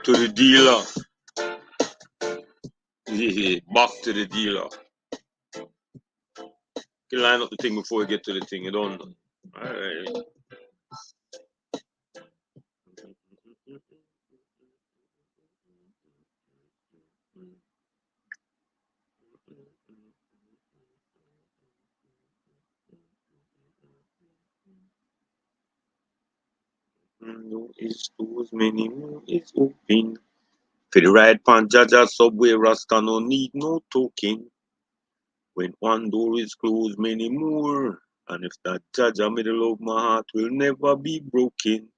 to the dealer. Yeah, back to the dealer. You line up the thing before you get to the thing. You don't know. Alright. No, it's too many more. It's open. For the right pan, Jaja Subway Rasta no need no token. When one door is closed, many more. And if that Jaja middle of my heart will never be broken.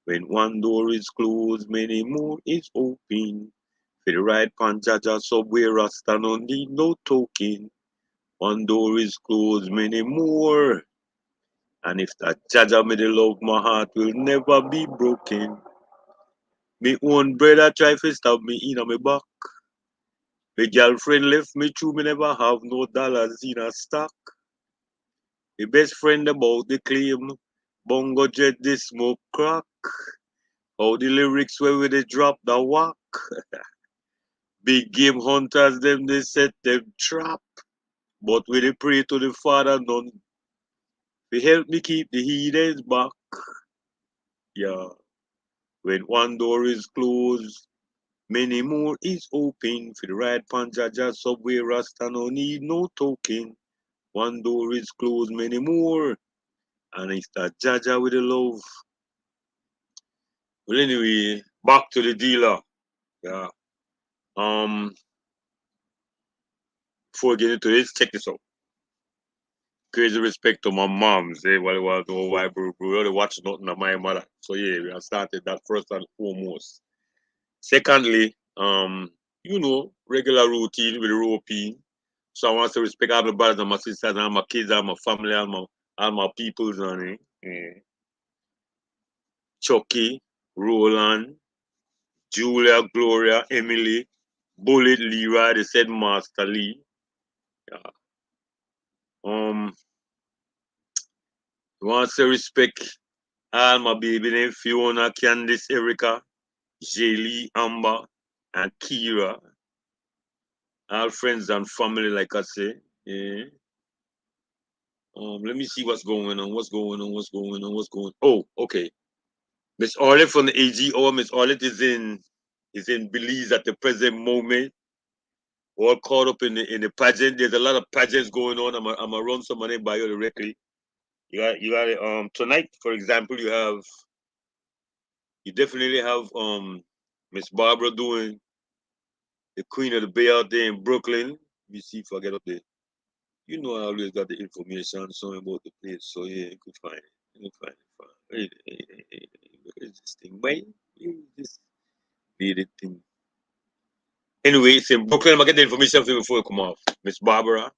When one door is closed, many more is open. For the right pan, Jaja Subway Rasta no need no token. One door is closed, many more. And if that Jaja middle of my heart will never be broken. Me own brother try to stab me in my back. My girlfriend left me true, me never have no dollars in a stock. My best friend about the claim, Bongo Jet the smoke crack. How the lyrics where they drop the whack. Big game hunters them they set them trap. But we they pray to the Father none. They help me keep the heathens back. Yeah. When one door is closed, many more is open. For the right pan Jaja Subway Rasta no need no token. One door is closed, many more. And it's that Jaja with the love. Well, anyway, back to the dealer. Yeah. Um, Before getting into this, check this out. Crazy respect to my mom. Say, well, it was no why, bro. We only watch nothing of my mother. So yeah, we have started that first and foremost. Secondly, regular routine with the roping. So I want to respect all my brothers and my sisters and all my kids and my family and all my peoples and Chucky, Roland, Julia, Gloria, Emily, Bullet, Leroy, they said Master Lee. Yeah. Um, I want to respect all my baby name Fiona, Candice, Erica, Jaylee, Amber, and Kira. All friends and family, like I say. Yeah. Let me see what's going on. Oh, okay. Miss Arlette from the AGO. Miss Arlette is in Belize at the present moment. All caught up in the pageant. There's a lot of pageants going on. I'm gonna run some money by you directly. You got tonight, for example, you definitely have Miss Barbara doing the Queen of the Bay out there in Brooklyn. Let me see if I get up there. You know I always got the information something about the place, so yeah, you could find it. You can find it. Where is this thing? Why is this weird thing? Anyway, it's in Brooklyn. I'm gonna get the information for you before you come off. Miss Barbara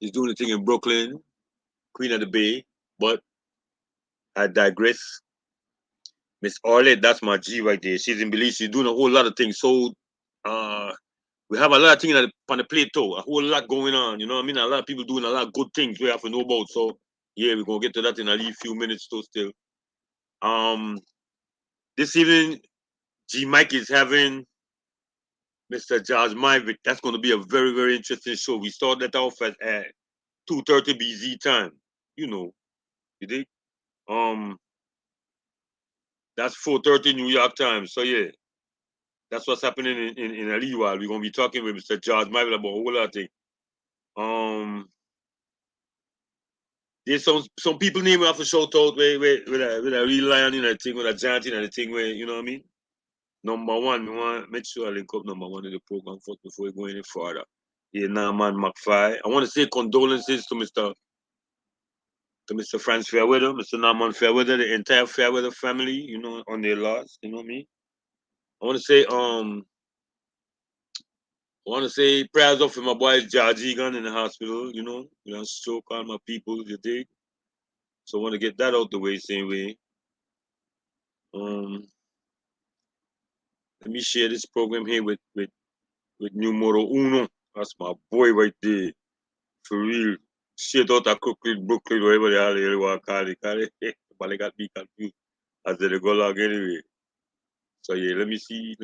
is doing the thing in Brooklyn, Queen of the Bay, but I digress. Miss Arlette, that's my G right there. She's in Belize. She's doing a whole lot of things. So uh we have a lot of things on the plate too. A whole lot going on. You know what I mean? A lot of people doing a lot of good things we have to know about. So yeah, we're gonna get to that in a few minutes too still. Um this evening G Mike is having Mr. George Myvick. That's gonna be a very, very interesting show. We start that off at 2:30 BZ time. You know, you think? Um that's 4:30 New York time. So yeah. That's what's happening in a little while. We're gonna be talking with Mr. George Michael about a whole lot of things. Um, there's some people name we have to shout out with a real lion in a thing, with a giant in a thing where you know what I mean. Number one, we want to make sure I link up number one in the program first before we go any further. Yeah, Norman McFly. I want to say condolences to Mr. Franz Fairweather, Mr. Norman Fairweather, the entire Fairweather family, on their loss. You know what I mean? I want to say prayers up for my boy George Egan in the hospital, stroke all my people, you dig? So I want to get that out the way, same way. Um, Let me share this program here with Numero Uno. That's my boy right there. For real. Shit out of Brooklyn, wherever they are, they want to call it. But they got me confused as they go along anyway. So yeah, let me see.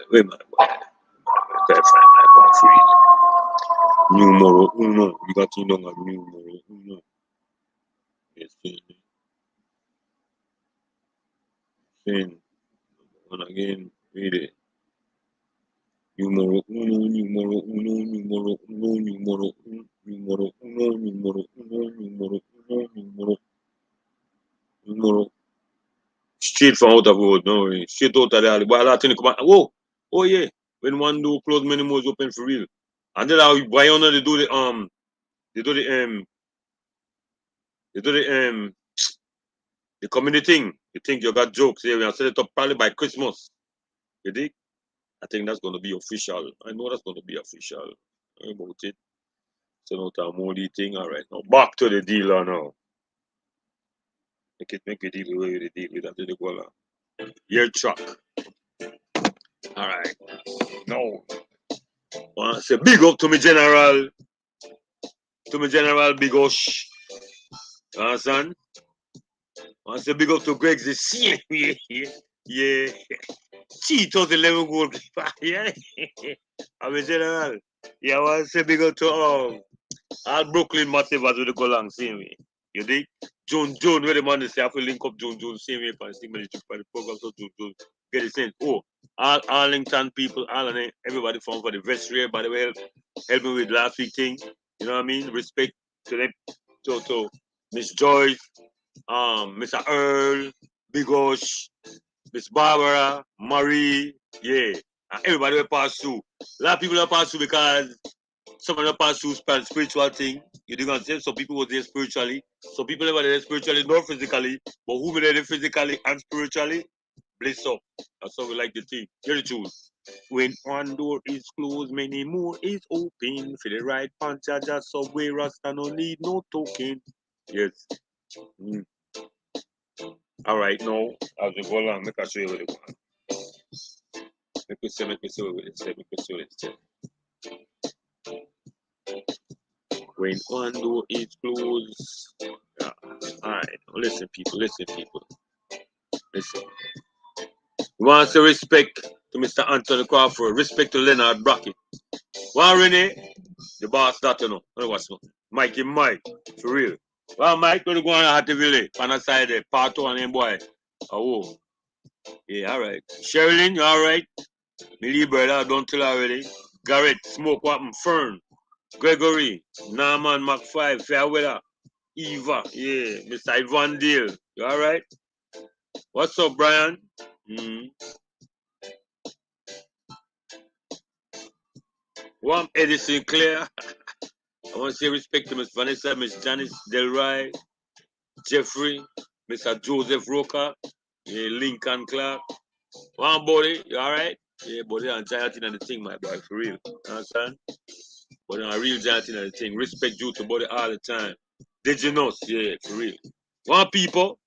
Where my boy? Try find my boy free. Numero uno. You got to know numero uno. Yes, sin. And again, read it. Numero uno, numero uno, numero uno, numero uno, numero uno, numero uno, numero uno, numero. Straight from out of road, no way. Straight out of the alley. But that thing come out. Whoa! Oh yeah. When one door close, many more is open for real. And then why on they do they do the they do the community thing. You think you got jokes here, we set it up probably by Christmas. You think? I think that's gonna be official. I know that's gonna be official. About it. So not a moldy thing. All right. Now back to the dealer now. Make it deal with the deal with that to the go along. Your truck. All right. Now, I say big up to me general. To me general Big Osh. You understand? I say big up to Greg the same. Yeah. 2011 goal keeper. Yeah. I'm a general. Yeah, I want to say big up to all Brooklyn massive as we go along same way. You dig? June, where the man is say I have to link up June, same way for the signature for the program, so June, get it sent. Oh, all Arlington people, all of them, everybody from for the vestry, by the way, help me with last week thing. You know what I mean? Respect to them, to Miss Joyce, Mr. Earl, Big Osh, Miss Barbara, Marie, yeah. And everybody will pass through. A lot of people will pass through because some of them pass through spiritual thing. You dig what I'm saying? Some people were there spiritually. Some people never there spiritually, nor physically. But who were there physically and spiritually? Bless up. That's how we like the thing. Hear the truth. When one door is closed, many more is open. For the right punch, just subway rasta no need no token. Yes. Mm. All right, now as we go along, make I show you what it want. Make me see what it say. Make me see what it say. When one door is closed. Yeah. All right. Listen, people. Listen. We want to respect to Mr. Anthony Crawford. Respect to Leonard Brackett. Well, Renee, the boss that you know. What's no? Mikey Mike. For real. Well, Mike, going to go on at the village. On the side there. Part one, and boy. Oh, yeah, all right. Sherilyn, you all right? Me leave brother, don't tell already. Garrett, Smoke Weapon, Fern, Gregory, Norman McFive, Fairweather, Eva, yeah, Mr. Ivan Dale. You alright? What's up, Brian? Mm. One Eddie Sinclair. I want to say respect to Miss Vanessa, Miss Janice Delroy, Jeffrey, Mr. Joseph Roca, yeah, Lincoln Clark. One buddy, you alright? Yeah, buddy, I'm giant in the thing, my boy, for real. You understand? But I'm a real giant in the thing. Respect due to body all the time. Did you know? Yeah, for real. One people.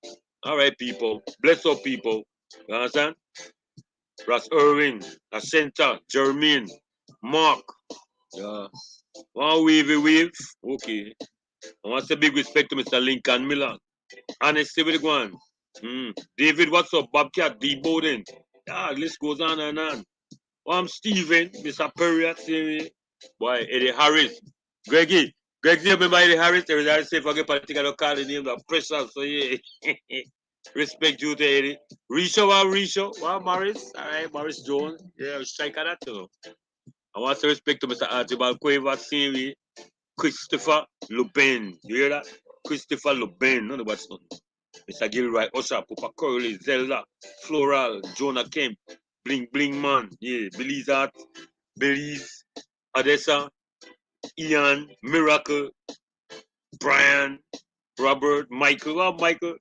All right, people. Bless up, people. You understand? Ross Irwin, Ascenta, Jermaine, Mark. Yeah. One wave. Okay. I want to say big respect to Mr. Lincoln Miller. Honesty with the one. David, what's up? Bobcat, D. Bowden. Yeah, list goes on and on. I'm Steven, Mr. Perry, boy, Eddie Harris. Greggy. Greggy, remember Eddie Harris? There is Harris, say, forget political, don't call the name, the pressure, so yeah. Respect you to Eddie. Risho. Well, Morris. All right, Morris Jones. Yeah, strike at that, you know. I want to respect to Mr. Archibald Quaver, Siri, Christopher Lubin. You hear that? Christopher Lubin. None of what's none. Mr. Gilroy, Usher, Papa Curly, Zelda, Floral, Jonah Kemp, Bling Man, yeah, Belize Art, Belize, Odessa, Ian, Miracle, Brian, Robert, Michael. Oh, Michael.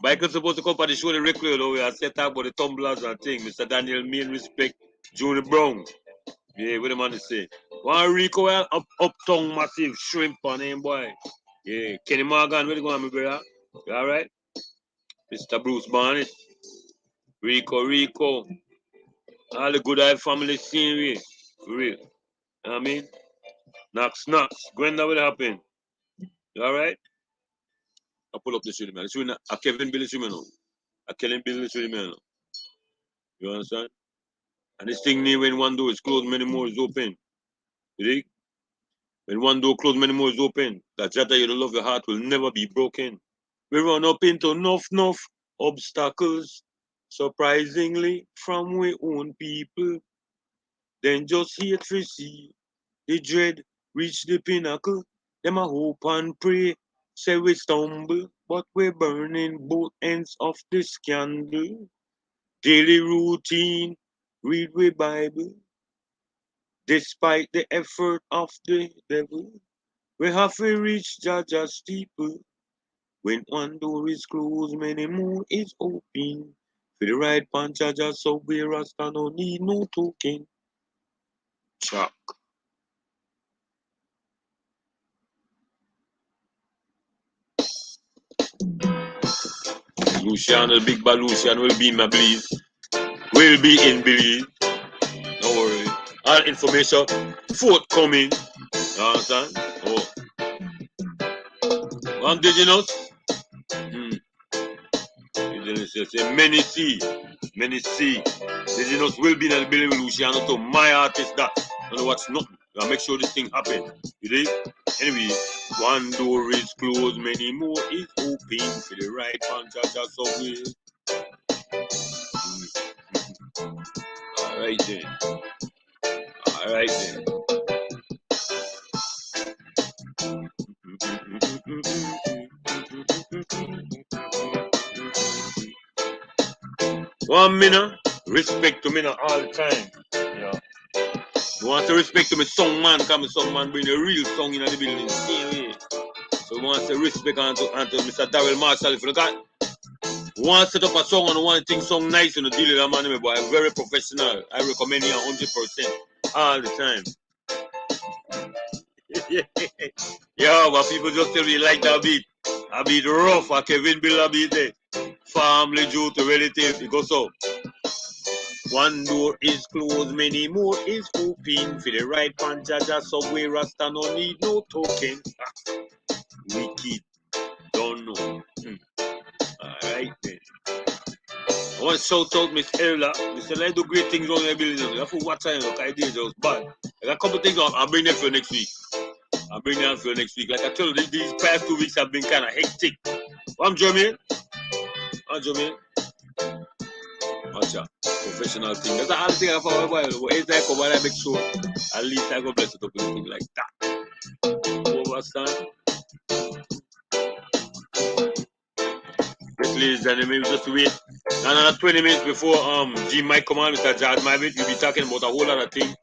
Michael's supposed to come for the show the record though. We are set up with the tumblers and thing. Mr. Daniel Main Respect, Junior Brown. Yeah, what the man is saying? One Rico uptown massive shrimp on him, boy. Yeah, Kenny Morgan, where you going, my brother? You alright? Mr. Bruce Barnett, Rico, all the good eye family seeing me, for real. You know what I mean? Knox, Gwenda, what happened? You alright? I pull up the shit, man. It's a Kevin Billy Shimano. A Kevin Billy Shimano. You understand? And this thing near when one door is closed, many more is open. You dig? When one door closed, many more is open. That Jada you love your heart will never be broken. We run up into enough obstacles, surprisingly, from we own people. Then just hate we see the dread reach the pinnacle. Them a hope and pray, say we stumble, but we burning both ends of this candle. Daily routine, read we Bible. Despite the effort of the devil, we have to reach Jaja's steeple. When one door is closed, many more is open. For the right pan, Jaja subway Rasta no need no token. Chuck. Luciano, the big bad Luciano will be in my belief. Will be in belief. Don't worry. All information forthcoming. You understand? Oh. One indigenous. Indigenous say many see. Indigenous will be in the building with Luciano to my artist that. Don't know what's nothing. I'll make sure this thing happen. You dig? Anyway, one door is closed, many more is open. For the right hand, Jaja subway. Alright then. One minute, respect to me all the time. Yeah. You want to respect to me song man, because my song man bring a real song in the building. Same way. So you want to respect unto Mr. Darrell Marshall. If you got want to set up a song and want to think song nice and deal with that man, boy, I'm very professional. I recommend you 100% all the time. Yeah, but people just tell me like that beat. I beat rough, I Kevin Bill, I beat there. Family, Jew to relative, it goes so. One door is closed, many more is open. For the right pan, Jaja subway Rasta no need no token. Wicked, don't know. Alright then. I want to shout out Miss Ella. Miss Ella, I do great things on the building. I for what time? Look, I did just bad. I got a couple things I'll bring them for next week. I'll bring them for next week. Like I told you, these past 2 weeks have been kind of hectic. I'm Jermaine. Gotcha. Professional thing. That's all the thing I for a while. Anytime I come out, I make sure at least I go bless it up with things like that. You understand? Yes, ladies and gentlemen, just wait. Another 20 minutes before G Mike come on, Mr. Jad Mavit, we'll be talking about a whole lot of things.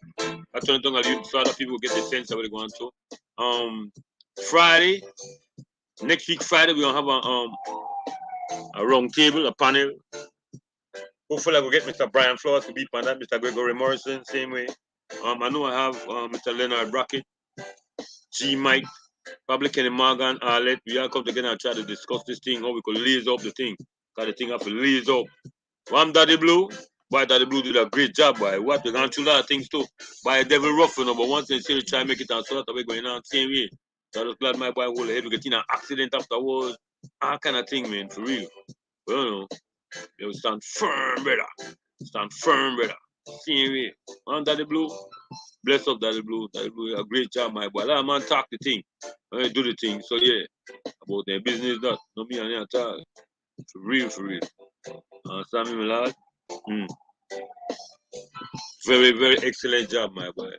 I turn it on so other people get the sense of what they're going to. Friday, next week Friday, we're gonna have a round table, a panel. Hopefully I will get Mr. Brian Flores to be on that, Mr. Gregory Morrison, same way. I know I have Mr. Leonard Brackett, G Mike, probably Kenny Morgan, Arlette. We all come together and try to discuss this thing, how we could lace up the thing. Because the thing have to lace up. One Daddy Blue. Boy, Daddy Blue did a great job, boy. What? We gone through a lot of things too. By Devil Rough, you know, but once they say try to make it out, so that way going on same way. So I was glad my boy whole head will get in an accident afterwards. All kind of thing, man, for real. But you know, they will stand firm, brother. Stand firm, brother. Same way. One Daddy Blue. Bless up Daddy Blue. Daddy Blue, a great job, my boy. A lot of man talk the thing. I do the thing. So yeah, about their business that. No me and at all. For real, for real. Understand me, my lad? Very, very excellent job, my boy.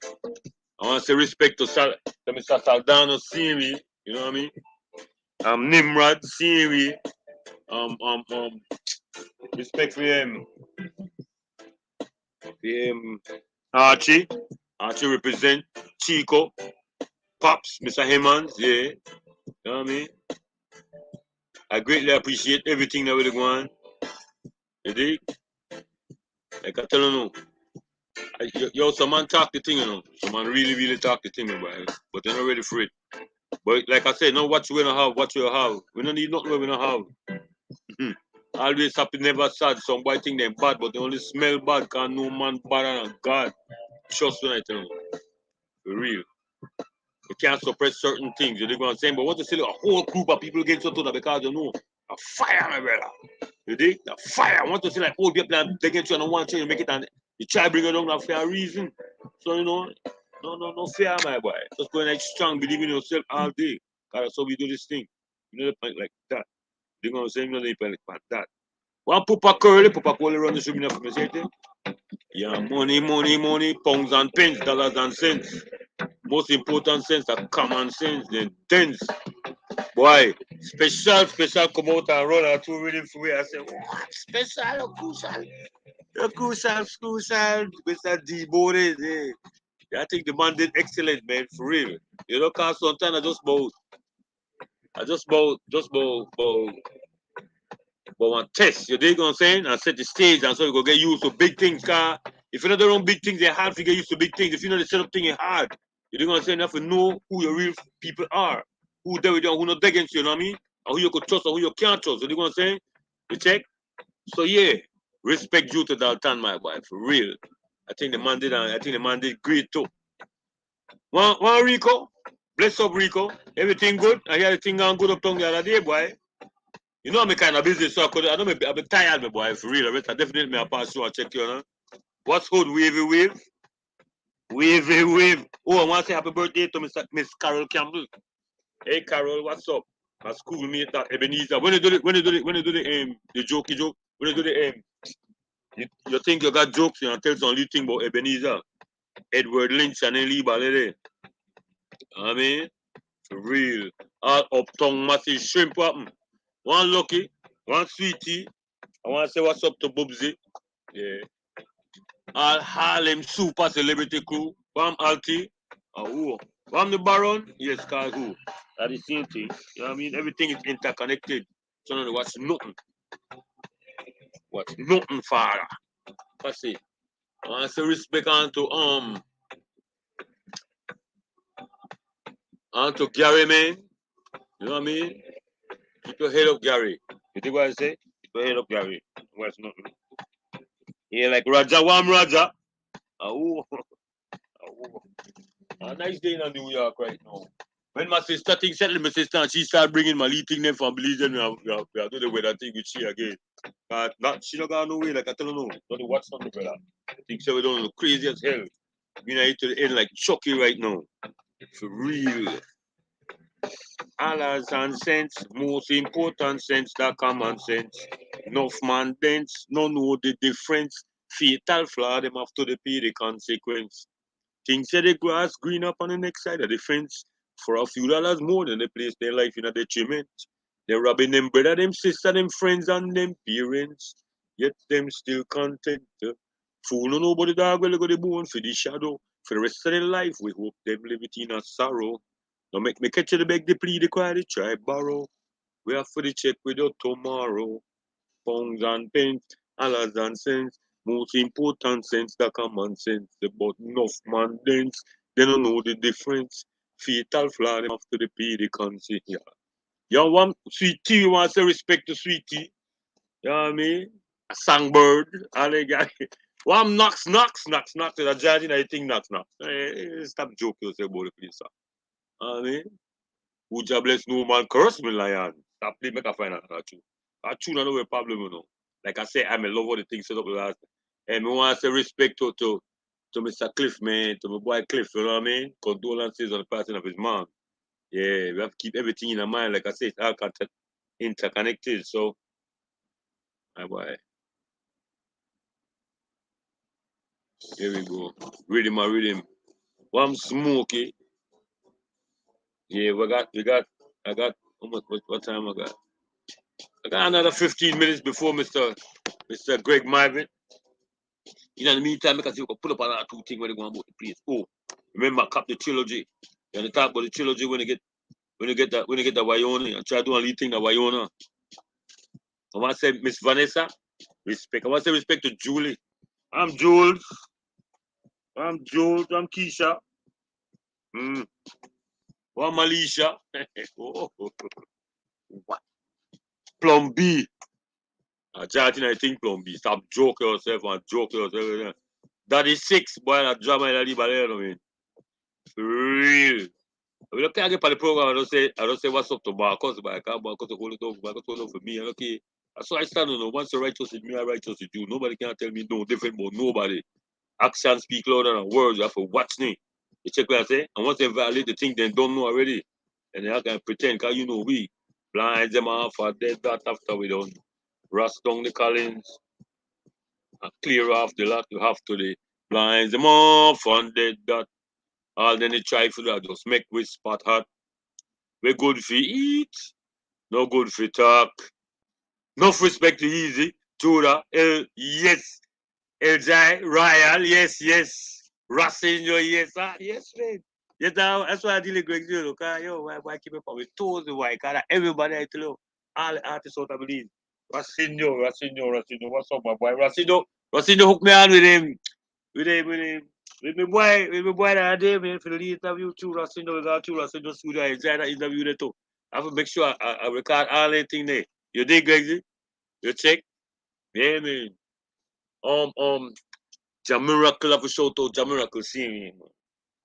I want to say respect to Mr. Saldano, Siri, you know what I mean? Nimrod, Siri, respect for him. Archie represent Chico, Pops, Mr. Hemmons, yeah. You know what I mean? I greatly appreciate everything that we're going. You dig? Like I tell you, yo, some man talk the thing, you know. Some man really, really talk the thing, boy. But they're not ready for it. But like I said, no, what you gonna have, what you have. We don't need nothing we don't have. Always happy, never sad. Some boy think they're bad, but they only smell bad, cause no man better than God. Trust me, I tell you. For real. You can't suppress certain things, you dig what I'm saying? But what you see, a whole group of people get something because you know a fire, my brother. You dig? The fire. I want to see like old people and they get you and want you to make it and you try to bring it down for a reason. So you know, no fear, my boy. Just going like strong, believe in yourself all day. Cause that's how we do this thing. You know the point like that. You know what I'm saying? You know the point like that. One Papa Curly run the show me for me say it. Yeah, money, pounds and pence, dollars and cents. Most important sense are common sense, then tens. Boy, special come out and run and two reading for me. I say, what? Special or crucial? The crucial, Mr. D Bode. I think the man did excellent, man, for real. You know, cause sometimes I just one test. You dig what I'm saying? And set the stage and so you go get used to big things, car. If you know the wrong big things, they're hard to get used to big things. If you know the setup thing, it's hard. You dig what I'm saying? You have to know who your real people are. Who there with you, who not against you, you know what I mean? Or who you could trust or who you can't trust. You dig what I'm saying? You check? So yeah, respect due to Dalton, my boy, for real. I think the man did great too. One Rico, bless up Rico. Everything good. I hear the thing going good up tongue the other day, boy. You know I'm a kind of business, so I don't I've been tired, my boy, for real. I definitely me a pass through and check you, know. What's good, wavy wave? Wavy wave. Oh, I want to say happy birthday to Miss Carol Campbell. Hey Carol, what's up? My schoolmate at Ebenezer. The jokey joke, when you do the you think you got jokes, you know, tell some little thing about Ebenezer, Edward Lynch and then Lee Ballet. I mean, for real. All uptown massive shrimp happen. One lucky, one sweetie. I want to say what's up to Bubsy. Yeah. All Harlem super celebrity crew. Bam Alti. Who? Bam the Baron. Yes, cause who? That's the same thing. You know what I mean? Everything is interconnected. So no, what's nothing. What's nothing, father. That's it. I want to say respect onto Gary, man. You know what I mean? Keep your head up, Gary. You think what I say? Keep your head up, Gary. What's nothing? Yeah, like Raja Wam Raja. Oh, a nice day in New York right now. When my sister thing settled, my sister, and she started bringing my little thing them from Belize, we are doing the weather thing with she again. But not, she not got no way, like I tell her no. Don't watch something, brother. I think so we don't look crazy as hell. You know, to the end like Chucky right now. For real. Dollars and cents, most important sense, that common sense. Enough man dense, no know the difference. Fatal flaw, them have to pay the consequence. Things say the grass green up on the next side of the fence. For a few dollars more than they place their life in a detriment. They're robbing them brother, them sister, them friends, and them parents. Yet them still content. Fool no nobody dog will go the bone for the shadow. For the rest of their life, we hope them live it in a sorrow. Don't make me catch you the beg, the plea, the cry, the try borrow. We have for the check with your tomorrow. Pounds and pence, dollars and cents. Most important sense, the common sense. But enough man dense, they don't know the difference. Fatal flaw, them have to pay the consequence. Yeah. You want sweet tea, you want to say respect to sweet tea. You know what I mean? A songbird, all they got. One knocks, to the judge, and I think knocks. Stop joking yourself about the place. You know what I mean? Who just bless no man curse me, lion. Stop play, make a find out that true. That true, no problem, you know. Like I said, I'm in love with the things set up last. And I want to say respect to Mr. Cliff, man, to my boy Cliff, you know what I mean? Condolences on the passing of his mom. Yeah, we have to keep everything in our mind. Like I said, it's all interconnected. So, my boy, here we go. Rhythm. One smoky. Yeah, I got, what time I got? I got another 15 minutes before Mr. Greg Marvin. In the meantime, because you can pull up another two things when you go about the place. Oh, remember cap the trilogy. You want to talk about the trilogy when you get that Wyona and try to do a little thing that Wyona. I want to say Miss Vanessa, respect. I want to say respect to Julie. I'm Jules. I'm Keisha. Mm. I'm Alicia. Oh, what? Plum B. chatting, I think, Plumby. Stop joke yourself and joke yourself. That is 6, boy, that drama in the ballet, I mean. For real. We look at the program, I don't say what's up to Marcus, but I can't Marcus to hold it over, Marcus hold it for me. And okay. So I stand on once you're righteous with me, I'm righteous with you. Nobody can tell me no different, but nobody. Actions speak louder than words. You have to watch me. You check what I say? And once they violate the thing, they don't know already. And they can pretend, because you know we blind them off or dead that after we done. Rust down the Collins and clear off the lot. You have to the blind them off and dead that. All then they try for that. Just make we spot hot. We good for eat. No good for talk. Enough respect to easy. Tura. Yes. Ejai, Royal, yes. Rasenjo, yes, yes, man. Yes, now, that's why I deal with Greg Zero. Yo, why keep it on with toes? Why? Because everybody, I tell you, all the artists out, I believe. Rasenjo, what's up, my boy? Rasenjo hooked me on with my boy that day, man, for the interview too. Rasenjo, we got two Rasenjo studio. I enjoyed that interview there too. I have to make sure I record all the thing there. You dig, Greg? You check? Yeah, man. Jamiracle have a shout out Jamiracle seeing me, man.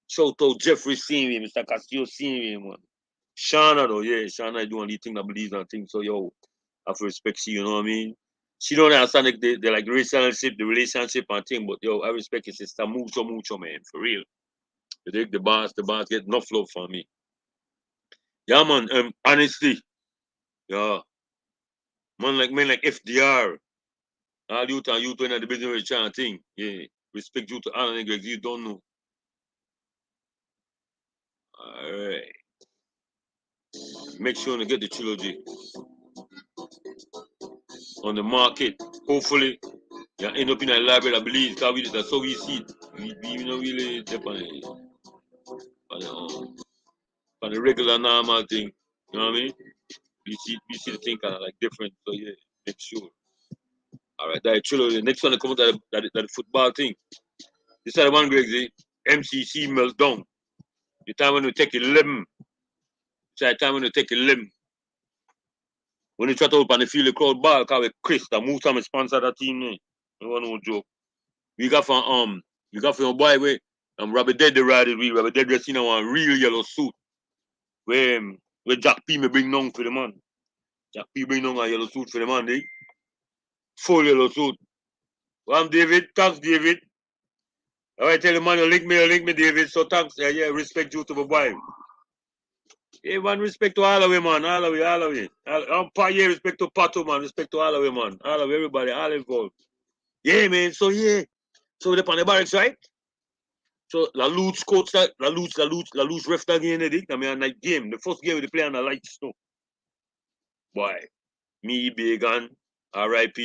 Shout out Jeffrey seeing me, Mr. Castillo seeing me, man. Shauna though, yeah, Shauna doing the thing that believes and things, so yo, I have to respect she, you know what I mean? She don't understand the like relationship and thing, but yo, I respect your sister mucho, man, for real. You dig the boss get enough love from me. Yeah, man, honestly, yeah, man like FDR, all youth and youth when the business trying thing, yeah, respect you to Alan Greg, you don't know. All right. Make sure to get the trilogy on the market. Hopefully, you end up in a library, I believe, because that's how we see it. We don't really depend on the regular normal thing. You know what I mean? We see the thing kind of like different. So yeah, make sure. All right, that trilogy. The next one to come out that football thing. This is the one, Greg. The MCC meltdown. The time when we take 11. It's the time when we take 11. When you try to open the field, the crowd ball, because we Chris, that move time sponsor that team. No one no joke. We got from your boy where Robert Dead the ride we Robert Dead dressed in a real yellow suit. Where Jack P me bring down for the man. Jack P bring down a yellow suit for the man, eh? Full yellow suit. Well, I'm David, thanks David. I tell the man you link me, David. So thanks, yeah, respect you to my boy. Hey man, respect to all of you, man. All of you. Yeah, respect to Pato, man. Respect to all of you, man. All of everybody, all involved. Yeah, man. So yeah. So we're on the barracks, right? So La Luz coach that La Luz ref that game, I mean a night game. The first game we play on the lights, no. Boy, me, Began, RIP,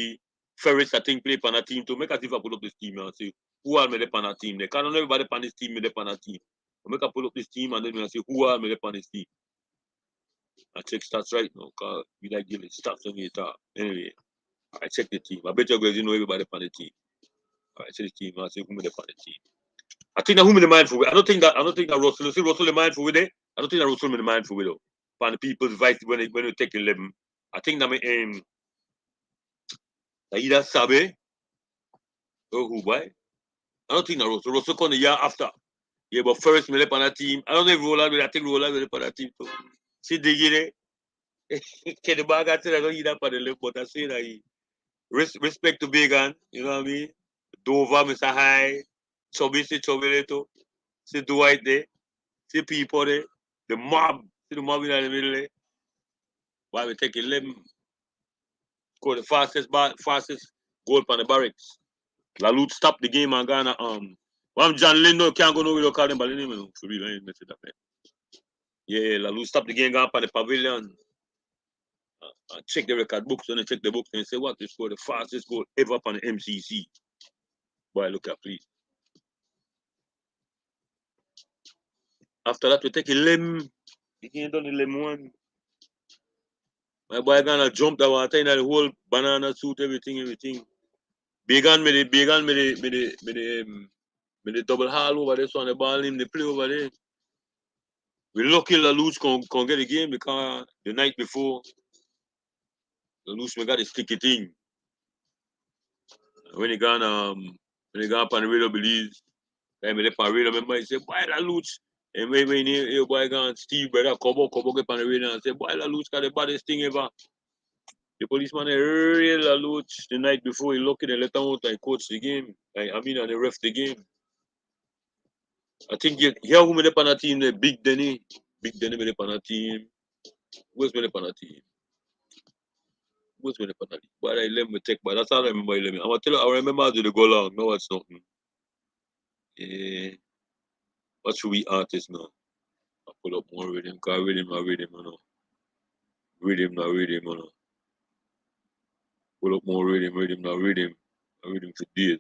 Ferris, I think play on a team to make us if I pull up this team and say who are me on a team. They can't everybody on this team, me on a team. I make a pull up this team and then I say who are me on this team. I check stats right now, cause we like giving stats on the top. Anyway, I check the team. I bet you guys know everybody on the team. I check the team and I say who me on the team. I think that who me the mindful with. I don't think that Russell. See Russell the mindful with it. I don't think that Russell me the mindful with though. For the people's advice when they take 11. I think that me either Sabe or who boy. I don't think that Russell. Russell come the year after. Yeah, but first me left on that team. I don't know if Roland will. I think Roland will left on that team too. See Diggy there. Kenny Bag I said I don't eat that for the left, but I say that he respect to Began. You know what I mean? Dover, Mr. High, Chubby, see Chubby little. See Dwight there. See people there. The mob. See the mob in the middle there. Why we take 11, score the fastest goal from the barracks. La Lute stopped the game and Ghana. Well, John Lindo can't go nowhere to call him by the name. For real, I ain't messing that man. Yeah, La Lute stopped the game, gone from the pavilion. Check the record books and check the books and say what they scored the fastest goal ever from the MCC. Boy, look at please. After that, we take 11. The game done 11-1. My boy gonna jump that one, the whole banana suit, everything. Began me the double hall over there, so on the ball him, they play over there. We lucky La Luz can get the game because the night before, La Luz me got a sticky thing. When he gone up on the radio Belize, I mean on radio, remember he said, boy la looch. And when you boy gone Steve brother come up on the radio and say, boy la looch got the baddest thing ever. The policeman real la looch the night before he looked and let him out and coach the game. And they ref the game. I think here who made up on the team, the Big Denny. Big Denny made up on the team. Who's made up on the team? Who's made up on the team? But I let me take, but that's all I remember. I'm gonna tell you, I remember I did the goal long. No, it's nothing. What should we artists now? I pull up more rhythm, because rhythm, you know. Rhythm, you know. Pull up more rhythm, rhythm for days.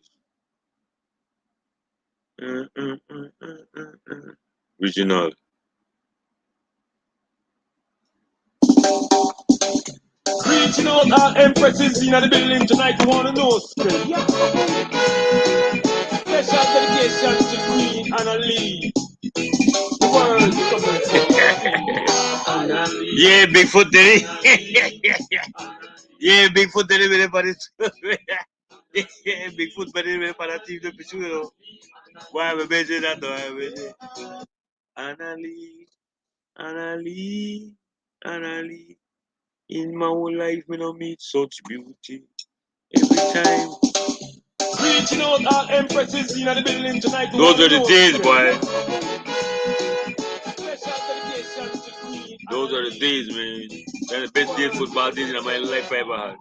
Original. Reaching out all empresses in the building tonight, you wanna know, yeah. Special dedication to Queen Anna Lee. The world yeah, Bigfoot did it. Yeah, Bigfoot did it with everybody. Yeah, Bigfoot did it with everybody. The picture. Why we measure that? Anna Lee. In my whole life, me no meet such beauty. Every time. Reaching out all empresses in the building tonight. Those are the days, boy. Those are the days, man. That's the best day football days in my life I ever had.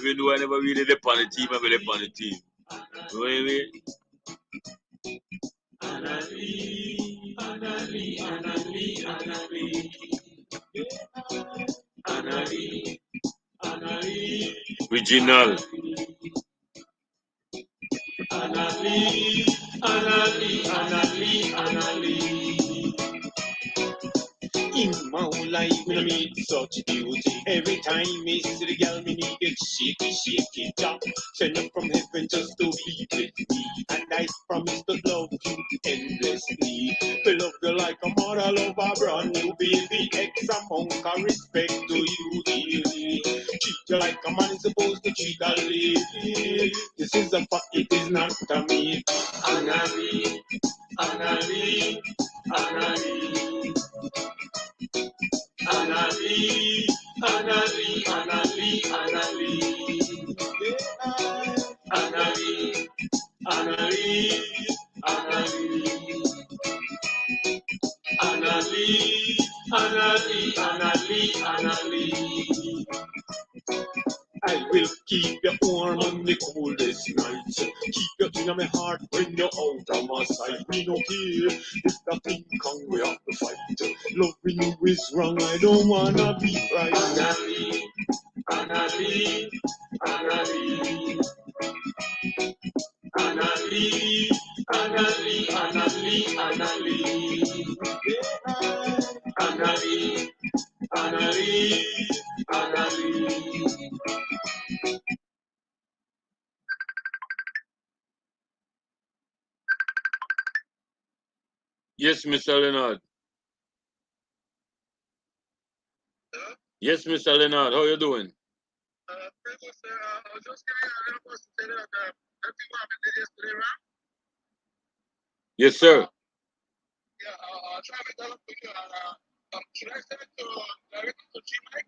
Even though I never really left on the team, I will left on the team. You know what I mean? Original. In my whole life, when I meet such beauty, every time me see the girl, me need it shaky, jump. Send up from heaven just to be with me, and I promise to love you endlessly. To love you like a mother love a brand new baby. X amount of respect to you, dearly. Treat you like a man is supposed to treat a lady. This is a fact, it is not a me. Annalie. Annalie. Annalie. Annalie, Annalie, Annalie, Annalie. Annalie, Annalie, Annalie. Annalie, Annalie, Annalie, Annalie. I will keep you warm on the coldest nights. Keep you in my heart when you're out of my sight. We don't care if the thing come, we have to fight. Loving you is wrong, I don't wanna be right. Annalie, Annalie, Annalie. Annalie, Annalie, Annalie, Annalie. Annalie, Annalie, Annalie. Yes, Mr. Leonard. Hello? Yes, Mr. Leonard. How are you doing? Pretty good, sir. I was just giving you a little post to say that everything happened yesterday, right? Yes, sir. Yeah, I'll try to make that up for you. Should I send it to directly to Gmail?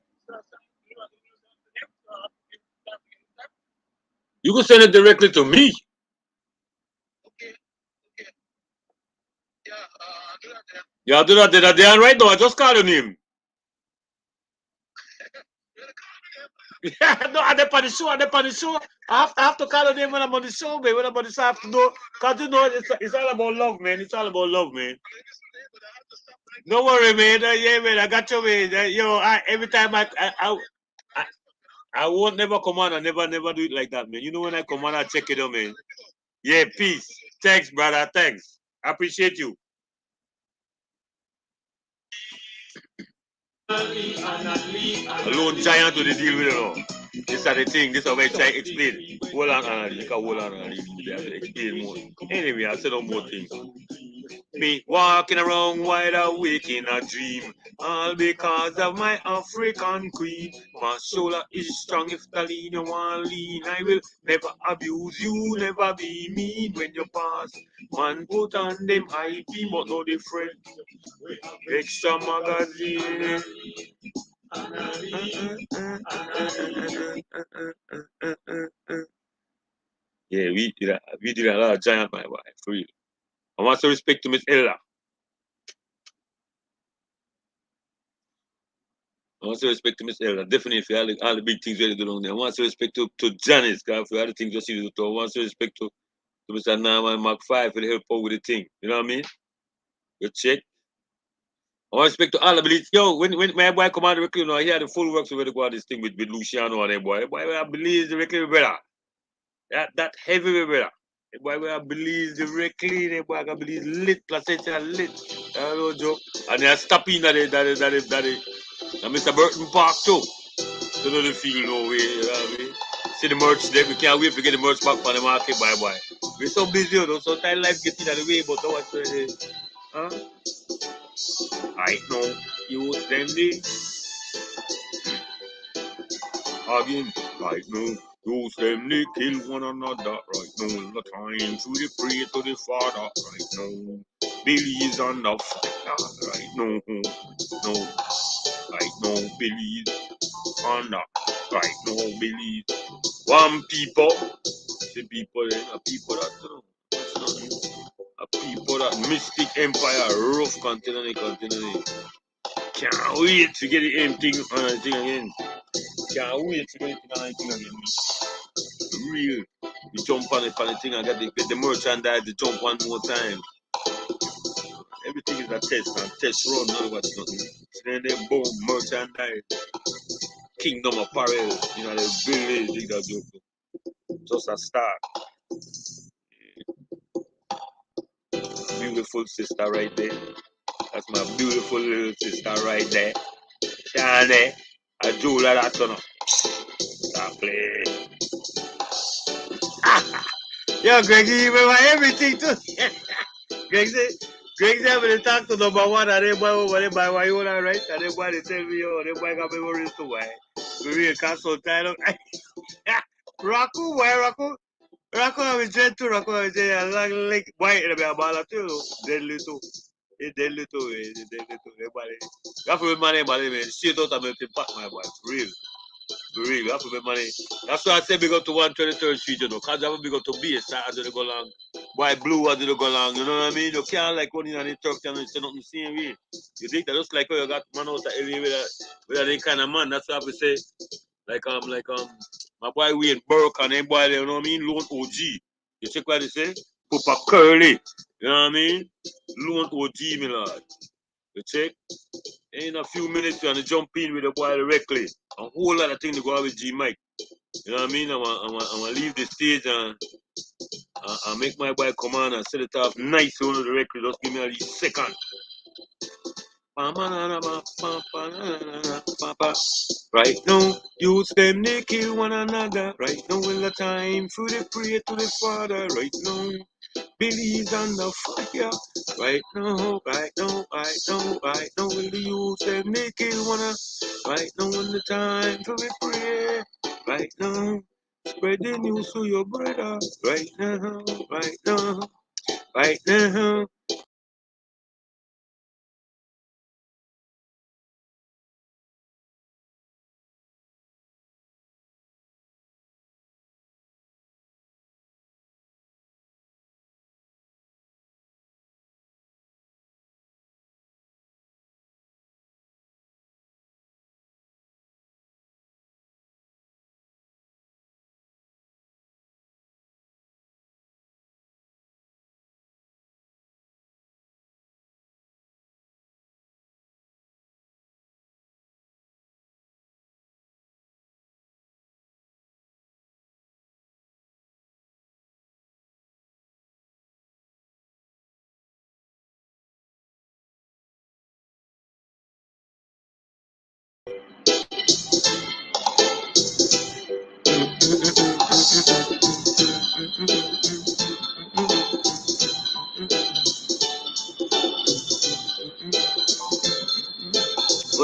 You can send it directly to me. Okay. Yeah, I'll do that then. Yeah, I'll do that then. Then right now, I just called your name. No, I'm on the show. I have to call your name when I'm on the show, man. When I'm on the show, I have to know. Because you know, it's all about love, man. It's all about love, man. Don't worry, man. Yeah, man. I got you, man. Every time I won't never come on. I never do it like that, man. You know, when I come on, I check it out, man. Yeah, peace. Thanks, brother. Thanks. I appreciate you. Alone giant to the deal with it all. This is the thing. This is how I try to explain. Hold on, Annalie. Hold on, Annalie. I have to explain more. Anyway, I'll say no more things. Me walking around wide awake in a dream. All because of my African queen. My shoulder is strong if the lean you want lean. I will never abuse you, never be mean when you pass. Man put on them IP, but no different. Extra magazine. Yeah, we did a lot of giant, my boy, for real. I want to respect to Miss Ella. I want to respect to Miss Ella. Definitely for all the big things we're doing there. I want to respect to Janice, because for all the things you see do. I want to respect to Mr. Norman McFly for the help out with the thing. You know what I mean? You check. I want to respect to all the beliefs. Yo, when my boy come out directly, you know, he had the full works over to go on this thing with Luciano and them boy. Boy, I believe directly, brother. That heavy, brother. The boy will believe directly, the boy can believe lit, placenta lit. I know joke. And they are stopping that Mr. Burton Park too. So know the feel no way, you know what I mean? See the merch there, we can't wait to get the merch back from the market, bye. We're so busy, you know, sometimes life gets in the way, but don't watch it. Huh? I know you them the again. I know those them they kill one another right now. The time to the pray to the Father right now. Billy's on the fire right now. No, right now, Billy's on the right now, Billy's one people. The people, a people that you know, it's not a people that Mystic Empire, rough continue. Can't wait to get the thing on the thing again. Can't wait to get it on the thing again. Real. We jump on the thing and get the merchandise to jump one more time. Everything is a test and test run, none of what's nothing. So then boom, merchandise, Kingdom Apparel, you know, the village, just a start. Beautiful sister right there. That's my beautiful little sister right there. Shane, I do like that, son. Stop playing. Yo, Greg, you remember everything too. Greg said, when they talk to number one, and they boy over there by why you wanna right? And they boy they tell me, oh, they boy got memories too, why? We real castle title. Raku, why Raku? Raku, I was dread too, Raku, I was dread, like, why, it'll be a ball too, deadly too. It's deadly too, it's deadly too, everybody. You have to remember, man, straight out of melting pot, my boy, real. For real, you have to make money. That's why I say big up to 123rd Street, you know. Because I have big up to BS as they go along. Why blue as they go along, you know what I mean? You can't like running on the truck and say nothing the same way. You think that just like how you got man out of LA with that kind of man. That's what I have to say. My boy Wayne Burke and them boy there, you know what I mean? Lone OG. You check what they say? Papa Curly. You know what I mean? Lone OG, my lord. You check? In a few minutes, you're going to jump in with the boy directly. A whole lot of things to go on with G Mike. You know what I mean? I'm going to leave the stage and make my boy come on and set it off nice on the record. Just give me a second. Right now, youths them they kill one another. Right now, will the time for the pray to the Father. Right now, Billy's on the fire. Right now, will the youths them they kill one another. Right now, when the time for the pray. Right now, spread the news to your brother. Right now.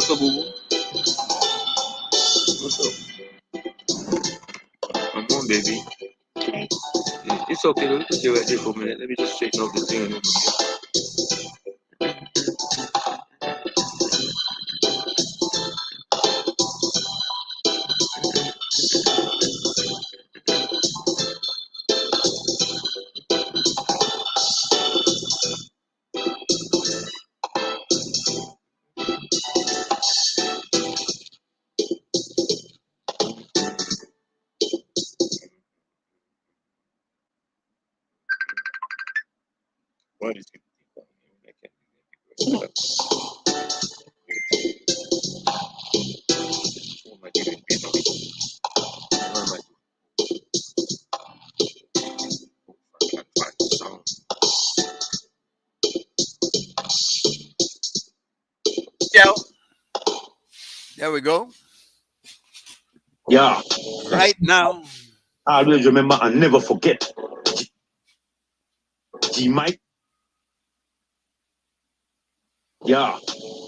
What's up, boo? What's up? Come on, baby. It's okay. Let me put you right there for a minute. Let me just straighten out this thing. What is it? Yeah, there we go. Yeah. Right now, I always remember and never forget. G Mike. Yeah.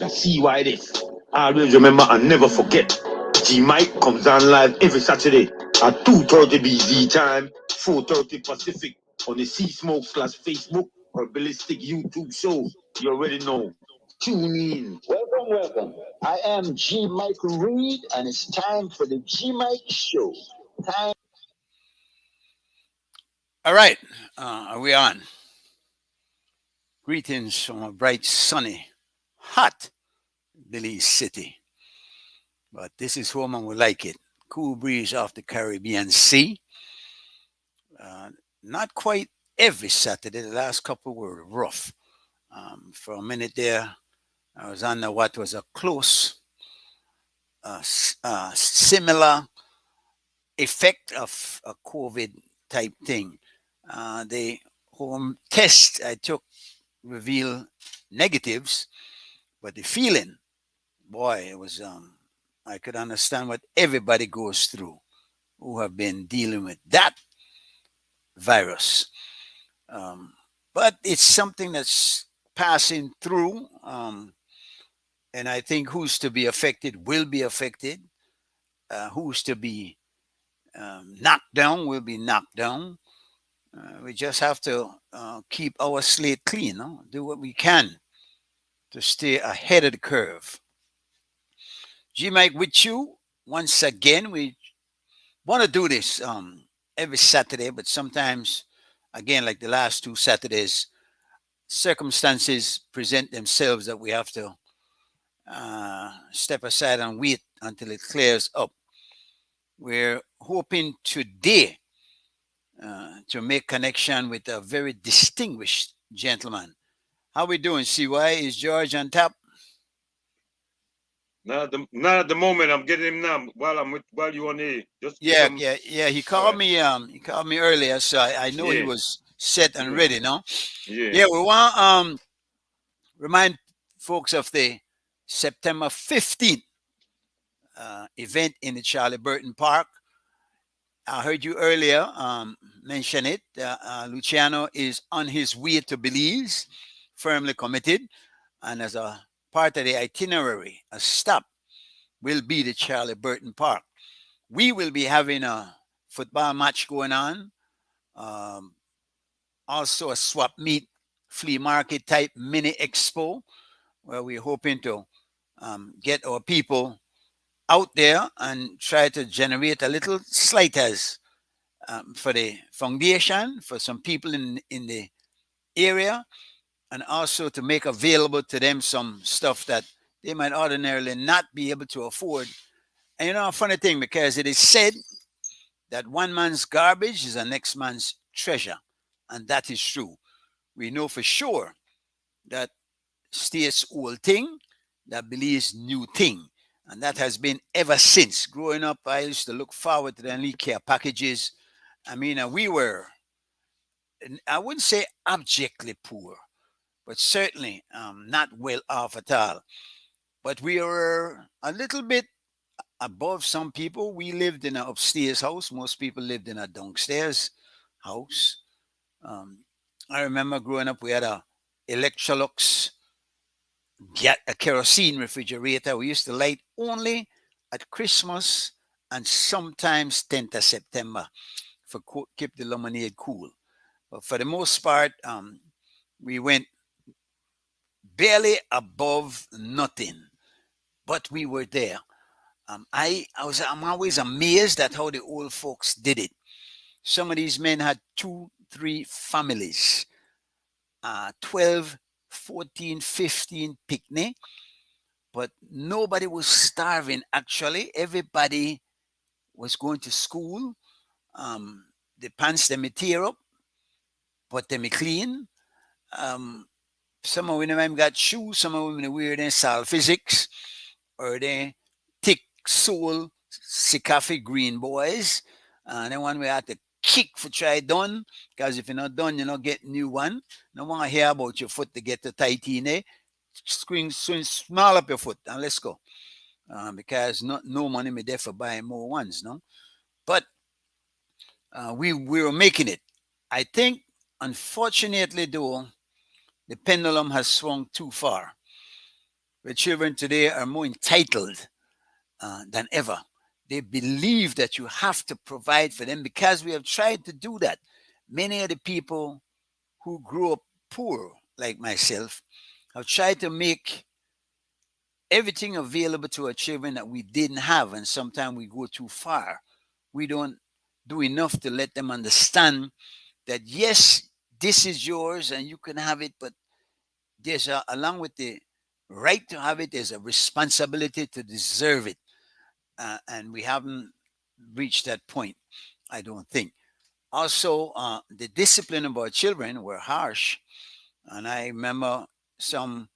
Let's see why it is. I always remember and never forget. G Mike comes on live every Saturday at 2:30 BZ time, 4:30 Pacific on the Sea Smoke /Facebook or Ballistic YouTube show. You already know. Tune in. Welcome, welcome. I am G. Mike Reed, and it's time for the G. Mike Show. Time. all right, are we on? Greetings from a bright, sunny, hot Belize City. But this is home and we like it. Cool breeze off the Caribbean Sea. Uh, Not quite every Saturday. The last couple were rough. For a minute there, I was under what was a close, similar effect of a COVID type thing. The home test I took revealed negatives, but the feeling, boy, it was. I could understand what everybody goes through who have been dealing with that virus. Um, but it's something that's passing through, and I think who's to be affected will be affected. Who's to be knocked down will be knocked down. We just have to keep our slate clean, no? Do what we can to stay ahead of the curve. G Mike with you once again. We want to do this every Saturday, but sometimes, again, like the last two Saturdays, circumstances present themselves that we have to step aside and wait until it clears up. We're hoping today to make connection with a very distinguished gentleman. How we doing, CY? Is George on top? Not at the moment. I'm getting him now while you on air. Just give Yeah, him. yeah, yeah. He All called right. me. He called me earlier, so I know he Yeah. was set and Yeah. ready. No. Yeah. Yeah, we want remind folks of the September 15th event in the Charlie Burton Park. I heard you earlier mention it. Luciano is on his way to Belize, firmly committed, and as a part of the itinerary, a stop will be the Charlie Burton Park. We will be having a football match going on, um, also a swap meet flea market type mini expo where we're hoping to get our people out there and try to generate a little slighters for the foundation for some people in the area, and also to make available to them some stuff that they might ordinarily not be able to afford. And you know, a funny thing, because it is said that one man's garbage is the next man's treasure, and that is true. We know for sure that states old thing that believes new thing. And that has been ever since. Growing up, I used to look forward to the Elite Care packages. I mean, we were, I wouldn't say abjectly poor, but certainly not well off at all. But we were a little bit above some people. We lived in an upstairs house. Most people lived in a downstairs house. Um, I remember growing up, we had a Electrolux get a kerosene refrigerator. We used to light only at Christmas and sometimes 10th of September for keep the lemonade cool. But for the most part, we went barely above nothing, but we were there. I'm always amazed at how the old folks did it. Some of these men had two, three families, 12, 14, 15 picnic, but nobody was starving. Actually, everybody was going to school. The pants they may tear up, but they may clean. Um, some of them got shoes. Some of them wear their sal physics or they thick soul Sikafi green boys. And then one we had to kick for try done. Because if you're not done, you're not getting new one. No want to hear about your foot to get the tight in there. Swing small up your foot and let's go. Because no money me there for buying more ones, no. But we were making it. I think, unfortunately, though, the pendulum has swung too far. The children today are more entitled than ever. They believe that you have to provide for them because we have tried to do that. Many of the people who grew up poor, like myself, have tried to make everything available to our children that we didn't have, and sometimes we go too far. We don't do enough to let them understand that yes, this is yours and you can have it, but along with the right to have it, there's a responsibility to deserve it, and we haven't reached that point, I don't think. Also, the discipline of our children were harsh, and I remember some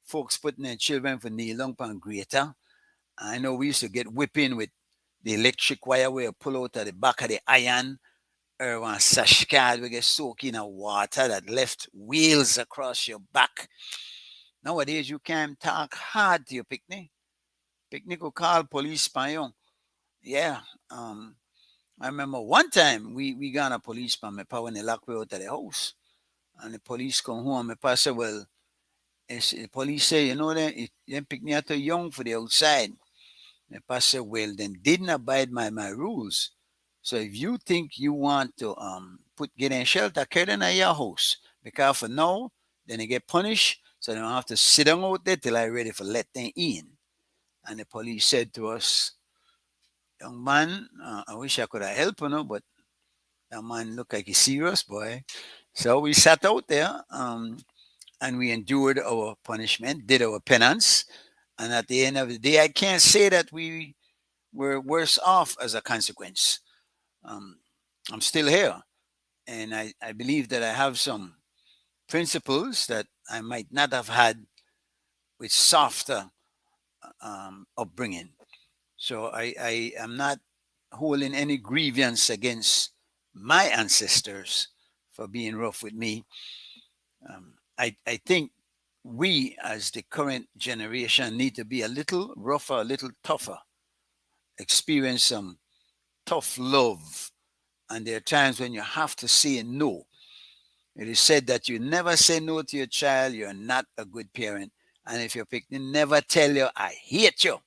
folks putting their children for kneel down and greater. I know we used to get whipping with the electric wire where you pull out at the back of the iron, or one sash card we get soaked in a water that left wheels across your back. Nowadays you can't talk hard to your picnic. Picnic will call police by you. Yeah. I remember one time we got a police by my pa when they locked me out of the house. And the police come home. My pa said, well, the police say, you know, them pick me out too young for the outside. My pa said, well, then didn't abide by my rules. So if you think you want to get in shelter, carry them at your house. Because for now, then they get punished. So they don't have to sit down out there till I ready for let them in. And the police said to us, young man, I wish I could have helped you, but that man looked like a serious boy. So we sat out there and we endured our punishment, did our penance. And at the end of the day, I can't say that we were worse off as a consequence. Um, I'm still here. And I believe that I have some principles that I might not have had with softer upbringing. So I am not holding any grievance against my ancestors for being rough with me. I think we, as the current generation, need to be a little rougher, a little tougher, experience some tough love. And there are times when you have to say no. It is said that you never say no to your child, you're not a good parent. And if your picnic never tell you, I hate you,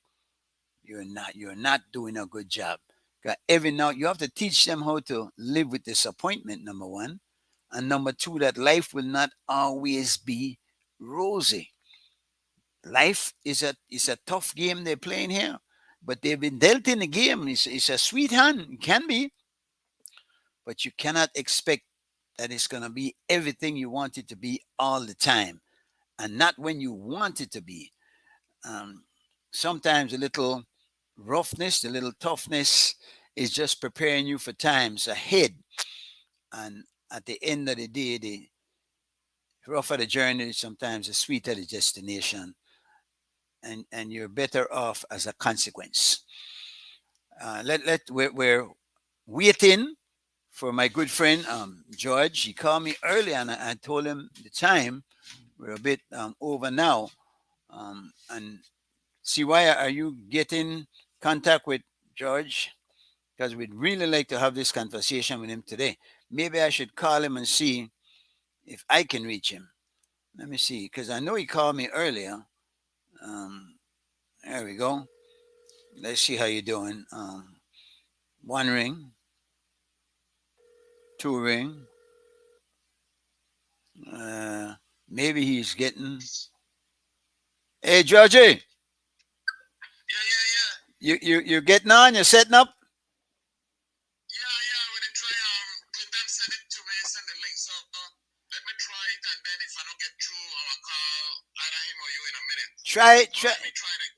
you're not doing a good job. 'Cause every now you have to teach them how to live with disappointment, number one. And number two, that life will not always be rosy. Life is a tough game they're playing here. But they've been dealt in the game. It's a sweet hand. It can be, but you cannot expect that it's gonna be everything you want it to be all the time. And not when you want it to be. Um, Sometimes a little roughness, a little toughness is just preparing you for times ahead. And at the end of the day, the rougher the journey, sometimes the sweeter the destination, and you're better off as a consequence. We're waiting for my good friend George. He called me early, and I told him the time. We're a bit over now, and see, why are you getting contact with George? Because we'd really like to have this conversation with him today. Maybe I should call him and see if I can reach him. Let me see, because I know he called me earlier. There we go. Let's see how you're doing. One ring, two ring. Maybe he's getting. Hey, Georgie. Yeah. You're getting on. You're setting up. Yeah. When they try, Clinton send it to me, send the link. So let me try it, and then if I don't get through, I'll call either him or you in a minute. Try it. Let me try it.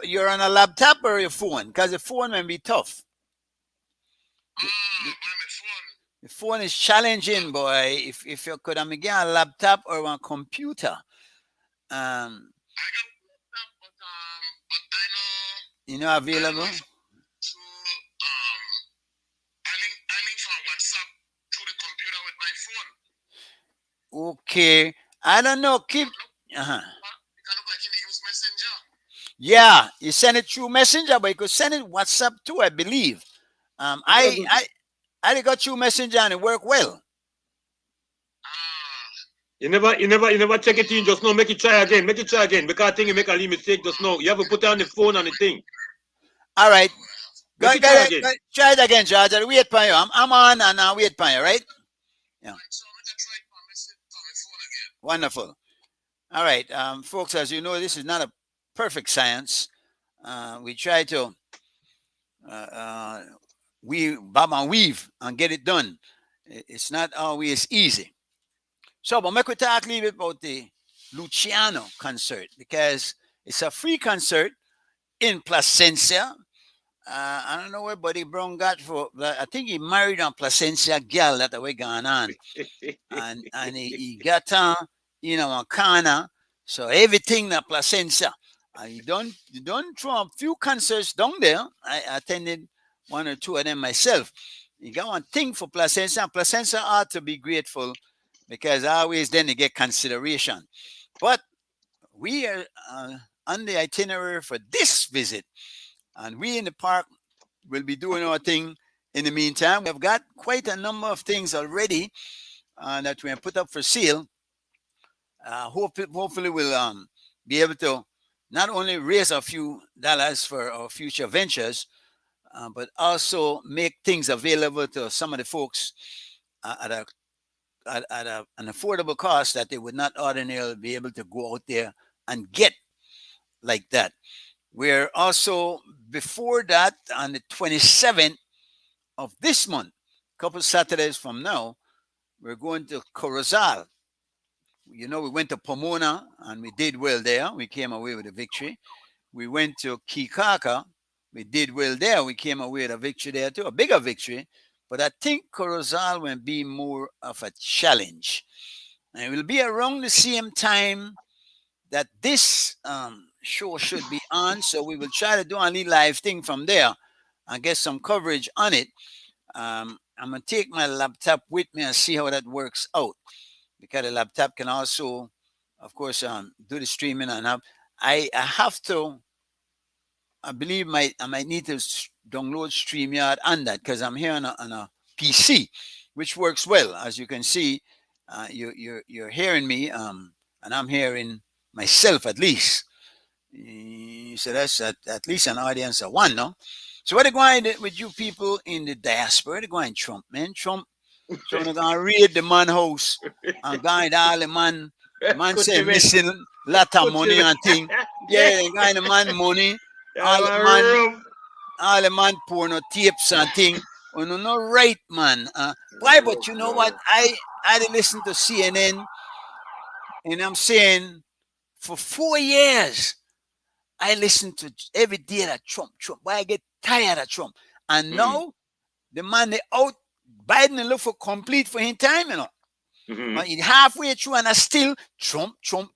You're on a laptop or your phone? Because the phone may be tough. On my phone. The phone is challenging, boy. If you could get a laptop or a computer. I got laptop, but I know. You know available. I link from WhatsApp through the computer with my phone. Okay. I don't know. Keep. It can look like you use Messenger. Yeah, you send it through Messenger, but you could send it WhatsApp too, I believe. I got through Messenger and it worked well. You never check it in just now. Make it try again. Because I think you make a little mistake just now. You have to put it on the phone on the thing. All right. Go, try again. Try it again, George. I'll wait for you. I'm on and I'll wait for you, right? Yeah. So I'm gonna try it on my phone again. Wonderful. All right, folks, as you know, this is not a perfect science. We try to bob and weave and get it done. It's not always easy. So, but make we talk a little bit about the Luciano concert because it's a free concert in Placencia. I don't know where Buddy Brown got for. I think he married a Placencia girl that way going on, and he got a corner. So everything that Placencia. You done throw a few concerts down there. I attended one or two of them myself. You got one thing for Placencia. Placencia ought to be grateful because always then they get consideration. But we are on the itinerary for this visit. And we in the park will be doing our thing in the meantime. We have got quite a number of things already that we have put up for sale. Hopefully we'll be able to not only raise a few dollars for our future ventures, but also make things available to some of the folks at an affordable cost that they would not ordinarily be able to go out there and get like that. We're also, before that, on the 27th of this month, a couple Saturdays from now, we're going to Corozal. You know, we went to Pomona and we did well there. We came away with a victory. We went to Kikaka. We did well there. We came away with a victory there too, a bigger victory. But I think Corozal will be more of a challenge. And it will be around the same time that this show should be on. So we will try to do a little live thing from there and get some coverage on it. I'm going to take my laptop with me and see how that works out. Because the laptop can also, of course, do the streaming. And I have to, I believe I might need to download StreamYard on that because I'm here on a PC, which works well. As you can see, you're hearing me, and I'm hearing myself at least. So that's at least an audience of one, no? So what are going with you people in the diaspora? They're going Trump, man. Trump going to raid the man house and going all the man say missing lot of money and thing. Yeah, they going the man money. All the man porno tapes and thing. Oh, no, right, man. Why? But you know what? I listen to CNN, and I'm saying for 4 years, I listen to every day that Trump. Why I get tired of Trump. And now, the man they out, Biden look for complete for his time, you know. But halfway through and I still Trump. Yeah,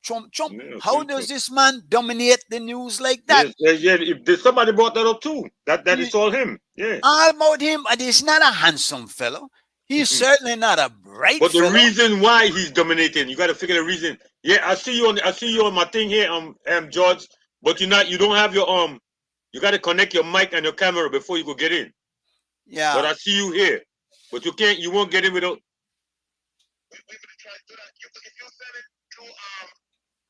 How does this man dominate the news like that? Yeah. If somebody brought that up too, that is all him. Yeah. All about him, but he's not a handsome fellow. He's certainly not a bright But the fellow. reason why he's dominating, you got to figure the reason. Yeah, I see you on my thing here, George. But you don't have your you got to connect your mic and your camera before you go get in. Yeah. But I see you here, but you won't get in without. We're gonna try to do that. If you send it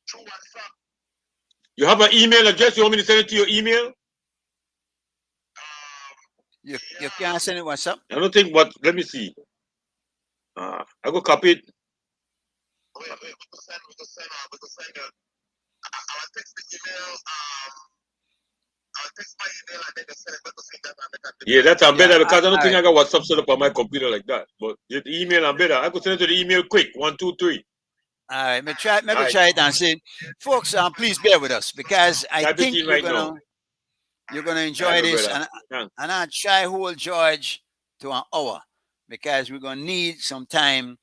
through WhatsApp, You have an email address? You want me to send it to your email? You can't send it WhatsApp. I don't think. What? Let me see. I go copy it. Wait, we can send it. I'll text the email. I'll text my email and then they send it. We can send that and they can. Yeah, that's better because I don't think alright. I got WhatsApp set up on my computer like that. But the email I'm better. I could send it to the email quick. 1, 2, 3. All right, try Alright. it and see, folks. Please bear with us because I Type it think in right now. you're gonna enjoy Alright, this, brother. Thanks. and I try hold George to an hour because we're gonna need some time.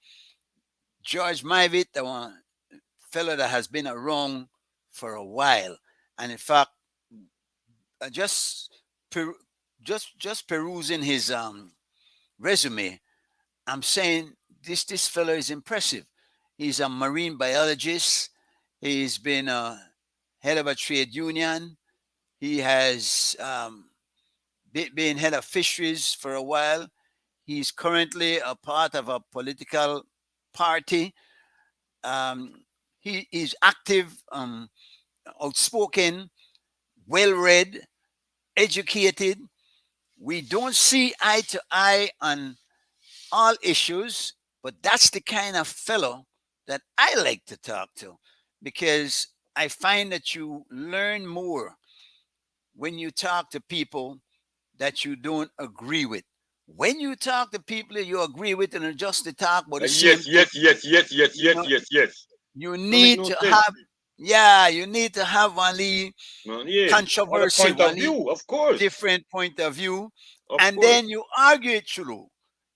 George Myvit, the one fellow that has been around for a while, and in fact, just perusing his resume, I'm saying this fellow is impressive. He's a marine biologist. He's been a head of a trade union. He has been head of fisheries for a while. He's currently a part of a political party. He is active, outspoken, well read, educated. We don't see eye to eye on all issues, but that's the kind of fellow that I like to talk to because I find that you learn more when you talk to people that you don't agree with. When you talk to people that you agree with and just to talk about the same Yes. you Don't make need no to sense. have you need to have only Man, yeah. controversy, Other point of only view, of course. different point of view, Of and course. then you argue it through.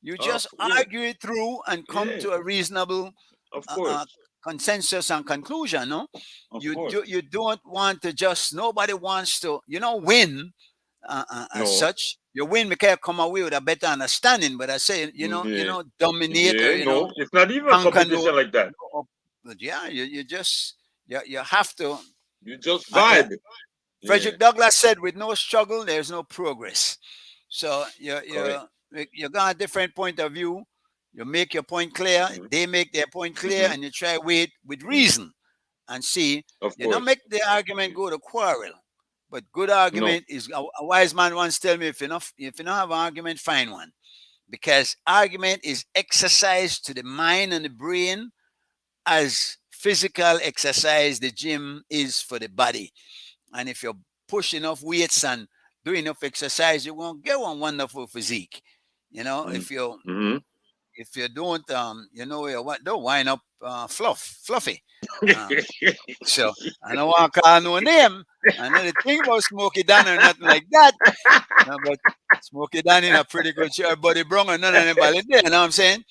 You just yeah. argue it through and come Yeah. to a reasonable Of course. consensus and conclusion. No, Of you course. you don't want to just nobody wants to win as No. such. You win because you come away with a better understanding. But I say Yeah. dominate or Yeah, no. It's not even a conquer competition like that. but yeah, you just you have to. You just vibe. Yeah. Frederick Douglass said, "With no struggle, there's no progress." So Correct. you got a different point of view. You make your point clear. Mhm. They make their point clear, and you try with reason and see. Of You don't course. make the argument go to quarrel. But good No. argument is a wise man once tell me if you don't have an argument, find one. Because argument is exercise to the mind and the brain as physical exercise the gym is for the body. And if you push enough weights and do enough exercise, you won't get one wonderful physique. If you Mm-hmm. don't don't wind up fluffy. So I don't want to call no name. I know the thing about Smokey Dan or nothing like that. But Smokey Dan in a pretty good shape, Buddy Brown or none of anybody there, you know what I'm saying?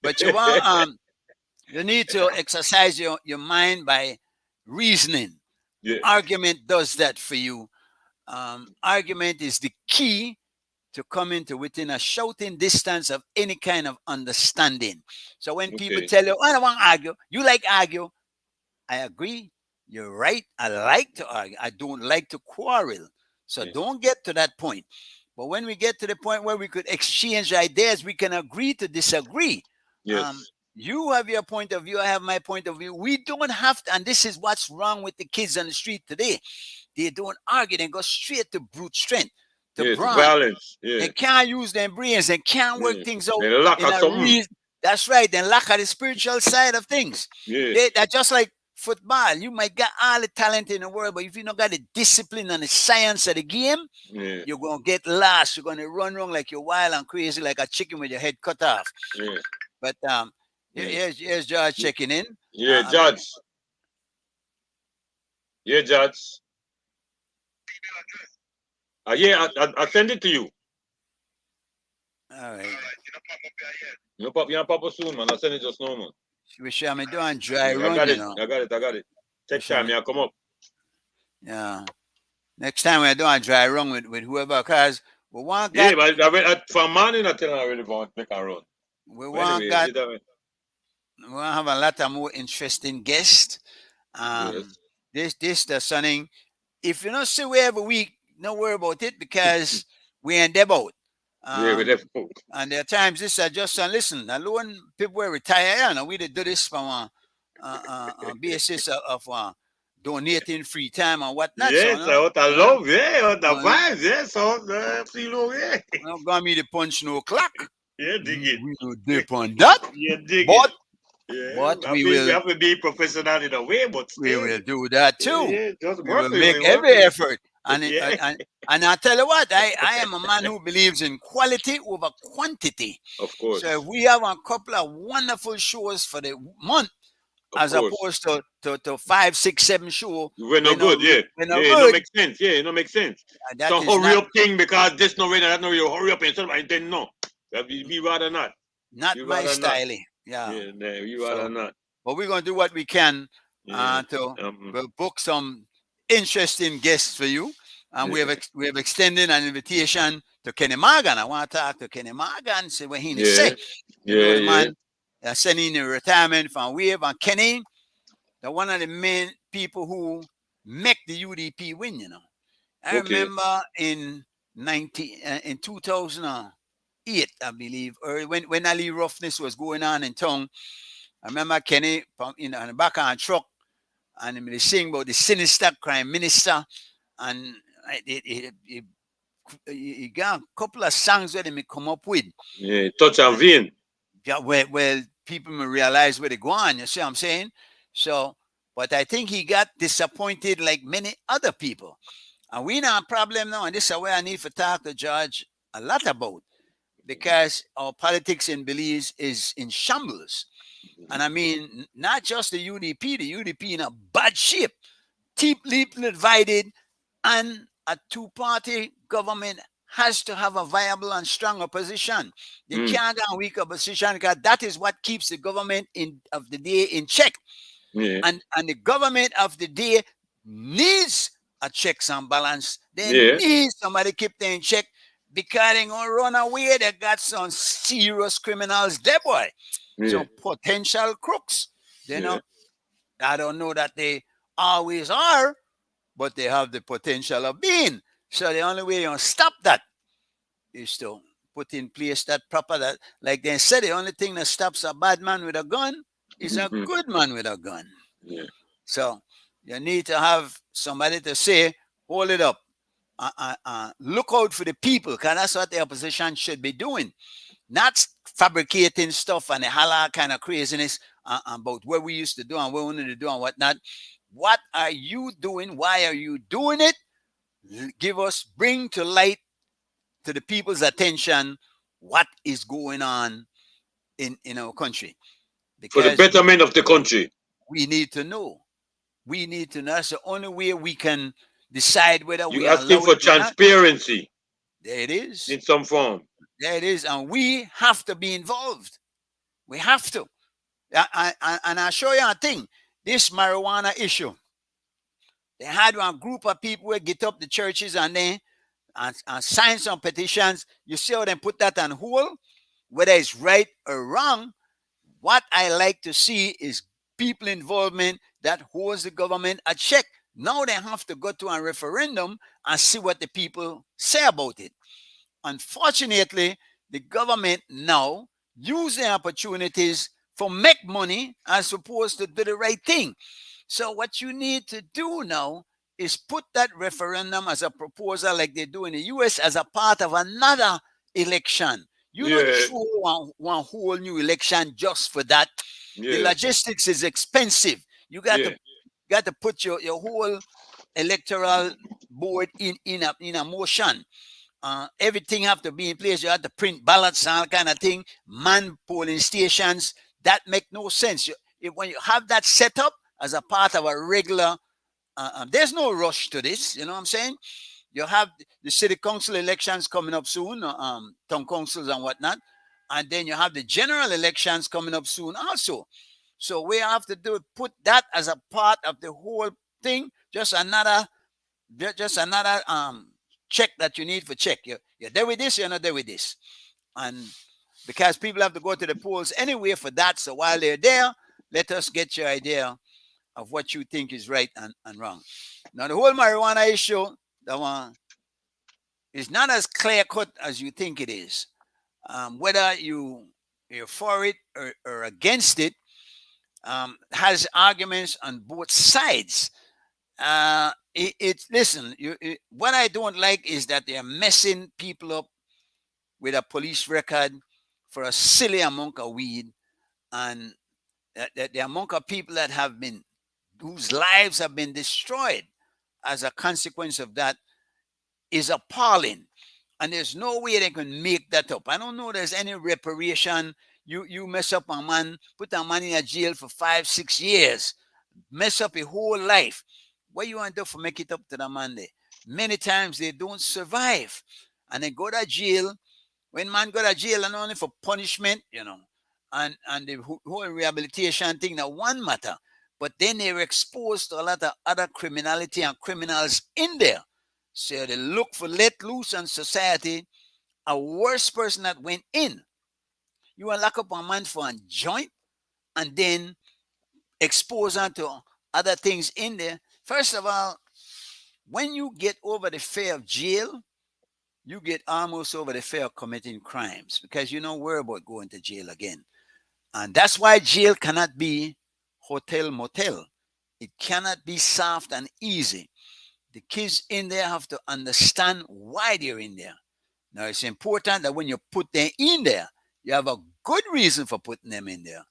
But you need to exercise your mind by reasoning. Yeah. Argument does that for you. Argument is the key to coming to within a shouting distance of any kind of understanding. So when people tell you, I don't want to argue, you like argue. I agree. You're right. I like to argue. I don't like to quarrel. So don't get to that point. But when we get to the point where we could exchange ideas, we can agree to disagree. Yes. You have your point of view. I have my point of view. We don't have to, and this is what's wrong with the kids on the street today. They don't argue. They go straight to brute strength, to brawn. Violence. Yeah. They can't use their brains. They can't work things out. They lack of something. That's right. They lack of the spiritual side of things. Yeah. They're just like football. You might get all the talent in the world, but if you don't got the discipline and the science of the game, you're going to get lost. You're going to run wrong like you're wild and crazy, like a chicken with your head cut off. Yeah. But here's George checking in. Yeah, Judge. Yeah, Judge. Yeah, I send it to you. All right. You pop up soon, man. I send it just now, man. We shall me doing dry run, I got it. Take time, yeah, come up. Yeah. Next time we're doing dry run with whoever, because we want Yeah, but from morning I tell I really want to make a run. We want to have a lot of more interesting guests. This the something. If you don't see we every week, don't worry about it because we ain't there about. We're there about. And there are times this are just listen. Alone people will retire, we do this from a basis of donating free time and whatnot. Yes, So, no, what I love, yeah, what the no, no, vibes, yeah, so, yeah. no, got me to punch no clock. Yeah, dig it. We will dip on that, Yeah, dig but it. Yeah, but I we mean, we will have to be professional in a way, but still, do that yeah, too. yeah, just We will working, make we every working. effort. And Yeah, and I tell you what, I am a man who believes in quality over quantity. of course, So if we have a couple of wonderful shows for the month, of as course. opposed to 5, 6, 7 show, We're no good, yeah. we're Yeah, not it don't good. make sense. Yeah, it don't make sense. That So is hurry not up thing because this no ready, that no ready, hurry up and something. I didn't know. That we rather not. We my rather not. style. Yeah. Yeah, nah, we rather So, not. but we're gonna do what we can Yeah. to Um, book some interesting guests for you. And we yeah. have extended an invitation to Kenny Morgan. I want to talk to Kenny Morgan, see what he Yeah. say. You know, Yeah, the yeah. man sending in retirement from Wave, and Kenny, the one of the main people who make the UDP win. You know, I Okay. remember in 2008, I believe, or when Ali Roughness was going on in town. I remember Kenny from on the back of a truck, and he sing about the sinister crime minister, and he got a couple of songs where they may come up with. Yeah, touch and vein. Yeah, well, people may realize where they go on. You see what I'm saying? So, but I think he got disappointed like many other people. And we now a problem now, and this is where I need to talk to George a lot about, because our politics in Belize is in shambles. And I mean, not just the UDP in a bad shape, deeply divided, and a two-party government has to have a viable and strong opposition. They can't have a weak opposition, because that is what keeps the government of the day in check. Yeah. And the government of the day needs a checks and balance. They need somebody to keep them in check, because they gonna run away. They got some serious criminals there, boy. Yeah. So potential crooks. They know. I don't know that they always are, but they have the potential of being. So the only way you stop that is to put in place that proper, that, like they said, the only thing that stops a bad man with a gun is a good man with a gun. Yeah. So you need to have somebody to say, hold it up. Look out for the people, because that's what the opposition should be doing. Not fabricating stuff and the halal kind of craziness about what we used to do and what we wanted to do and whatnot. What are you doing? Why are you doing it? Bring to light to the people's attention what is going on in our country. For the Because betterment of the country. we need to know. We need to know. That's the only way we can decide whether we You're are asking for transparency. There it is. In some form. There it is. And we have to be involved. We have to. And I'll show you a thing. This marijuana issue. They had one group of people who get up the churches and then and sign some petitions. You see how they put that on hold? Whether it's right or wrong, what I like to see is people involvement that holds the government at check. Now they have to go to a referendum and see what the people say about it. Unfortunately, the government now use the opportunities for make money as opposed to do the right thing. So what you need to do now is put that referendum as a proposal like they do in the US as a part of another election. You don't throw one whole new election just for that. The logistics is expensive. You got to put your whole electoral board in a motion. Everything have to be in place. You have to print ballots and all kind of thing. Man polling stations. That make no sense. When you have that set up as a part of a regular, there's no rush to this. You know what I'm saying? You have the city council elections coming up soon, town councils and whatnot. And then you have the general elections coming up soon also. So we have to put that as a part of the whole thing. Just another check that you need for check. You're there with this, you're not there with this. And because people have to go to the polls anyway for that. So while they're there, let us get your idea of what you think is right and wrong. Now, the whole marijuana issue, that one, is not as clear cut as you think it is. Whether you're for it or against it, has arguments on both sides. Listen, what I don't like is that they're messing people up with a police record for a silly amount of weed, and the amount of people that have been, whose lives have been destroyed as a consequence of that, is appalling. And there's no way they can make that up. I don't know there's any reparation. You mess up a man, put a man in a jail for 5-6 years, mess up a whole life. What you want to do for make it up to the man there? Many times they don't survive, and they go to jail. When man go to jail and only for punishment, and the whole rehabilitation thing, that one matter. But then they were exposed to a lot of other criminality and criminals in there. So they look for let loose on society, a worse person that went in. You will lock up a man for a joint and then expose him to other things in there. First of all, when you get over the fear of jail, you get almost over the fear of committing crimes, because you don't worry about going to jail again. And that's why jail cannot be hotel motel. It cannot be soft and easy. The kids in there have to understand why they're in there. Now, it's important that when you put them in there, you have a good reason for putting them in there.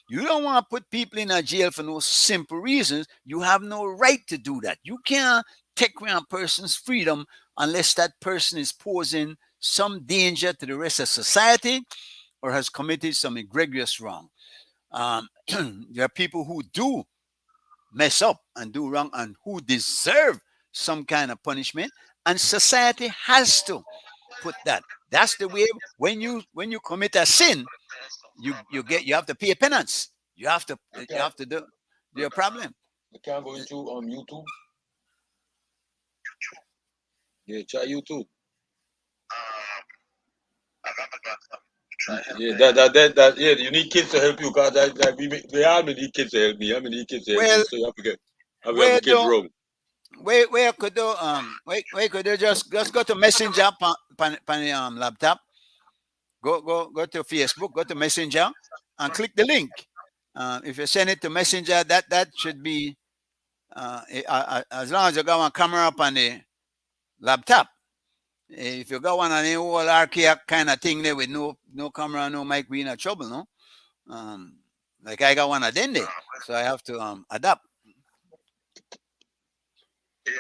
You don't want to put people in a jail for no simple reasons. You have no right to do that. You can't take away a person's freedom unless that person is posing some danger to the rest of society or has committed some egregious wrong. There are people who do mess up and do wrong and who deserve some kind of punishment, and society has to put that. That's the way. When you commit a sin, you have to pay a penance. You have to do your problem. You can't go into YouTube. Yeah, try YouTube. Yeah, that yeah, you need kids to help you, because we all need kids to help me. I need kids to help me, so you have to get the kids wrong. Where could do where could you just go to Messenger on laptop, go to Facebook, go to Messenger and click the link. If you send it to Messenger, that should be as long as you got one camera up on the laptop. If you got one on the old archaic kind of thing there with no camera, no mic, we in trouble, no? Like I got one of them there, so I have to adapt. Yeah,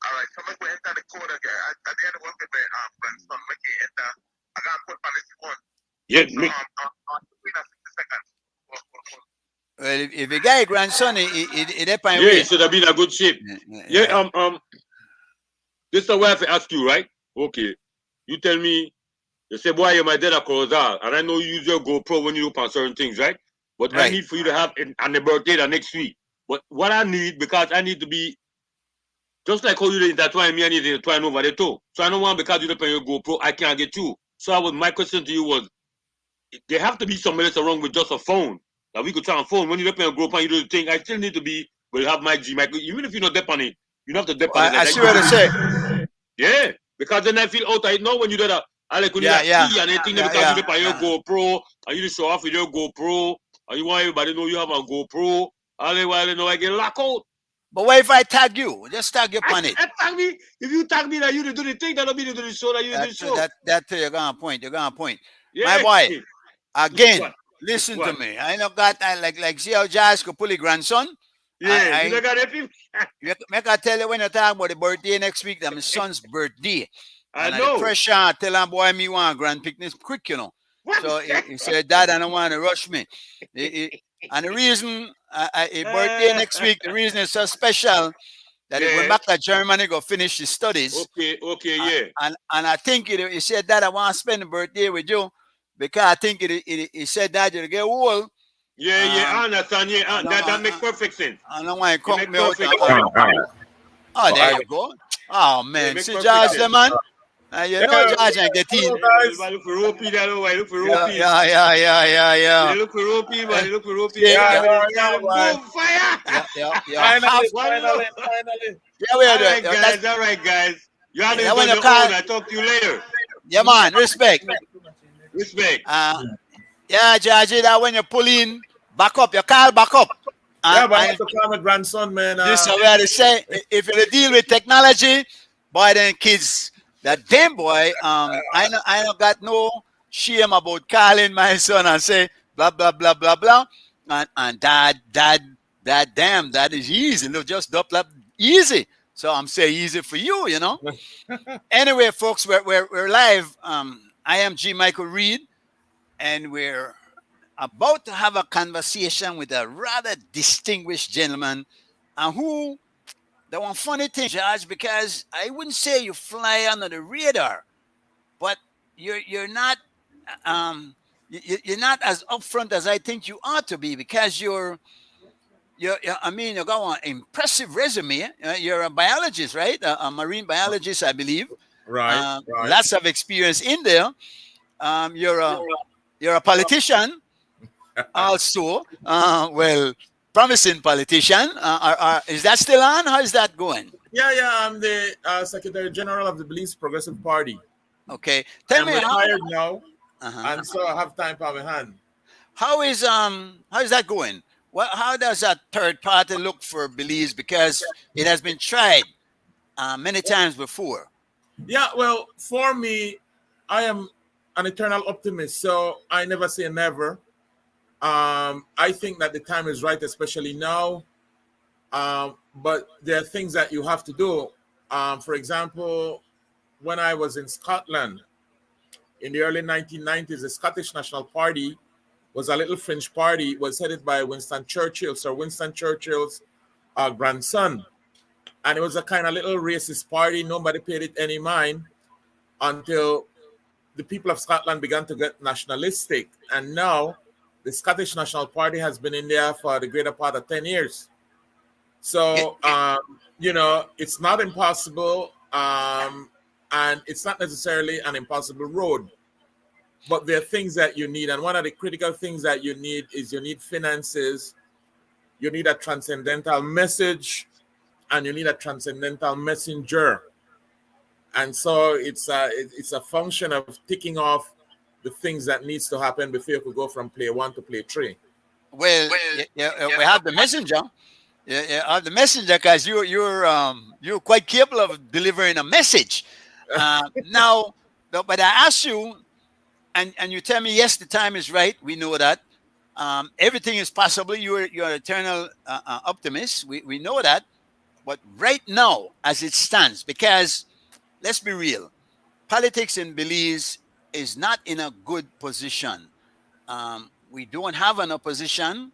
all right, so make we enter the code again. At the end of the day, so make it enter. I got to put on this one. Yeah, So, 60 seconds. Well, if you got a grandson, it depends. yeah, it should have been a good shape. Yeah, this is what I have to ask you, right? Okay, you tell me. You say, boy, you're my dad at Corozal, and I know you use your GoPro when you open certain things, right? But Right. I need for you to have it on the birthday the next week. But what I need, because I need to be, just like how you did intertwine me, I need to intertwine over there too. So I don't want, because you don't pay your GoPro, I can't get you. So my question to you was, there have to be somebody else around with just a phone that we could try on phone. When you don't pay your GoPro and you do the thing, I still need to be, but you have my G mic. Even if you're not dep on it, you don't have to dep on it. I see what I say. Yeah, because then I feel out. I know when you do that. I like when you have tea and anything because you dep on your GoPro and you just show off with your GoPro and you want everybody to know you have a GoPro. Otherwise, they know I get locked out. But what if I tag you? Just tag you on it. Tag me. If you tag me that you do the thing, that'll be to do the show that you do the show. That's you're gonna point. You're gonna point. Yeah. My boy, again, listen to me. I know got like see how Jazz could pull his grandson. Yeah, you got that. Make I tell you when you talk about the birthday next week, that's my son's birthday. I know. The pressure, tell him boy me want grand picnic quick, you know. What? So he said, Dad, I don't want to rush me. And the reason a birthday next week, the reason it's so special that he went back to Germany, go finish his studies. Okay, yeah. And I think he said, Dad, I want to spend the birthday with you because I think he said that you get old. Yeah, I understand. Yeah, that makes perfect sense. I don't want to come me out. Oh, there you go. Oh man, see George, the man. You know George and get in. Look for Ropey, look for Ropey. Yeah. Look for Ropey, man. Look for Ropey. Yeah. Fire. Finally. All right, guys. You have to go your own. I'll talk to you later. Yeah, man. Respect. Respect. Yeah, George, that when you pull in, back up. Your car back up. Yeah, but I I, have to call my grandson, man. this is what I say. If you deal with technology, boy, then kids, that damn boy, I don't got no shame about calling my son and say blah blah blah blah blah, and dad, damn, that is easy. Look, just blah blah easy. So I'm saying easy for you, you know. Anyway, folks, we're live. I am G. Michael Reed, and we're about to have a conversation with a rather distinguished gentleman, and who the one funny thing, George, because I wouldn't say you fly under the radar, but you're not you're not as upfront as I think you ought to be, because I mean, you got an impressive resume. You're a biologist, right? A marine biologist, I believe. Right. Lots of experience in there. You're a politician also. Well, promising politician. Is that still on? How is that going? Yeah. I'm the Secretary General of the Belize Progressive Party. Okay, tell me I'm how. retired now, Uh-huh. and so I have time for my hand. How is that going? How does that third party look for Belize? Because it has been tried many times before. Yeah, well, for me, I am an eternal optimist, so I never say never. I think that the time is right, especially now. But there are things that you have to do. For example, when I was in Scotland in the early 1990s, the Scottish National Party was a little fringe party. It was headed by Winston Churchill, Sir Winston Churchill's grandson. And it was a kind of little racist party. Nobody paid it any mind until the people of Scotland began to get nationalistic. And now the Scottish National Party has been in there for the greater part of 10 years. So, it's not impossible, and it's not necessarily an impossible road. But there are things that you need. And one of the critical things that you need is you need finances, you need a transcendental message, and you need a transcendental messenger. And so it's a function of ticking off the things that needs to happen before you could go from play 1 to play 3. Well, we have the messenger. Yeah, have the messenger, because you're quite capable of delivering a message. Now, but I ask you, and you tell me, yes, the time is right. We know that. Everything is possible. You're an eternal optimist. We know that. But right now, as it stands, because let's be real, politics in Belize is not in a good position. We don't have an opposition.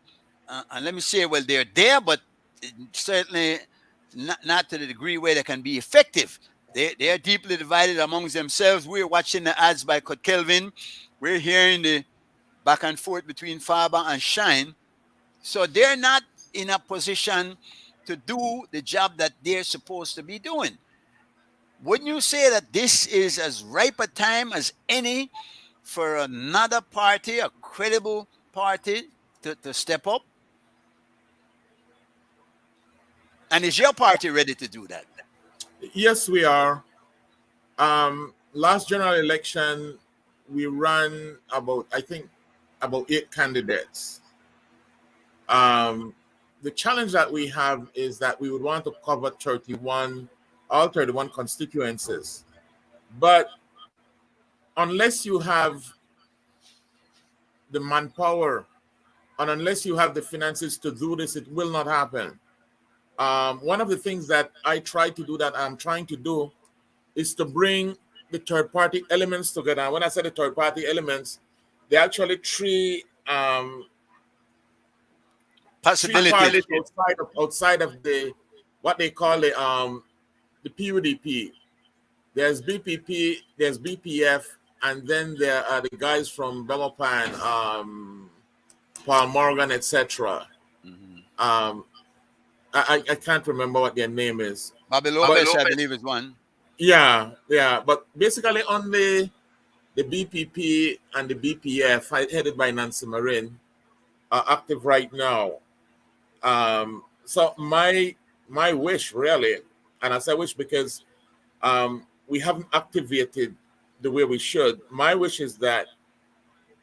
And let me say, well, they're there, but certainly not to the degree where they can be effective. They are deeply divided amongst themselves. We're watching the ads by Kurt Kelvin. We're hearing the back and forth between Faber and Shine. So they're not in a position to do the job that they're supposed to be doing. Wouldn't you say that this is as ripe a time as any for another party, a credible party, to step up? And is your party ready to do that? Yes, we are. Last general election, we ran about 8 candidates. The challenge that we have is that we would want to cover all 31 constituencies. But unless you have the manpower and unless you have the finances to do this, it will not happen. One of the things that I try to do, that I'm trying to do, is to bring the third party elements together. And when I say the third party elements, there are actually three possibilities outside of the what they call the PUDP. There's BPP, there's BPF, and then there are the guys from Belmopan, Paul Morgan, etc. Mm-hmm. I can't remember what their name is. Bobby Lopez, I believe, is one. Yeah. But basically on the BPP and the BPF, headed by Nancy Marin, are active right now. So my wish, really, and I say wish because we haven't activated the way we should. My wish is that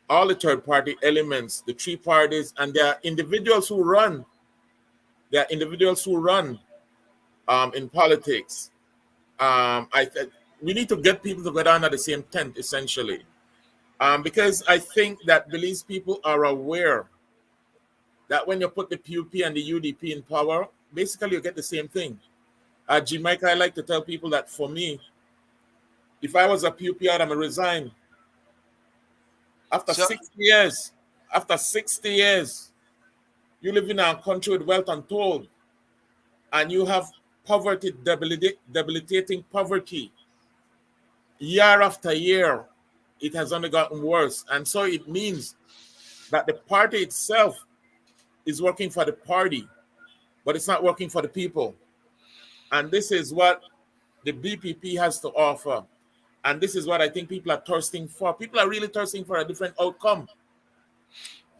all the third party elements, the three parties, and there are individuals who run There are individuals who run in politics. We need to get people together under the same tent, essentially, because I think that Belize people are aware that when you put the PUP and the UDP in power, basically you get the same thing. Jamaica, I like to tell people that for me, if I was a PUP, I'd resign. After 60 years, you live in a country with wealth untold, and you have poverty, debilitating poverty. Year after year, it has only gotten worse. And so it means that the party itself is working for the party, but it's not working for the people. And this is what the BPP has to offer. And this is what I think people are thirsting for. People are really thirsting for a different outcome.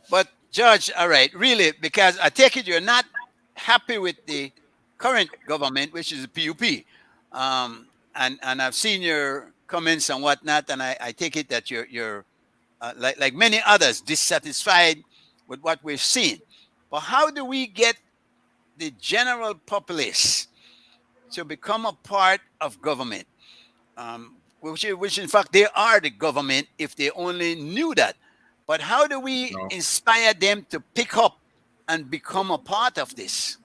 But Judge, all right, really, because I take it you're not happy with the current government, which is the PUP. And I've seen your comments and whatnot, and I take it that you're like many others, dissatisfied with what we've seen. But how do we get the general populace to become a part of government? Which in fact they are the government if they only knew that. But how do we inspire them to pick up and become a part of this?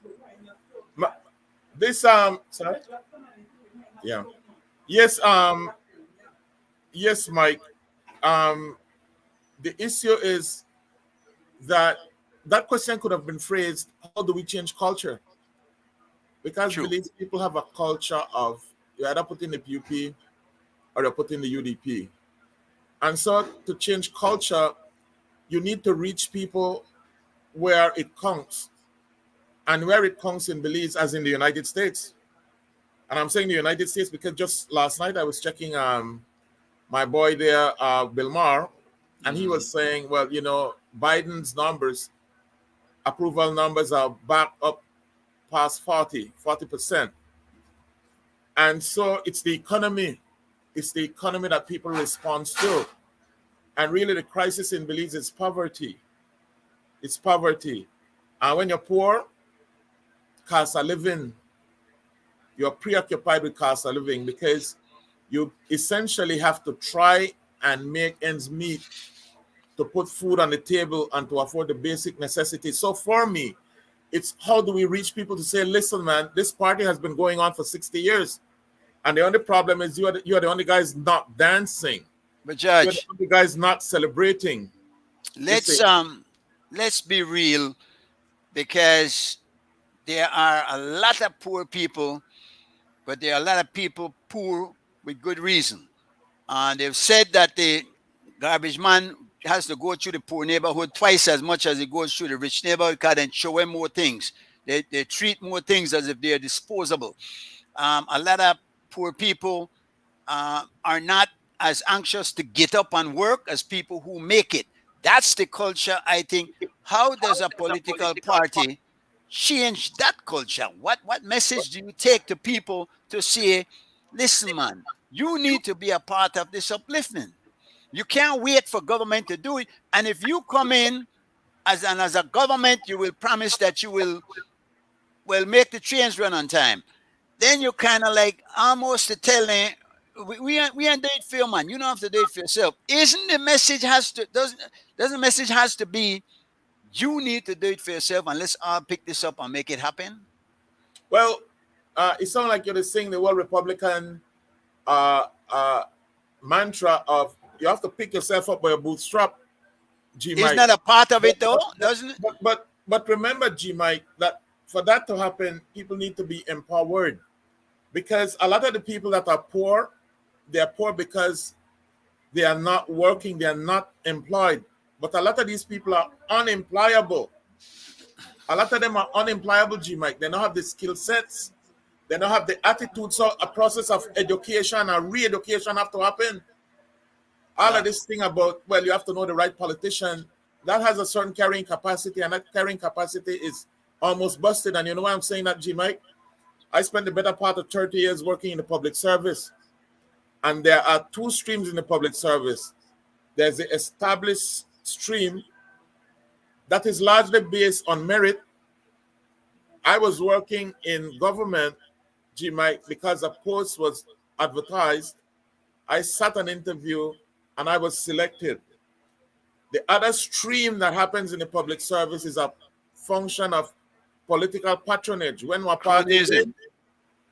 Sorry? Yeah. Yes, yes, Mike. The issue is that question could have been phrased, how do we change culture? Because Belize people have a culture of you either put in the PUP or you put in the UDP. And so to change culture, you need to reach people where it counts. And where it counts in Belize, as in the United States. And I'm saying the United States because just last night I was checking my boy there, Bill Maher, and he was saying, well, you know, Biden's numbers, approval numbers are back up past 40%. And so it's the economy. It's the economy that people respond to. And really the crisis in Belize is poverty. It's poverty. And when you're poor, cost of living, you're preoccupied with cost of living because you essentially have to try and make ends meet to put food on the table and to afford the basic necessities. So for me, it's how do we reach people to say, listen, man, this party has been going on for 60 years. And the only problem is you are the only guys not dancing. But Judge, you're the only guys not celebrating. Let's be real, because there are a lot of poor people, but there are a lot of people poor with good reason. They've said that the garbage man has to go through the poor neighborhood twice as much as he goes through the rich neighborhood because they show him more things. They treat more things as if they're disposable. A lot of poor people are not as anxious to get up and work as people who make it. That's the culture, I think. How does a political party change that culture? What message do you take to people to say, listen, man, you need to be a part of this upliftment? You can't wait for government to do it. And if you come in as a government, you will promise that you will make the trains run on time. Then you kind of like almost telling, we ain't do it for you, man. You don't have to do it for yourself. Isn't the message doesn't the message has to be, you need to do it for yourself, and let's all pick this up and make it happen? Well, it sounds like you're just saying the whole Republican mantra of you have to pick yourself up by your bootstrap. Isn't that a part of it though? Doesn't it? But remember, G Mike, that for that to happen, people need to be empowered. Because a lot of the people that are poor, they are poor because they are not working, they are not employed. But a lot of these people are unemployable. A lot of them are unemployable, G Mike. They don't have the skill sets. They don't have the attitude. So a process of education and re-education have to happen. All of this thing about, well, you have to know the right politician, that has a certain carrying capacity, and that carrying capacity is almost busted. And you know why I'm saying that, G Mike? I spent the better part of 30 years working in the public service. And there are two streams in the public service. There's the established stream that is largely based on merit I was working in government, G Mike, because a post was advertised. I sat an interview and I was selected. The other stream that happens in the public service is a function of political patronage. When one party Cronyism. win,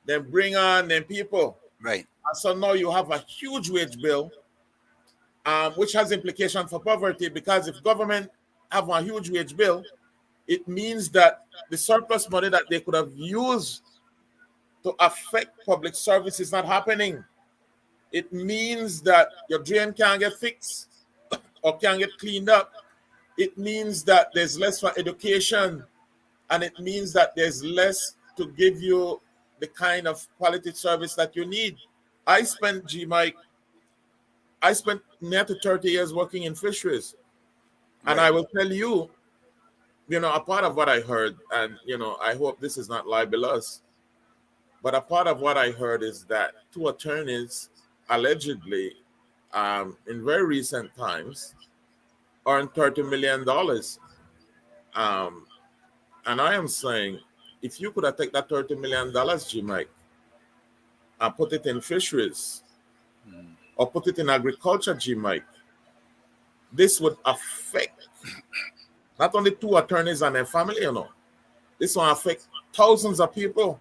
then bring on them people. Right. And so now you have a huge wage bill, which has implication for poverty, because if government have a huge wage bill, it means that the surplus money that they could have used to affect public service is not happening. It means that your drain can't get fixed or can't get cleaned up. It means that there's less for education, and it means that there's less to give you the kind of quality service that you need. I spent, G Mike, I spent near to 30 years working in fisheries. And Right. I will tell you, a part of what I heard, and, I hope this is not libelous, but a part of what I heard is that two attorneys allegedly, in very recent times, earned $30 million. And I am saying, if you could have taken that $30 million, G Mike, and put it in fisheries or put it in agriculture, G Mike, this would affect not only two attorneys and their family, this will affect thousands of people.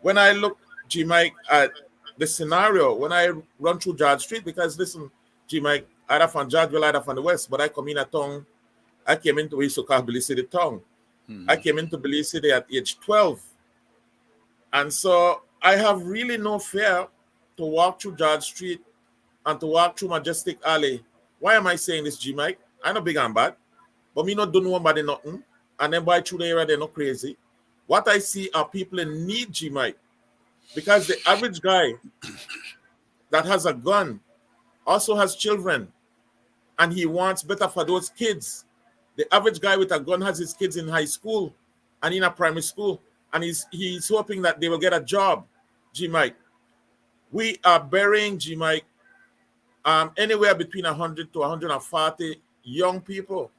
When I look, G Mike, at the scenario, when I run through George Street, because listen, G Mike, either from Georgeville, either from the west, but I come in a town, I came into Isoka, Belize City town. I came into Belize City at age 12. And so I have really no fear to walk through George Street and to walk through Majestic Alley. Why am I saying this, G Mike? I know big and bad, but me not do nobody nothing. And then by through the area, they're not crazy. What I see are people in need, G Mike, because the average guy that has a gun also has children, and he wants better for those kids. The average guy with a gun has his kids in high school and in a primary school, and he's hoping that they will get a job, G Mike. We are burying, G Mike, anywhere between 100 to 140 young people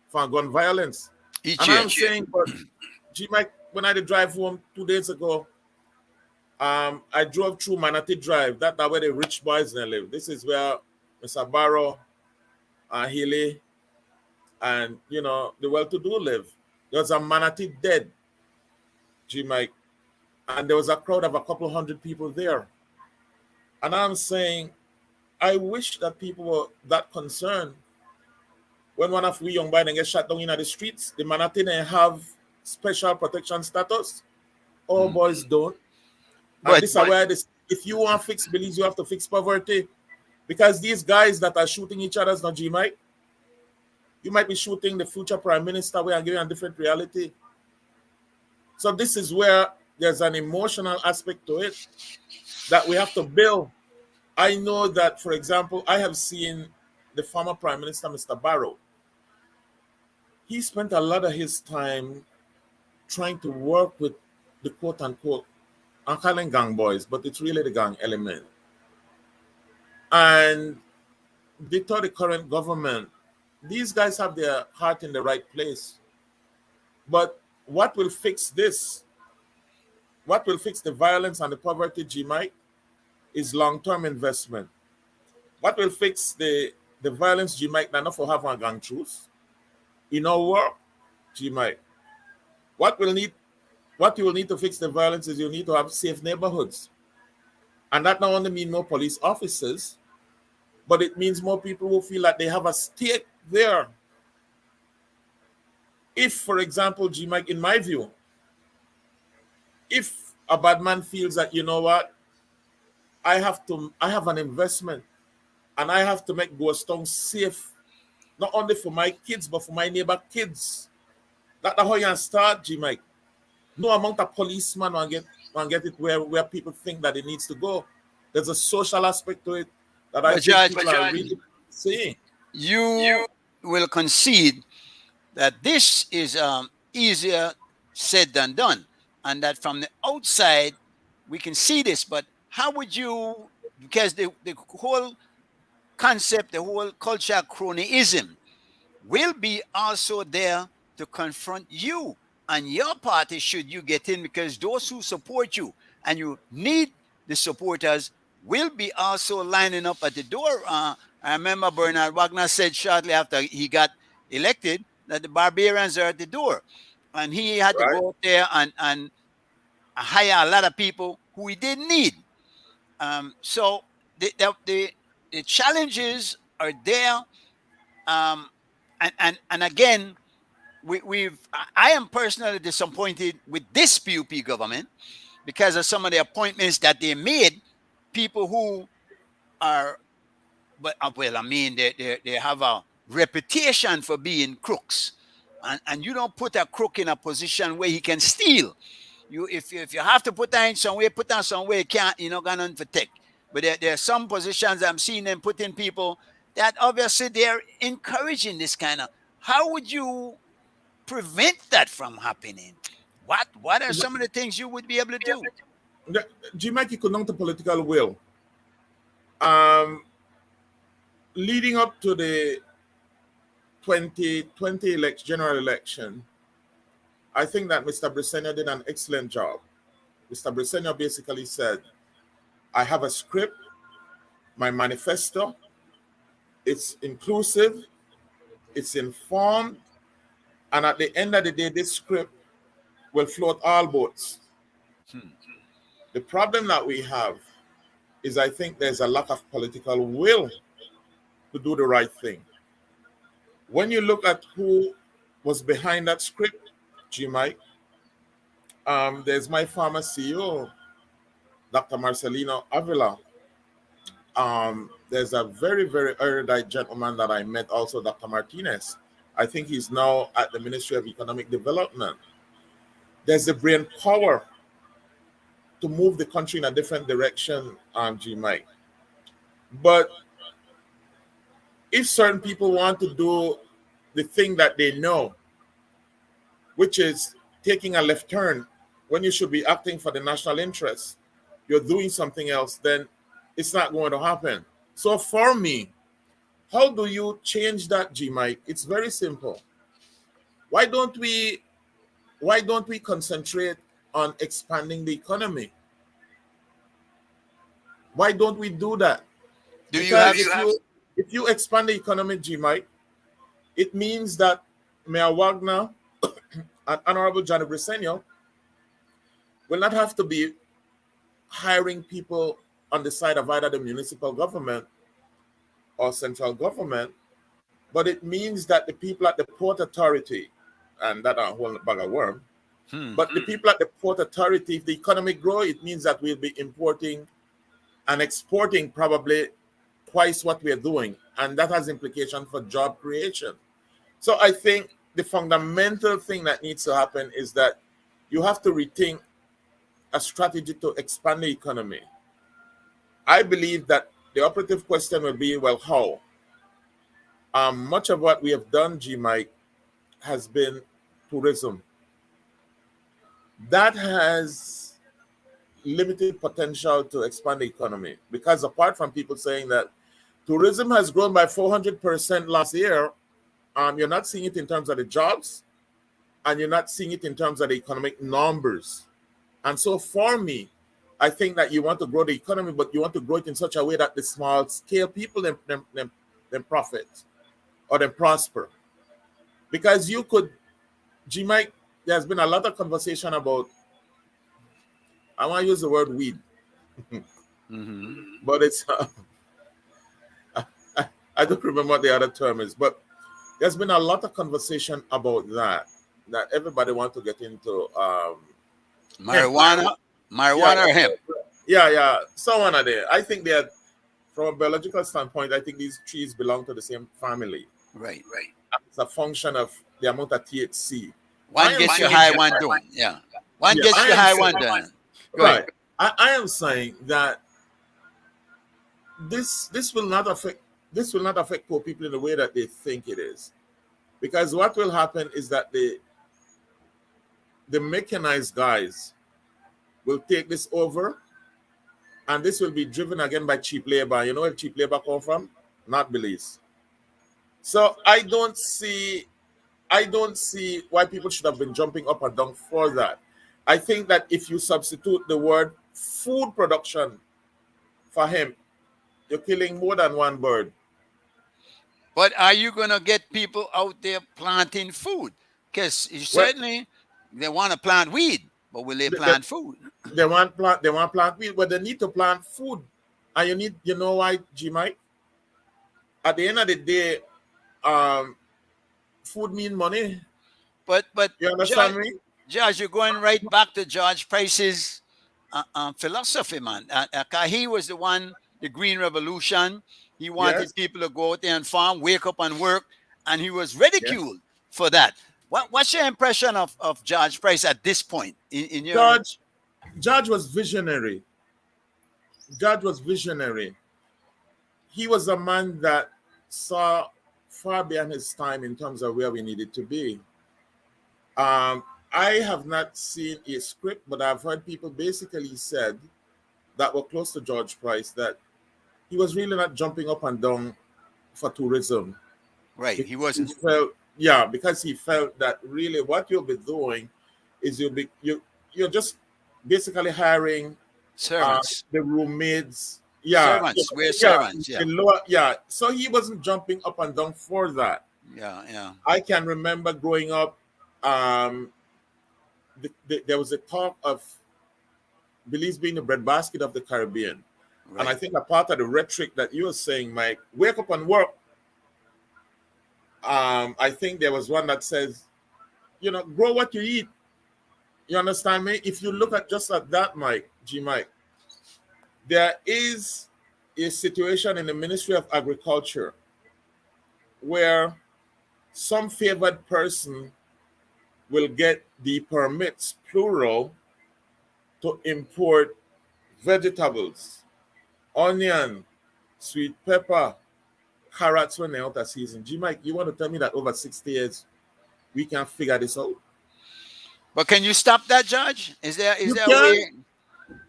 for gun violence. Each And year. I'm saying, but G Mike, when I did drive home 2 days ago, I drove through Manatee Drive. That's where the rich boys they live. This is where Mr. Barrow, Healy, and the well-to-do live. There was a Manatee dead, G Mike, and there was a crowd of a couple hundred people there. And I'm saying, I wish that people were that concerned. When one of we young boys get shot down in the streets, the Manatee they have special protection status. All boys don't. And But- this is where this, if you want to fix Belize, you have to fix poverty. Because these guys that are shooting each other's not G Mike, you might be shooting the future prime minister where and giving a different reality. So this is where there's an emotional aspect to it that we have to build. I know that, for example, I have seen the former Prime Minister, Mr. Barrow. He spent a lot of his time trying to work with the quote-unquote, I'm calling gang boys, but it's really the gang element. And they told the current government, these guys have their heart in the right place. But what will fix this? What will fix the violence and the poverty, G Mike, is long-term investment. What will fix the violence, G Mike, not for have one gang truth? In our work, G Mike. What you will need to fix the violence is you need to have safe neighborhoods. And that not only means more police officers, but it means more people who feel like they have a stake there. If, for example, G Mike, in my view, if a bad man feels that, you know what, I have an investment and I have to make Ghost Town safe, not only for my kids, but for my neighbor kids. That's how you start, G Mike. No amount of policeman will get it where people think that it needs to go. There's a social aspect to it that I think people are really seeing. You will concede that this is easier said than done, and that from the outside we can see this, but how would you, because the whole concept, the whole culture of cronyism will be also there to confront you on your party should you get in, because those who support you and you need the supporters will be also lining up at the door. I remember Bernard Wagner said shortly after he got elected that the barbarians are at the door, and he had to Right. go out there and hire a lot of people who he didn't need. So the challenges are there, and again, I am personally disappointed with this PUP government because of some of the appointments that they made. People who are, but well, I mean, they have a reputation for being crooks, and you don't put a crook in a position where he can steal. If you have to put that in somewhere, put that somewhere. You can't, you know, got nothing for take. But there are some positions I'm seeing them putting people that obviously they're encouraging this kind of. How would you prevent that from happening? What are some of the things you would be able to do? G-Mike could not the political will. Leading up to the 2020 general election, I think that Mr. Briceño did an excellent job. Mr. Briceño basically said, I have a script, my manifesto, it's inclusive, it's informed, and at the end of the day, this script will float all boats. The problem that we have is I think there's a lack of political will to do the right thing. When you look at who was behind that script, G-Mike, there's my former CEO, Dr. Marcelino Avila. There's a very, very erudite gentleman that I met also, Dr. Martinez. I think he's now at the Ministry of Economic Development. There's the brain power to move the country in a different direction, G-Mike. But if certain people want to do the thing that they know, which is taking a left turn when you should be acting for the national interest, you're doing something else, then it's not going to happen. So for me, how do you change that, G-Mike? It's very simple. Why don't we concentrate on expanding the economy? Why don't we do that? If you expand the economy, G-Mike, it means that Mayor Wagner and Honorable Johnny Briceño will not have to be hiring people on the side of either the municipal government or central government, but it means that the people at the Port Authority, and that are a whole bag of worm, but the people at the Port Authority, if the economy grow, it means that we'll be importing and exporting probably twice what we're doing, and that has implication for job creation. So I think the fundamental thing that needs to happen is that you have to rethink a strategy to expand the economy. I believe that the operative question will be, well, how? Much of what we have done, G-Mike, has been tourism. That has limited potential to expand the economy, because apart from people saying that tourism has grown by 400% last year, you're not seeing it in terms of the jobs, and you're not seeing it in terms of the economic numbers. And so for me, I think that you want to grow the economy, but you want to grow it in such a way that the small scale people them profit or them prosper. Because you could, G-Mike, there's been a lot of conversation about, I want to use the word weed, but it's, I don't remember what the other term is, but there's been a lot of conversation about that everybody wants to get into. Marijuana or hemp? Yeah. Someone are there. I think they're, from a biological standpoint, I think these trees belong to the same family. Right. It's a function of the amount of THC. One gets you high, one don't. Yeah. One gets you high, one don't. Right. I am saying that this will not affect poor people in the way that they think it is. Because what will happen is that the mechanized guys will take this over, and this will be driven again by cheap labor. You know where cheap labor come from? Not Belize. So I don't see I don't see why people should have been jumping up and down for that. I think that if you substitute the word food production for hemp, you're killing more than one bird. But are you going to get people out there planting food? Because Well, certainly they want to plant weed, but will they they, they, plant food? they want plant weed, but they need to plant food. And you know why, G Mike? At the end of the day, food mean money. But You understand me? George, you're going right back to George Price's philosophy, man. 'Cause he was the one, the Green Revolution. He wanted Yes. people to go out there and farm, wake up and work, and he was Yes. ridiculed for that. What's your impression of George Price at this point? In your George was visionary. George was visionary. He was a man that saw far beyond his time in terms of where we needed to be. I have not seen a script, but I've heard people basically said that were close to George Price that he was really not jumping up and down for tourism. right, he wasn't Because he felt that really what you'll be doing is you're just basically hiring servants. the roommates. Servants, we're servants. Yeah, So he wasn't jumping up and down for that. yeah. I can remember growing up, there was a talk of Belize being the breadbasket of the Caribbean. Right. And I think a part of the rhetoric that you were saying, Mike, wake up and work. I think there was one that says, grow what you eat. You understand me? If you look at just at that, Mike, there is a situation in the Ministry of Agriculture where some favored person will get the permits, plural, to import vegetables, onion, sweet pepper, carrots when they're out of season. Mike, you want to tell me that over 60 years we can figure this out? But can you stop that, Judge? Is there You a can. way?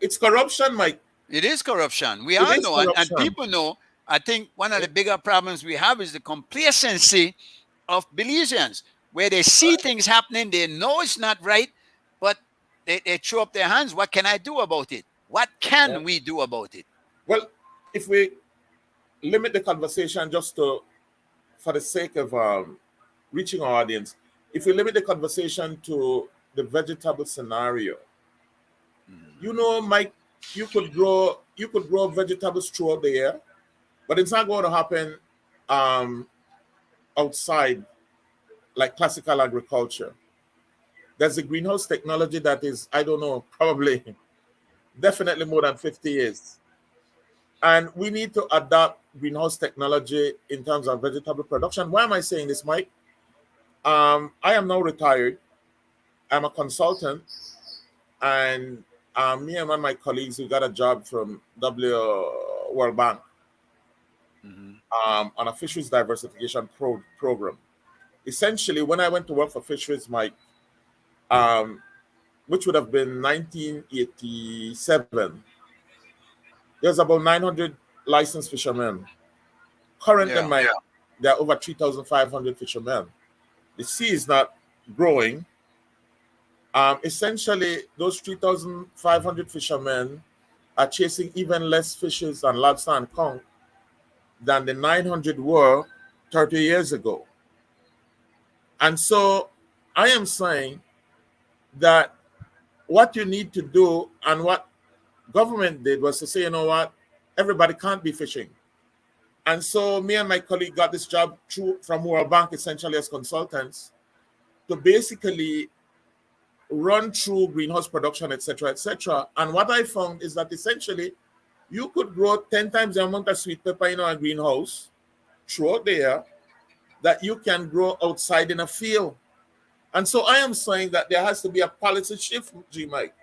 It's corruption, Mike. It is corruption. We It all is know, and corruption. people know. I think one of the bigger problems we have is the complacency of Belizeans, where they see things happening, they know it's not right, but they throw up their hands. What can I do about it? What can we do about it? Well, if we limit the conversation for the sake of reaching our audience, if we limit the conversation to the vegetable scenario, Mike, you could grow vegetables throughout the year, but it's not going to happen outside like classical agriculture. There's a greenhouse technology that is, I don't know, probably definitely more than 50 years. And we need to adopt greenhouse technology in terms of vegetable production. Why am I saying this, Mike? I am now retired. I'm a consultant. And me and one of my colleagues, we got a job from World Bank on a fisheries diversification program. Essentially, when I went to work for fisheries, Mike, which would have been 1987, there's about 900 licensed fishermen. Currently, Mike, there are over 3,500 fishermen. The sea is not growing. Essentially, those 3,500 fishermen are chasing even less fishes and lobster and conch than the 900 were 30 years ago. And so I am saying that what you need to do and what government did was to say, you know what, everybody can't be fishing. And so me and my colleague got this job from World Bank essentially as consultants to basically run through greenhouse production, etc., etc. And what I found is that essentially you could grow 10 times the amount of sweet pepper in a greenhouse throughout the year that you can grow outside in a field. And so I am saying that there has to be a policy shift, Mike.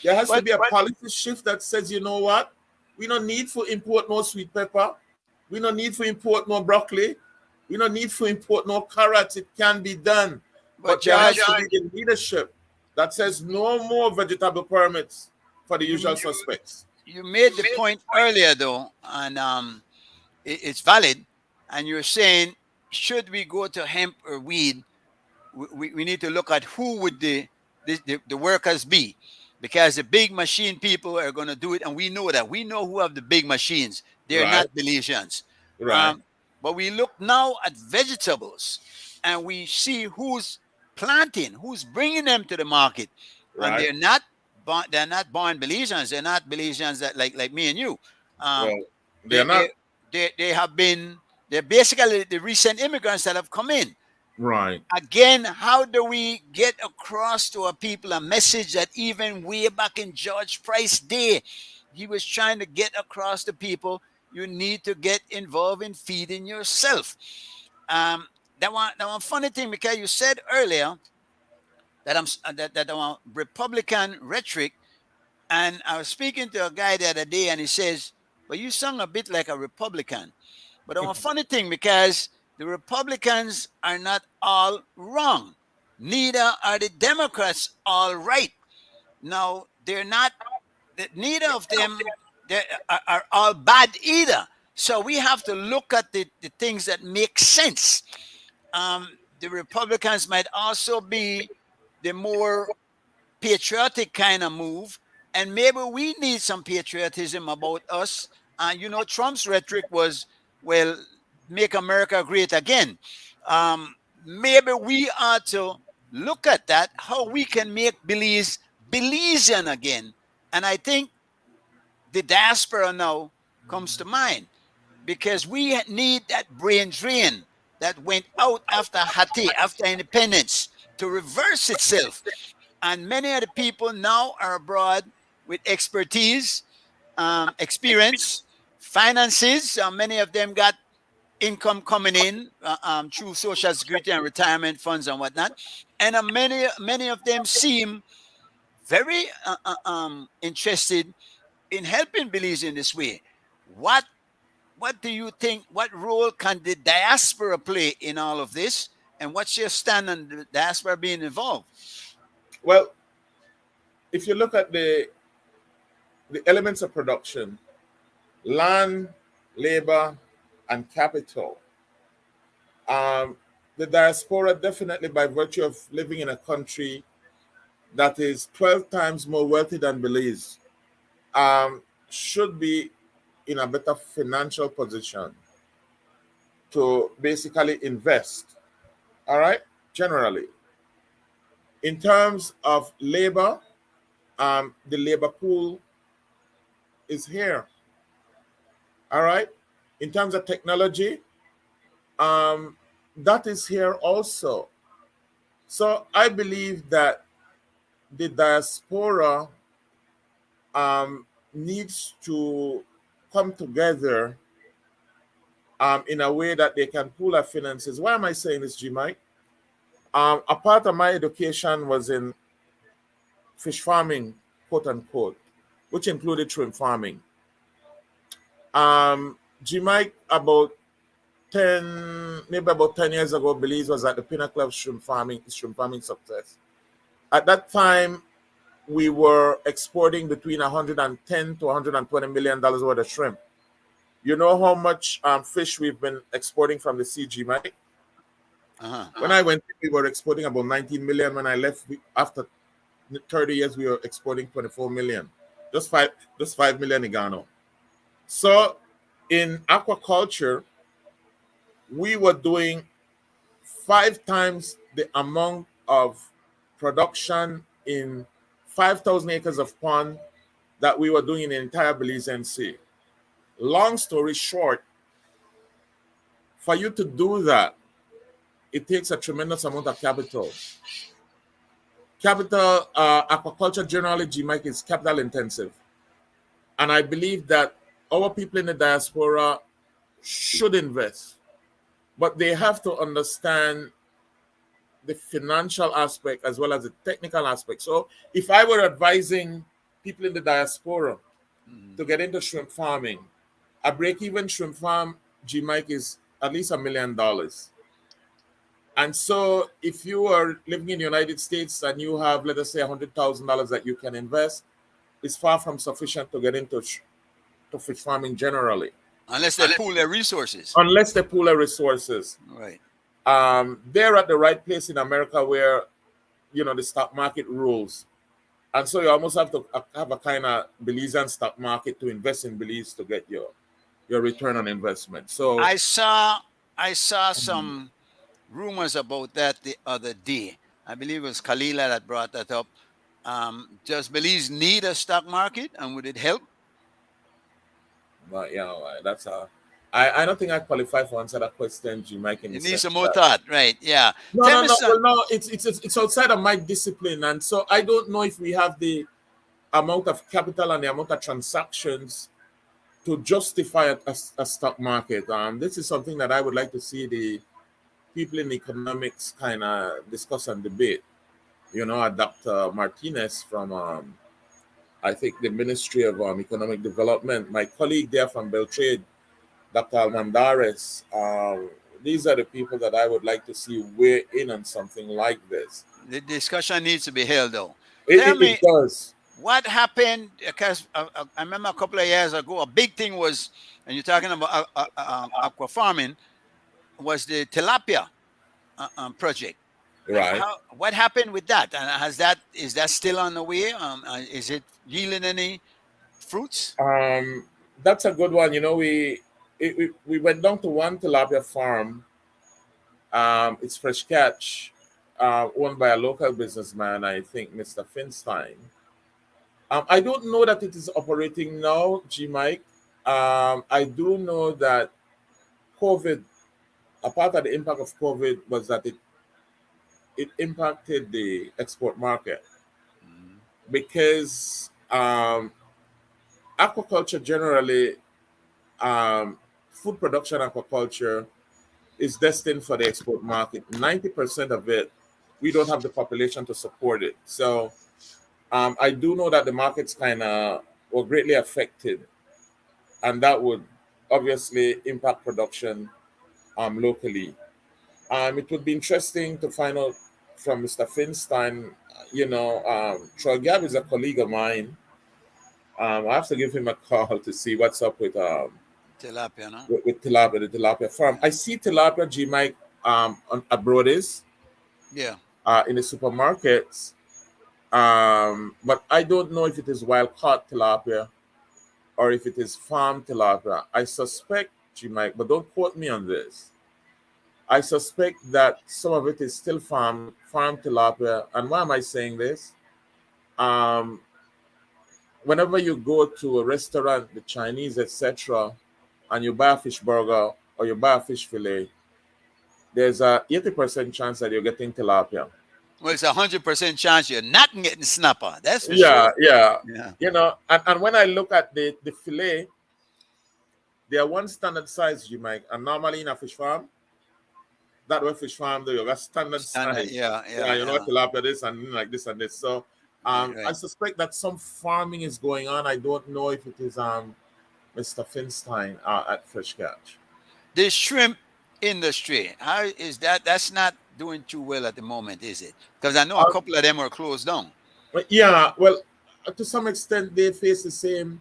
There has to be a policy shift that says, you know what? We don't need to import no sweet pepper. We don't need to import no broccoli. We don't need to import no carrots. It can be done. But there has to be a leadership that says no more vegetable permits for the usual suspects. You made the point earlier, though, and it's valid. And you're saying, should we go to hemp or weed? we need to look at who would the workers be, because the big machine people are going to do it, and we know that. We know who have the big machines. They're Right. not Belizeans. Right. But we look now at vegetables, and we see who's planting, who's bringing them to the market, and Right. they're not born Belizeans. They're not Belizeans that like me and you. Well, They, they're not. they have been, they're basically the recent immigrants that have come in. Right. Again, how do we get across to our people a message that even way back in George Price Day, he was trying to get across to people, you need to get involved in feeding yourself. That one funny thing, because you said earlier that Republican rhetoric, and I was speaking to a guy the other day, and he says, "But you sound a bit like a Republican." But a funny thing, because the Republicans are not all wrong, neither are the Democrats all right. Now they're not. Neither of them are all bad either. So we have to look at the things that make sense. The Republicans might also be the more patriotic kind of move, and maybe we need some patriotism about us. You know, Trump's rhetoric was, well, make America great again. Maybe we ought to look at that, how we can make Belize Belizean again. And I think the diaspora now comes to mind, because we need that brain drain that went out after Haiti, after independence, to reverse itself. And many of the people now are abroad with expertise, experience, finances. Many of them got income coming in through Social Security and retirement funds and whatnot. And many of them seem very interested in helping Belize in this way. What do you think? What role can the diaspora play in all of this? And what's your stand on the diaspora being involved? Well, if you look at the elements of production, land, labor, and capital, the diaspora, definitely by virtue of living in a country that is 12 times more wealthy than Belize, should be in a better financial position to basically invest. All right, generally. In terms of labor, the labor pool is here. All right. In terms of technology, that is here also. So I believe that the diaspora needs to come together in a way that they can pool their finances. Why am I saying this, G. Mike? A part of my education was in fish farming, quote unquote, which included shrimp farming. G. Mike, about 10 years ago, Belize was at the pinnacle of shrimp farming success. At that time, we were exporting between $110 to $120 million worth of shrimp. You know how much fish we've been exporting from the sea, G. Mike? When I went, we were exporting about 19 million. When I left, after 30 years, we were exporting 24 million. Just 5 million in Ghana. So in aquaculture, we were doing 5 times the amount of production in 5,000 acres of pond that we were doing in the entire Belizean Sea. Long story short, for you to do that, it takes a tremendous amount of capital. Aquaculture generally, G. Mike, is capital intensive. And I believe that our people in the diaspora should invest, but they have to understand the financial aspect as well as the technical aspect. So if I were advising people in the diaspora to get into shrimp farming, a break-even shrimp farm, G. Mike, is at least $1 million. And so if you are living in the United States and you have, let us say, $100,000 that you can invest, it's far from sufficient to get into fish farming generally. Unless they pool their resources. Unless they pool their resources. Right. they're at the right place in America where the stock market rules, and so you almost have to have a kind of Belizean stock market to invest in Belize to get your return on investment. So I saw some rumors about that the other day. I believe it was Kalila that brought that up. Does Belize need a stock market, and would it help? but that's I don't think I qualify for answer that question, G Mike, in the It needs some sense more that thought, right? Yeah. no, Tell no, me no. some. Well, no, it's outside of my discipline, and so I don't know if we have the amount of capital and the amount of transactions to justify a stock market. This is something that I would like to see the people in economics kind of discuss and debate. Dr. Martinez from I think the Ministry of Economic Development, my colleague there from Beltrade, Dr. Almandares. These are the people that I would like to see weigh in on something like this. The discussion needs to be held, though. It, Tell it, me it does. what happened, because I remember a couple of years ago, a big thing was, and you're talking about aqua farming, was the tilapia project. And Right. what happened with that? And is that still on the way? Is it yielding any fruits? Um, that's a good one. We went down to one tilapia farm. It's fresh catch, owned by a local businessman, I think, Mr. Finstein. I don't know that it is operating now, G Mike. I do know that COVID, a part of the impact of COVID was that it impacted the export market Mhm. because aquaculture generally, food production aquaculture is destined for the export market. 90% of it, we don't have the population to support it. So I do know that the markets kind of were greatly affected, and that would obviously impact production locally. It would be interesting to find out from Mr. Finstein. Troy Gab is a colleague of mine. I have to give him a call to see what's up Tilapia, no? with tilapia, the tilapia farm. I see tilapia, G Mike, at Brody's, Yeah. in the supermarkets, but I don't know if it is wild caught tilapia or if it is farm tilapia. I suspect, G Mike, but don't quote me on this. I suspect that some of it is still farm tilapia. And why am I saying this? Um, Whenever you go to a restaurant, the Chinese, etc., and you buy a fish burger or you buy a fish fillet, there's a 80% chance that you're getting tilapia. Well, it's 100% chance you're not getting snapper. That's for Yeah, sure. yeah. Yeah. And when I look at the fillet, they are one standard size, you might. And normally in a fish farm, that way fish farm, they have a standard Standard. size. Yeah. Yeah, Yeah. Yeah. tilapia this and like this and this. So Right. I Right. suspect that some farming is going on. I don't know if it is Mr. Finstein at Fresh Catch. The shrimp industry, how is that? That's not doing too well at the moment, is it? Because I know a Uh, couple of them are closed down. but yeah, well, to some extent, they face the same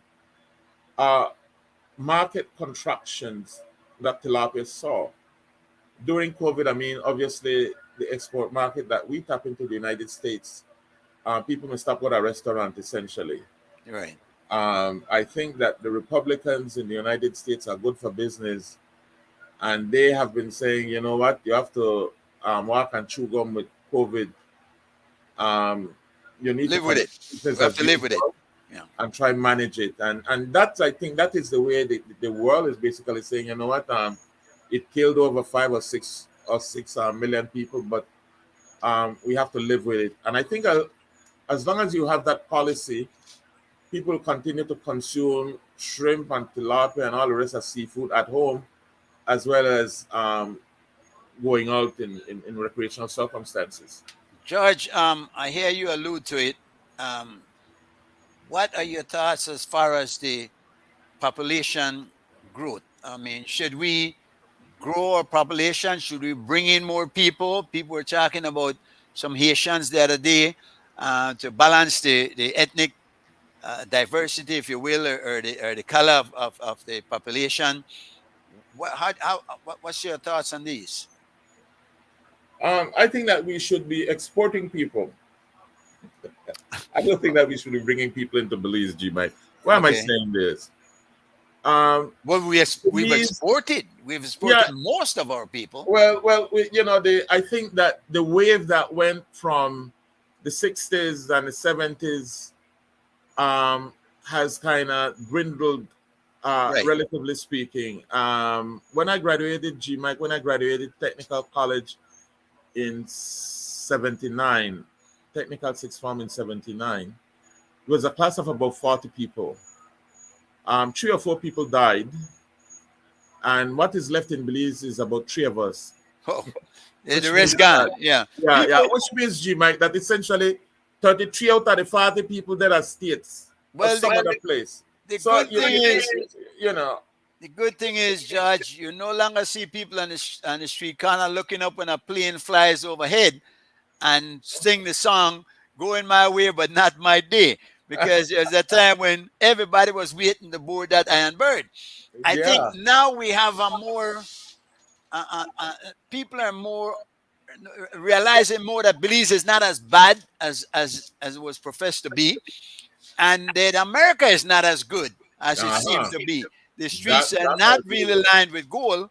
uh, market contractions that tilapia saw during COVID. I mean, obviously, the export market that we tap into the United States, people may stop at a restaurant essentially. Right. I think that the Republicans in the United States are good for business, and they have been saying, you know what, you have to walk and chew gum with COVID. Um, you need to Live with conduct it. business We have as to live with it. usual Yeah. and try and manage it. And that's, I think that is the way the world is basically saying, you know what, it killed over 5 or 6 million people, but we have to live with it. And I think as long as you have that policy, people continue to consume shrimp and tilapia and all the rest of seafood at home, as well as going out in recreational circumstances. George, I hear you allude to it. Um, what are your thoughts as far as the population growth? I mean, should we grow our population? Should we bring in more people? People were talking about some Haitians the other day to balance the ethnic diversity, if you will, or the color of the population. What's your thoughts on these? I think that we should be exporting people. I don't think that we should be bringing people into Belize, G Mike. Why am I Okay. saying this? Um, Well, we've Belize, exported. We've yeah. exported most of our people. Well, I think that the wave that went from the '60s and the '70s has kind of dwindled, Right. relatively speaking. When I graduated, G Mike, when I graduated technical college in '79, technical sixth form in '79, it was a class of about 40 people. 3 or 4 people died, and what is left in Belize is about 3 of us. Oh, the Which rest means gone. that, Yeah. yeah, which means, G Mike, that essentially 33 out of the 40 people that are states or Well, some other place. the So good thing is, you know, the good thing is, Judge, you no longer see people on the street corner looking up when a plane flies overhead and sing the song "Going My Way, but Not My Day," because there's a time when everybody was waiting to board that iron bird. I think yeah, now we have a more people are more realizing more that Belize is not as bad as it was professed to be, and that America is not as good as it seems uh-huh. to be. The That streets are that not I agree really with. lined with gold,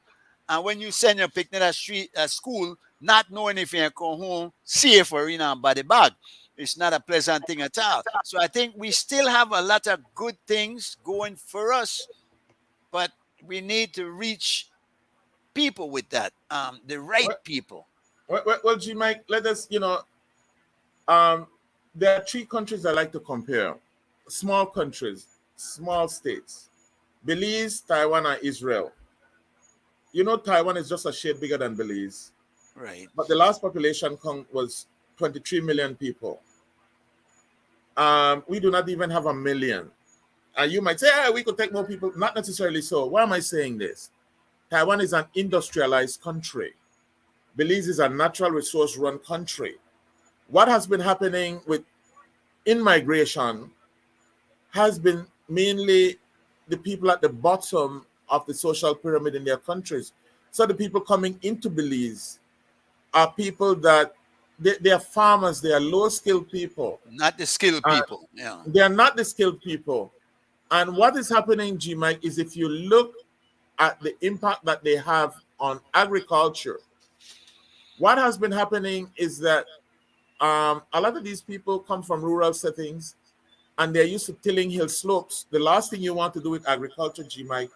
and when you send your picnic at school, not knowing if you can come home safe or in a body bag, it's not a pleasant thing at all. So I think we still have a lot of good things going for us, but we need to reach people with that, the right Well, people. well, G Mike, let us, um, there are 3 countries I like to compare. Small countries, small states: Belize, Taiwan, and Israel. Taiwan is just a shade bigger than Belize, Right. but the last population count was 23 million people. We do not even have a million. And you might say, we could take more people. Not necessarily so. Why am I saying this? Taiwan is an industrialized country. Belize is a natural resource run country. What has been happening with in-migration has been mainly the people at the bottom of the social pyramid in their countries. So the people coming into Belize are people that they are farmers, they are low-skilled people. Not the skilled people. Yeah. They are not the skilled people. And what is happening, G Mike, is if you look at the impact that they have on agriculture, what has been happening is that a lot of these people come from rural settings and they're used to tilling hill slopes. The last thing you want to do with agriculture, G Mike,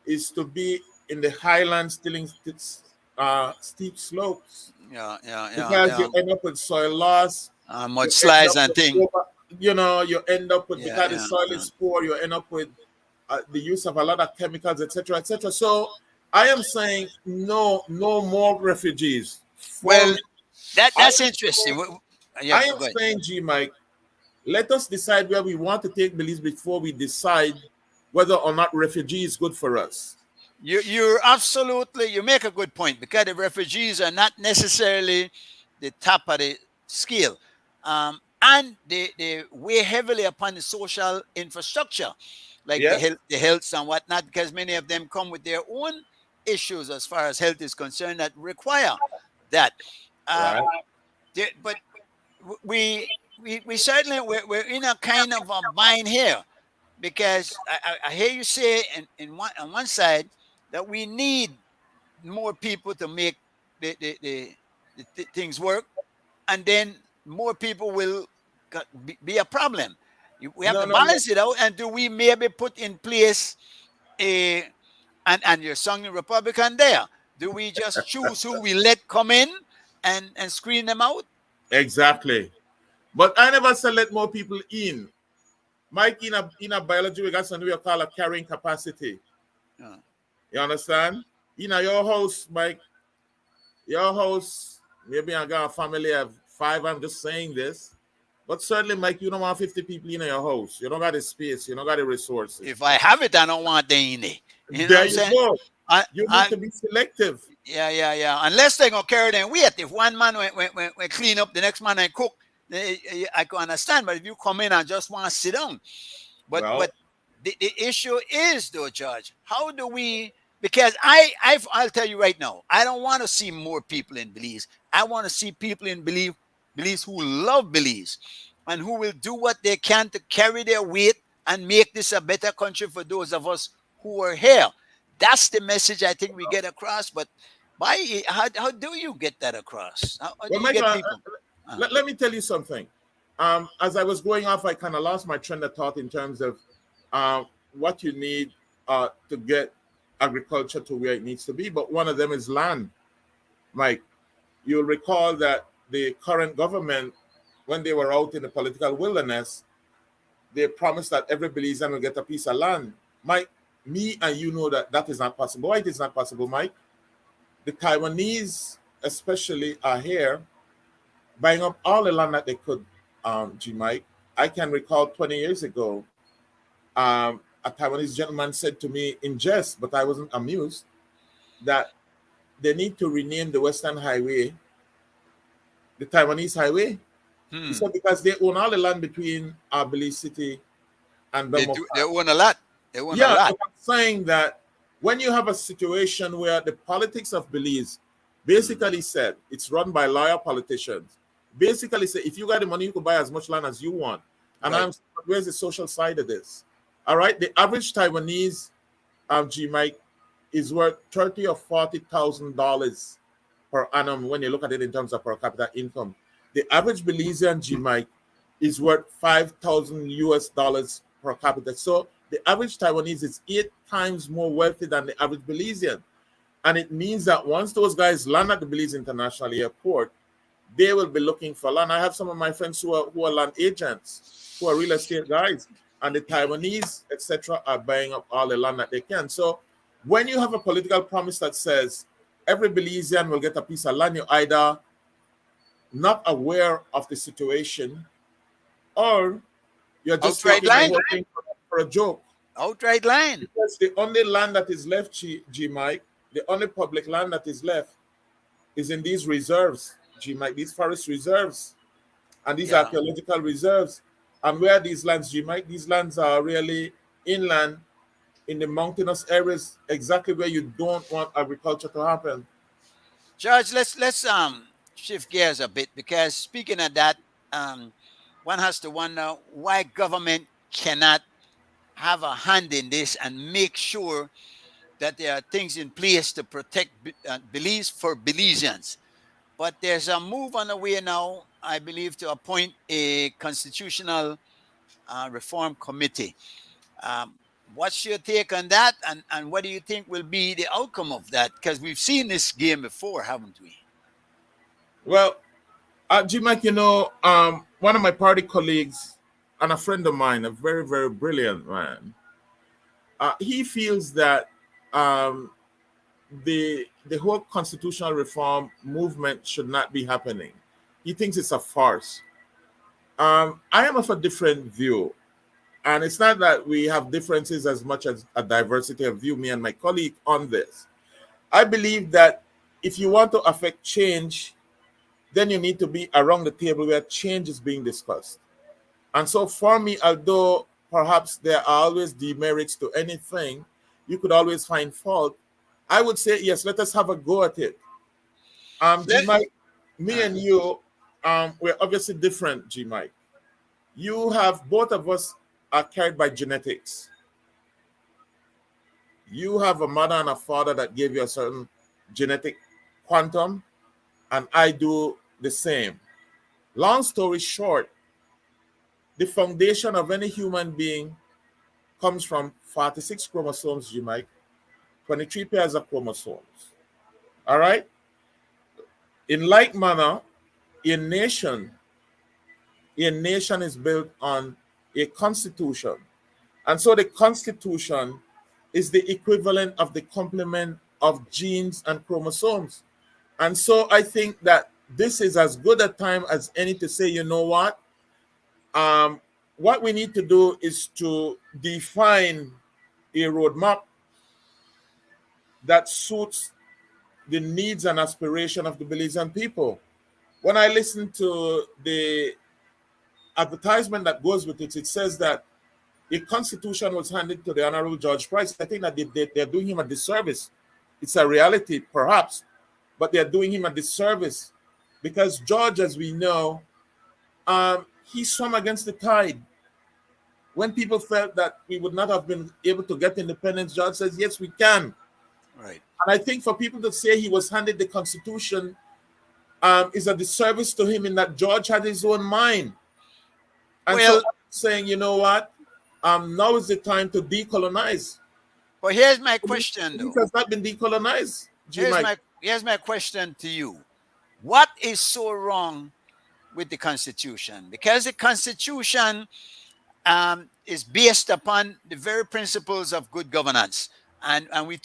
is to be in the highlands tilling steep slopes, Yeah, yeah, yeah, because yeah. you end up with soil loss. You end Mudslides up and with thing. you end up with, Yeah, because the yeah, soil yeah. is poor, you end up with the use of a lot of chemicals, etc., etc. So I am saying no more refugees. For Well, me, I that's am interesting. saying, Yeah, I am go ahead. saying, G Mike, let us decide where we want to take Belize before we decide whether or not refugee is good for us. You're absolutely, you make a good point, because the refugees are not necessarily the top of the scale, and they weigh heavily upon the social infrastructure, like Yes, the health and whatnot, because many of them come with their own issues as far as health is concerned that require that. right. Um, but we certainly we're in a kind of a bind here, because I hear you say on one side that we need more people to make the things work, and then more people will be a problem. We have No, to no, no. balance it out, and do we maybe put in place a and your song Republican there? Do we just choose who we let come in and screen them out? Exactly. But I never said let more people in. Mike, in a biology, we got something we call a carrying capacity. Uh, You understand? Your house, Mike, your house, maybe I got a family of 5. I'm just saying this. But certainly, Mike, you don't want 50 people in your house. You don't got the space. You don't got the resources. If I have it, I don't want them in it. You know what There I'm you saying? go. I, You need I, to be selective. yeah. Unless they gonna carry them weight. If one man when clean up, the next man and cook, I can understand. But if you come in and just want to sit down, but Well, the issue is though, Judge, how do we? because I'll tell you right now, I don't want to see more people in Belize. I want to see people in Belize who love Belize and who will do what they can to carry their weight and make this a better country for those of us who are here. That's the message I think we get across. But how do you get that across? How do Well, you Michael, get people? let me tell you something. As I was going off, I kind of lost my train of thought in terms of what you need to get agriculture to where it needs to be. But one of them is land. Mike, you'll recall that the current government, when they were out in the political wilderness, they promised that every Belizean will get a piece of land. Mike, me and you know that that is not possible. Why it is not possible, Mike? The Taiwanese especially are here buying up all the land that they could, G. Mike. I can recall 20 years ago, a Taiwanese gentleman said to me in jest, but I wasn't amused, that they need to rename the Western Highway the Taiwanese Highway. He said because they own all the land between Belize City and Belmont. They own a lot. They own a Yeah, lot. but I'm saying that when you have a situation where the politics of Belize basically said it's run by loyal politicians, basically say if you got the money, you can buy as much land as you want. And Right. I'm where's the social side of this? All right, the average Taiwanese G Mike is worth $30,000 or $40,000 per annum when you look at it in terms of per capita income. The average Belizean G Mike is worth $5,000 per capita. So the average Taiwanese is 8 times more wealthy than the average Belizean. And it means that once those guys land at the Belize International Airport, they will be looking for land. I have some of my friends who are land agents, who are real estate guys, and the Taiwanese, etc., are buying up all the land that they can. So when you have a political promise that says every Belizean will get a piece of land, you're either not aware of the situation or you're just Outright lying. hoping for a joke. Outright lying. Because the only land that is left, G Mike, the only public land that is left is in these reserves, G Mike, these forest reserves and these Yeah. archaeological reserves. And where are these lands, G Mike? These lands are really inland in the mountainous areas, exactly where you don't want agriculture to happen. George, let's shift gears a bit, because speaking of that, one has to wonder why government cannot have a hand in this and make sure that there are things in place to protect Belize for Belizeans. But there's a move on the way now, I believe, to appoint a constitutional reform committee. What's your take on that, and what do you think will be the outcome of that? Because we've seen this game before, haven't we? Well, G Mike, you know, one of my party colleagues and a friend of mine, a very, very brilliant man, he feels that the whole constitutional reform movement should not be happening. He thinks it's a farce. I am of a different view. And it's not that we have differences as much as a diversity of view, me and my colleague, on this. I believe that if you want to affect change, then you need to be around the table where change is being discussed. And so for me, although perhaps there are always demerits to anything, you could always find fault, I would say, yes, let us have a go at it. G Mike, me and you, we're obviously different, G Mike. You have, both of us are carried by genetics. You have a mother and a father that gave you a certain genetic quantum, and I do the same. Long story short, the foundation of any human being comes from 46 chromosomes, G Mike, 23 pairs of chromosomes. All right? In like manner, a nation is built on a constitution. And so the constitution is the equivalent of the complement of genes and chromosomes. And so I think that this is as good a time as any to say, you know what we need to do is to define a roadmap that suits the needs and aspiration of the Belizean people. When I listen to the advertisement that goes with it, it says that a constitution was handed to the Honorable George Price. I think that they're doing him a disservice it's a reality, perhaps, but they're doing him a disservice because George, as we know, he swam against the tide. When people felt that we would not have been able to get independence, George says, yes, we can. Right. And I think for people to say he was handed the Constitution is a disservice to him in that George had his own mind. And Well, so saying, you know what, now is the time to decolonize. but here's my question, It though. has not been decolonized. Here's my question to you. What is so wrong with the Constitution? Because the Constitution is based upon the very principles of good governance, and we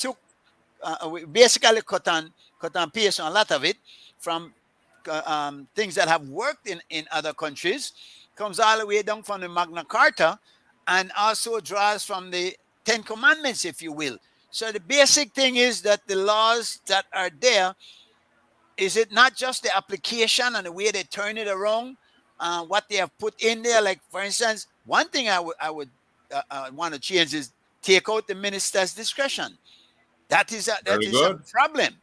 basically cut and paste on a lot of it from things that have worked in other countries, comes all the way down from the Magna Carta, and also draws from the Ten Commandments, if you will. So the basic thing is that the laws that are there, is it not just the application and the way they turn it around, what they have put in there? Like, for instance, one thing I would want to change is take out the minister's discretion. That is a problem,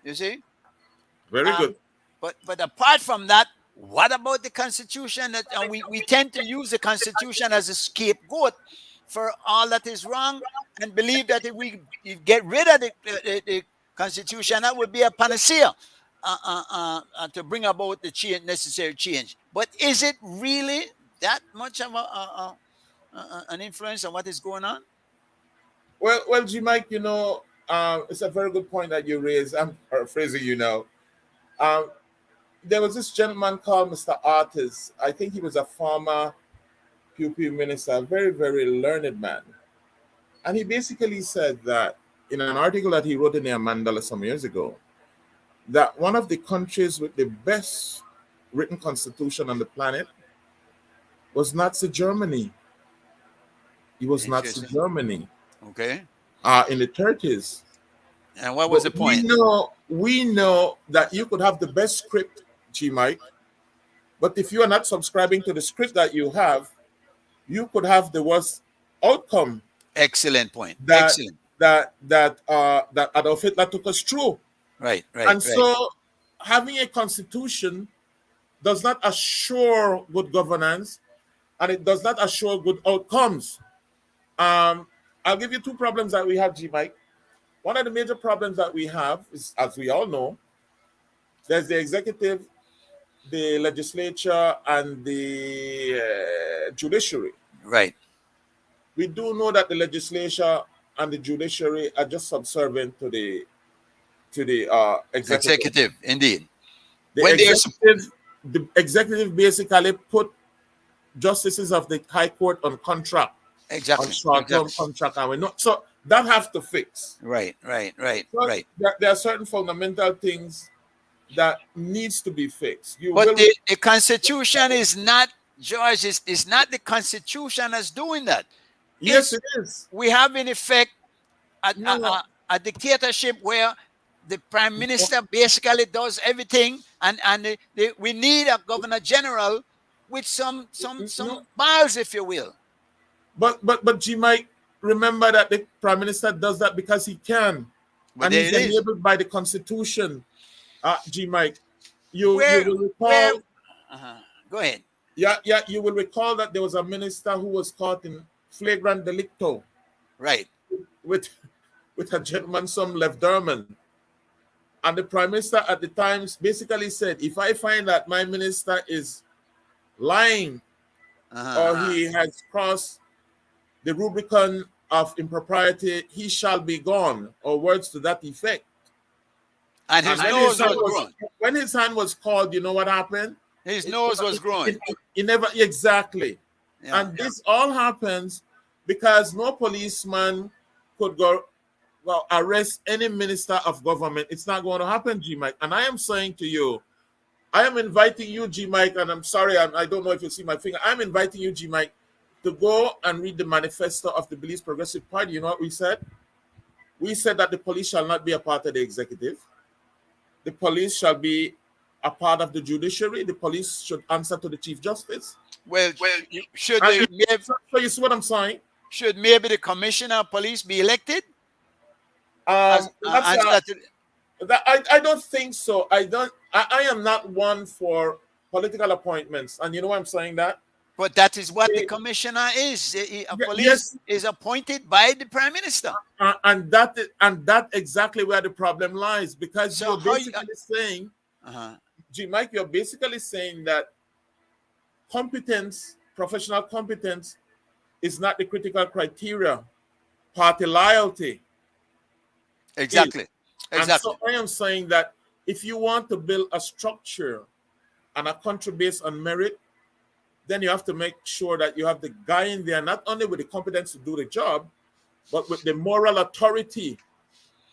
you see. Very good. But apart from that, what about the Constitution? That we tend to use the Constitution as a scapegoat for all that is wrong, and believe that if we get rid of the Constitution, that would be a panacea to bring about the necessary change. But is it really that much of an influence on what is going on? Well, G. Mike, you know, it's a very good point that you raised. I'm paraphrasing you now. There was this gentleman called Mr. Artis. I think he was a former PUP minister, a very, very learned man. And he basically said that in an article that he wrote in the Mandela some years ago, that one of the countries with the best written constitution on the planet was Nazi Germany. It was Nazi Germany. Okay. In the 30s. And what was the point? We know that you could have the best script, G. Mike, but if you are not subscribing to the script that you have, you could have the worst outcome. Excellent point. Excellent. That Adolf Hitler took us through. Right. So having a constitution does not assure good governance, and it does not assure good outcomes. I'll give you two problems that we have, G. Mike. One of the major problems that we have is, as we all know, there's the executive, the legislature, and the judiciary. Right. We do know that the legislature and the judiciary are just subservient to the executive. Indeed. The executive basically put justices of the High Court on contract. Exactly. On short-term contract, and we know so that have to fix. Right. So there are certain fundamental things that needs to be fixed. But the Constitution is not, George, is not the Constitution that's doing that. Yes, it is. We have in effect a dictatorship where the prime minister basically does everything, and we need a governor general with some balls, if you will. But G. Mike, remember that the prime minister does that because he can, and he's enabled by the Constitution. G. Mike, you will recall. Go ahead. Yeah, you will recall that there was a minister who was caught in flagrant delicto. Right. With a gentleman, some left Durman. And the prime minister at the time basically said, if I find that my minister is lying or he has crossed the Rubicon of impropriety, he shall be gone, or words to that effect. And his nose was grown. When his hand was called, you know what happened? His nose was growing. He never, exactly. Yeah, and this all happens because no policeman could go arrest any minister of government. It's not going to happen, G. Mike. And I am saying to you, I am inviting you, G. Mike, and I'm sorry, I don't know if you see my finger. I'm inviting you, G. Mike, to go and read the manifesto of the Belize Progressive Party. You know what we said? We said that the police shall not be a part of the executive. The police shall be a part of the judiciary. The police should answer to the Chief Justice. So you see what I'm saying? Should maybe the commissioner of police be elected? That's answer to, I don't think so. I am not one for political appointments, and you know why I'm saying that. but that is what the Eh, commissioner is. A police Yes, is appointed by the prime minister. and that exactly where the problem lies, because So you're how you, basically saying, uh-huh. G. Mike, you're basically saying that competence, professional competence, is not the critical criteria. Party loyalty is. Exactly. And Exactly. so I am saying that if you want to build a structure and a country based on merit, then you have to make sure that you have the guy in there, not only with the competence to do the job, but with the moral authority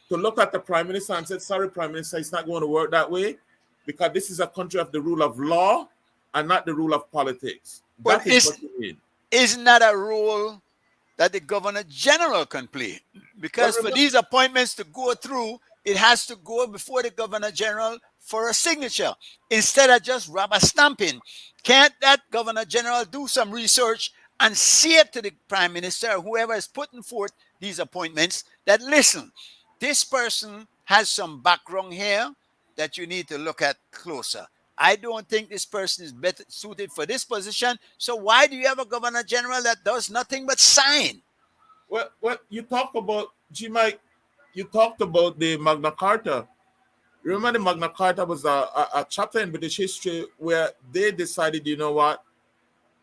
to look at the prime minister and say, sorry, prime minister, it's not going to work that way, because this is a country of the rule of law and not the rule of politics. But That is what you need. isn't that a role that the governor general can play? Because for remember- these appointments to go through, it has to go before the governor general for a signature instead of just rubber stamping. Can't that governor general do some research and say it to the prime minister or whoever is putting forth these appointments that, listen, this person has some background here that you need to look at closer. I don't think this person is better suited for this position. So why do you have a governor general that does nothing but sign? Well, you talk about, G. Mike, you talked about the Magna Carta. Remember, the Magna Carta was a chapter in British history where they decided, you know what,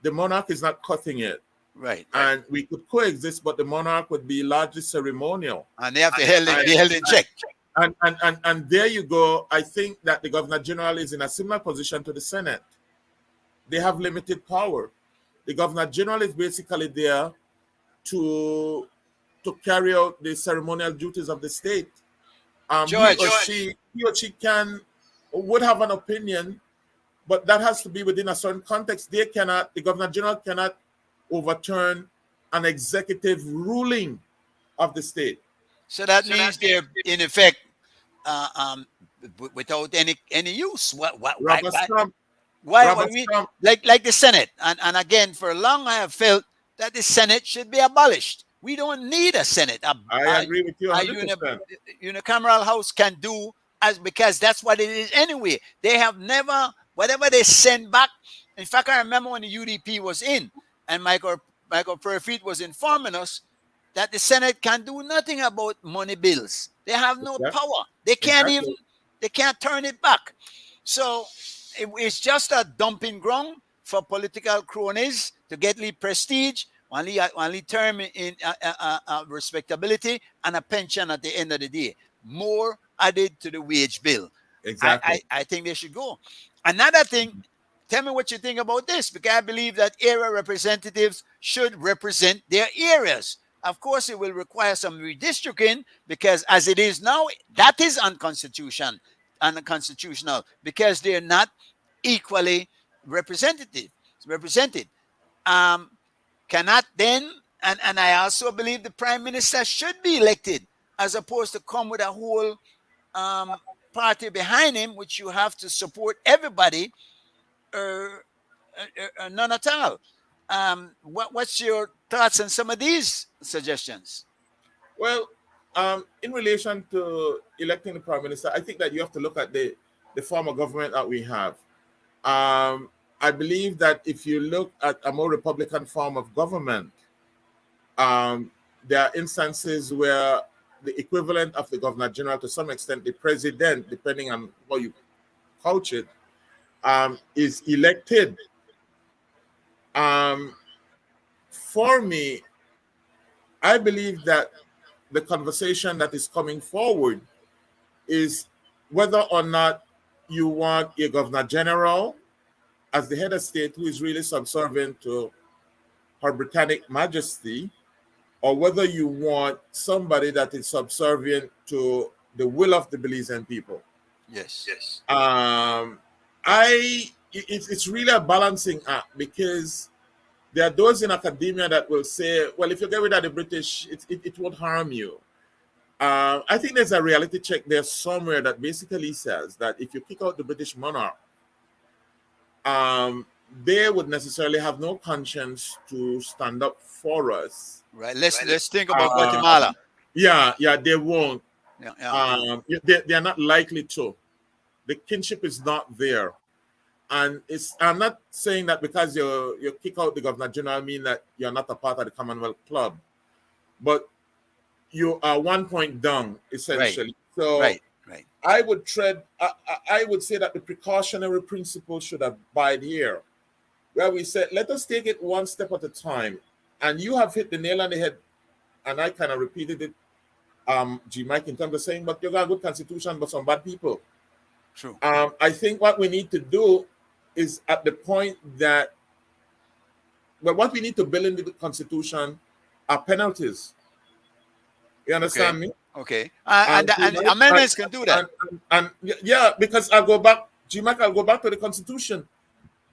the monarch is not cutting it. Right. And we could coexist, but the monarch would be largely ceremonial. And they have to be held in check. And there you go. I think that the governor general is in a similar position to the Senate. They have limited power. The governor general is basically there to carry out the ceremonial duties of the state. George. He or she would have an opinion, but that has to be within a certain context. The governor general cannot overturn an executive ruling of the state. So that means they're in effect without any use. Rubber stamp. Why like the Senate? And again, for long I have felt that the Senate should be abolished. We don't need a Senate. I agree with you 100%. Unicameral House can do because that's what it is anyway. They have never, whatever they send back. In fact, I remember when the UDP was in, and Michael Perfit was informing us that the Senate can do nothing about money bills. They have no power. They can't they can't turn it back. So it's just a dumping ground for political cronies to get prestige, only term in respectability and a pension at the end of the day. More added to the wage bill. Exactly. I think they should go. Another thing, tell me what you think about this, because I believe that area representatives should represent their areas. Of course, it will require some redistricting because as it is now, that is unconstitutional because they're not equally represented. Cannot then, and I also believe the prime minister should be elected as opposed to come with a whole party behind him, which you have to support everybody or none at all. What's your thoughts on some of these suggestions? Well, in relation to electing the prime minister, I think that you have to look at the form of government that we have. I believe that if you look at a more Republican form of government, there are instances where the equivalent of the governor general, to some extent the president, depending on how you couch it, is elected. For me, I believe that the conversation that is coming forward is whether or not you want a governor general as the head of state who is really subservient to Her Britannic Majesty, or whether you want somebody that is subservient to the will of the Belizean people. Yes. It's really a balancing act, because there are those in academia that will say, well, if you get rid of the British, it won't harm you. I think there's a reality check there somewhere that basically says that if you kick out the British monarch, they would necessarily have no conscience to stand up for us. Right. Let's think about Guatemala. Yeah, they won't. They are not likely to. The kinship is not there. And I'm not saying that because you kick out the Governor General mean that you're not a part of the Commonwealth Club, but you are 1 point down essentially. So Right. I would I would say that the precautionary principle should abide here, where we said let us take it one step at a time. And you have hit the nail on the head, and I kind of repeated it, G Mike, in terms of saying, but you got a good constitution, but some bad people. True. I think what we need to do is at the point that, well, what we need to build into the constitution are penalties. You understand me? Okay. And amendments can do that. And yeah, because I'll go back, G-Mac, I'll go back to the constitution.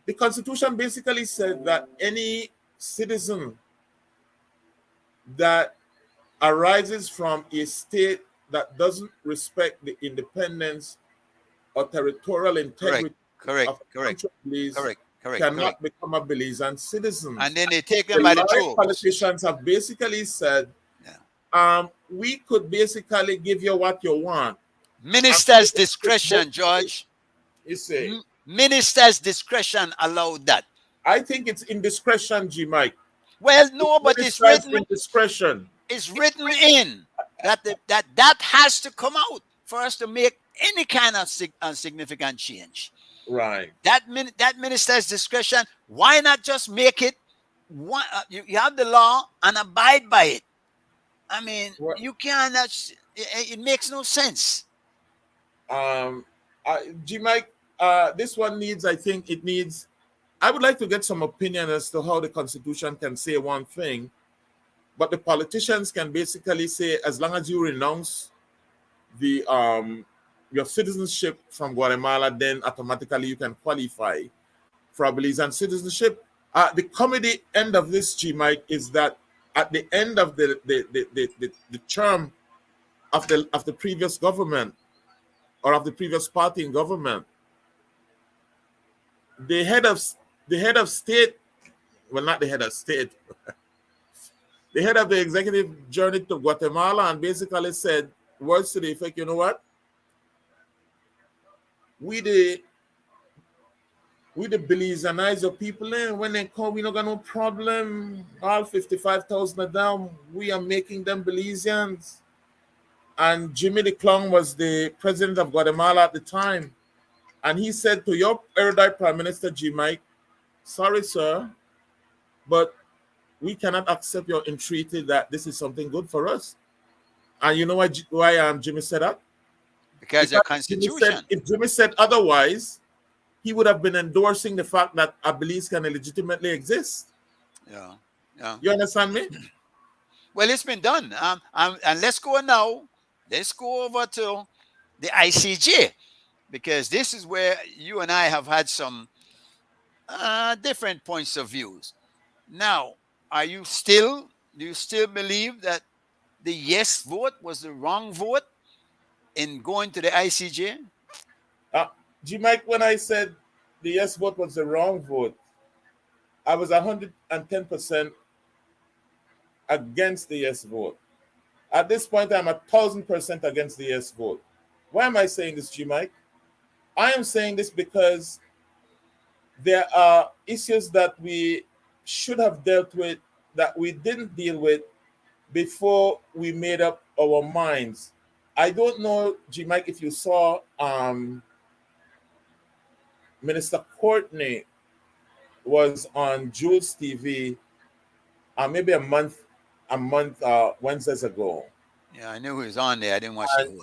The constitution basically said that any citizen that arises from a state that doesn't respect the independence or territorial integrity of country cannot become a Belizean citizen. And then they take them by the toe. Politicians have basically said, we could basically give you what you want. Minister's discretion, George. You say minister's discretion allowed that. I think it's indiscretion, G Mike. Well, no, but it's written in discretion. It's written in that has to come out for us to make any kind of significant change. Right. That minister's discretion. Why not just make it one? You have the law and abide by it. I mean, you cannot. It makes no sense. G Mike, this one needs. I think it needs. I would like to get some opinion as to how the Constitution can say one thing, but the politicians can basically say, as long as you renounce the your citizenship from Guatemala, then automatically you can qualify for a Belizean citizenship. The comedy end of this, G Mike, is that at the end of the term of the previous government or of the previous party in government, the head of state, well, not the head of state, the head of the executive journeyed to Guatemala and basically said words to the effect, you know what? We the Belizeanizer people, when they come, we not got no problem. All 55,000 of them, we are making them Belizeans. And Jimmy the Clown was the president of Guatemala at the time. And he said to your erudite Prime Minister, G. Mike, sorry, sir, but we cannot accept your entreaty that this is something good for us. And you know why Jimmy said that? Because the Constitution. If Jimmy said otherwise, he would have been endorsing the fact that a Belize can legitimately exist. Yeah. You understand me? Well, it's been done. And let's go now. Let's go over to the ICJ, because this is where you and I have had some different points of views. Now, do you still believe that the yes vote was the wrong vote in going to the ICJ? G. Mike, when I said the yes vote was the wrong vote, I was 110% against the yes vote. At this point, I'm 1,000% against the yes vote. Why am I saying this, G. Mike? I am saying this because there are issues that we should have dealt with that we didn't deal with before we made up our minds. I don't know, G. Mike, if you saw Minister Courtney was on Jules TV maybe a month Wednesdays ago. Yeah, I knew he was on there. I didn't watch it.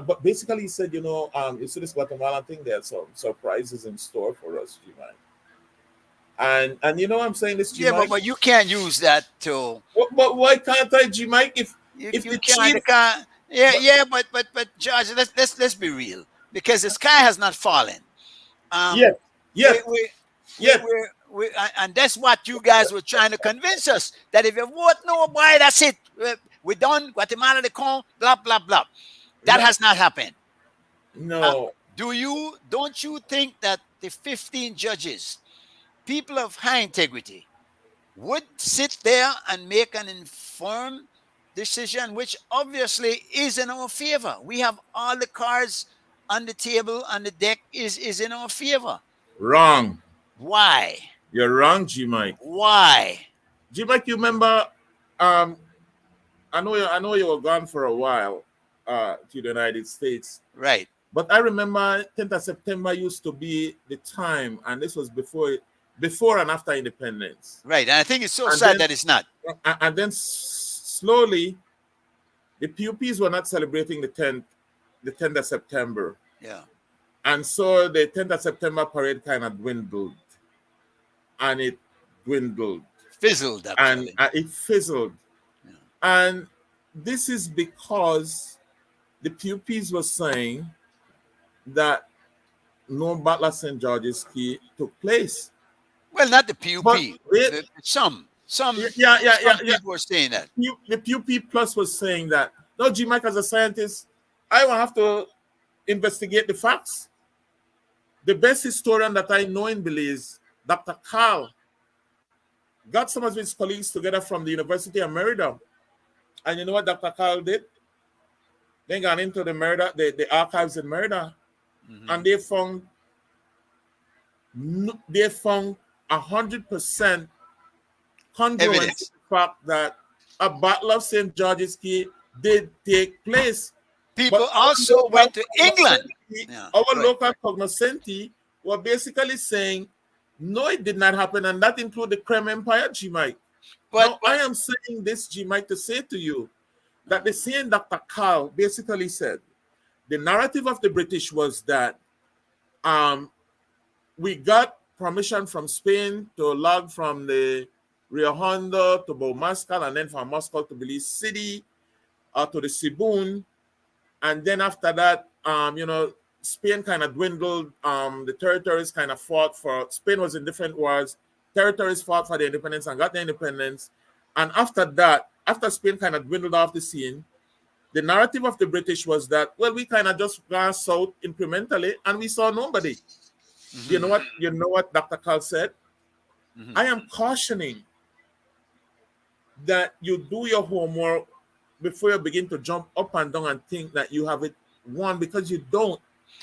But basically he said, you see this Guatemalan thing, there are some surprises in store for us, G. Mike. And you know I'm saying this, G. Mike? But you can't use that to. But why can't I, G. Mike? If you can't. But George, let's be real, because the sky has not fallen. Yes. And that's what you guys were trying to convince us, that if you vote no, boy, that's it. We're done. Guatemala, they come, blah, blah, blah. That has not happened. No. Don't you think that the 15 judges, people of high integrity, would sit there and make an informed decision, which obviously is in our favor. We have all the cards on the table, and the deck is in our favor. Wrong. Why? You're wrong, G Mike. Why? G Mike, you remember? I know you were gone for a while to the United States, Right. but I remember 10th of September used to be the time, and this was before and after independence. Right. And I think it's so And sad then- that it's not. And then slowly, the PUPs were not celebrating the 10th of September. Yeah. And so the 10th of September parade kind of dwindled. And it dwindled. Fizzled, And actually. it fizzled. Yeah. And this is because the PUPs were saying that no Battle of St. George's Key took place. Well, not the PUP. But Some Yeah. people were saying that. The PUP Plus was saying that, no, G Mike, as a scientist, I will have to investigate the facts. The best historian that I know in Belize, Dr. Carl, got some of his colleagues together from the University of Merida. And you know what Dr. Carl did? They got into the Merida, the archives in Merida, Mhm. and they found 100% congruence Evidence. to the fact that a Battle of St. George's Key did take place. People But also our went to local England. cognoscenti- Yeah, Our right. local cognoscenti were basically saying, no, it did not happen, and that includes the Krem Empire, G Mike. But Now, I am saying this, G Mike, to say to you that the same Dr. Carl basically said the narrative of the British was that we got permission from Spain to log from the Rio Hondo to Beaumascal, and then from Moscow to Belize City, to the Sibun. And then after that, Spain kind of dwindled. The territories kind of fought for, Spain was in different wars. Territories fought for the independence and got the independence. And after that, after Spain kind of dwindled off the scene, the narrative of the British was that, well, we kind of just gone south incrementally and we saw nobody. Mhm. You know what Dr. Carl said? Mhm. I am cautioning that you do your homework before you begin to jump up and down and think that you have it won, because you don't.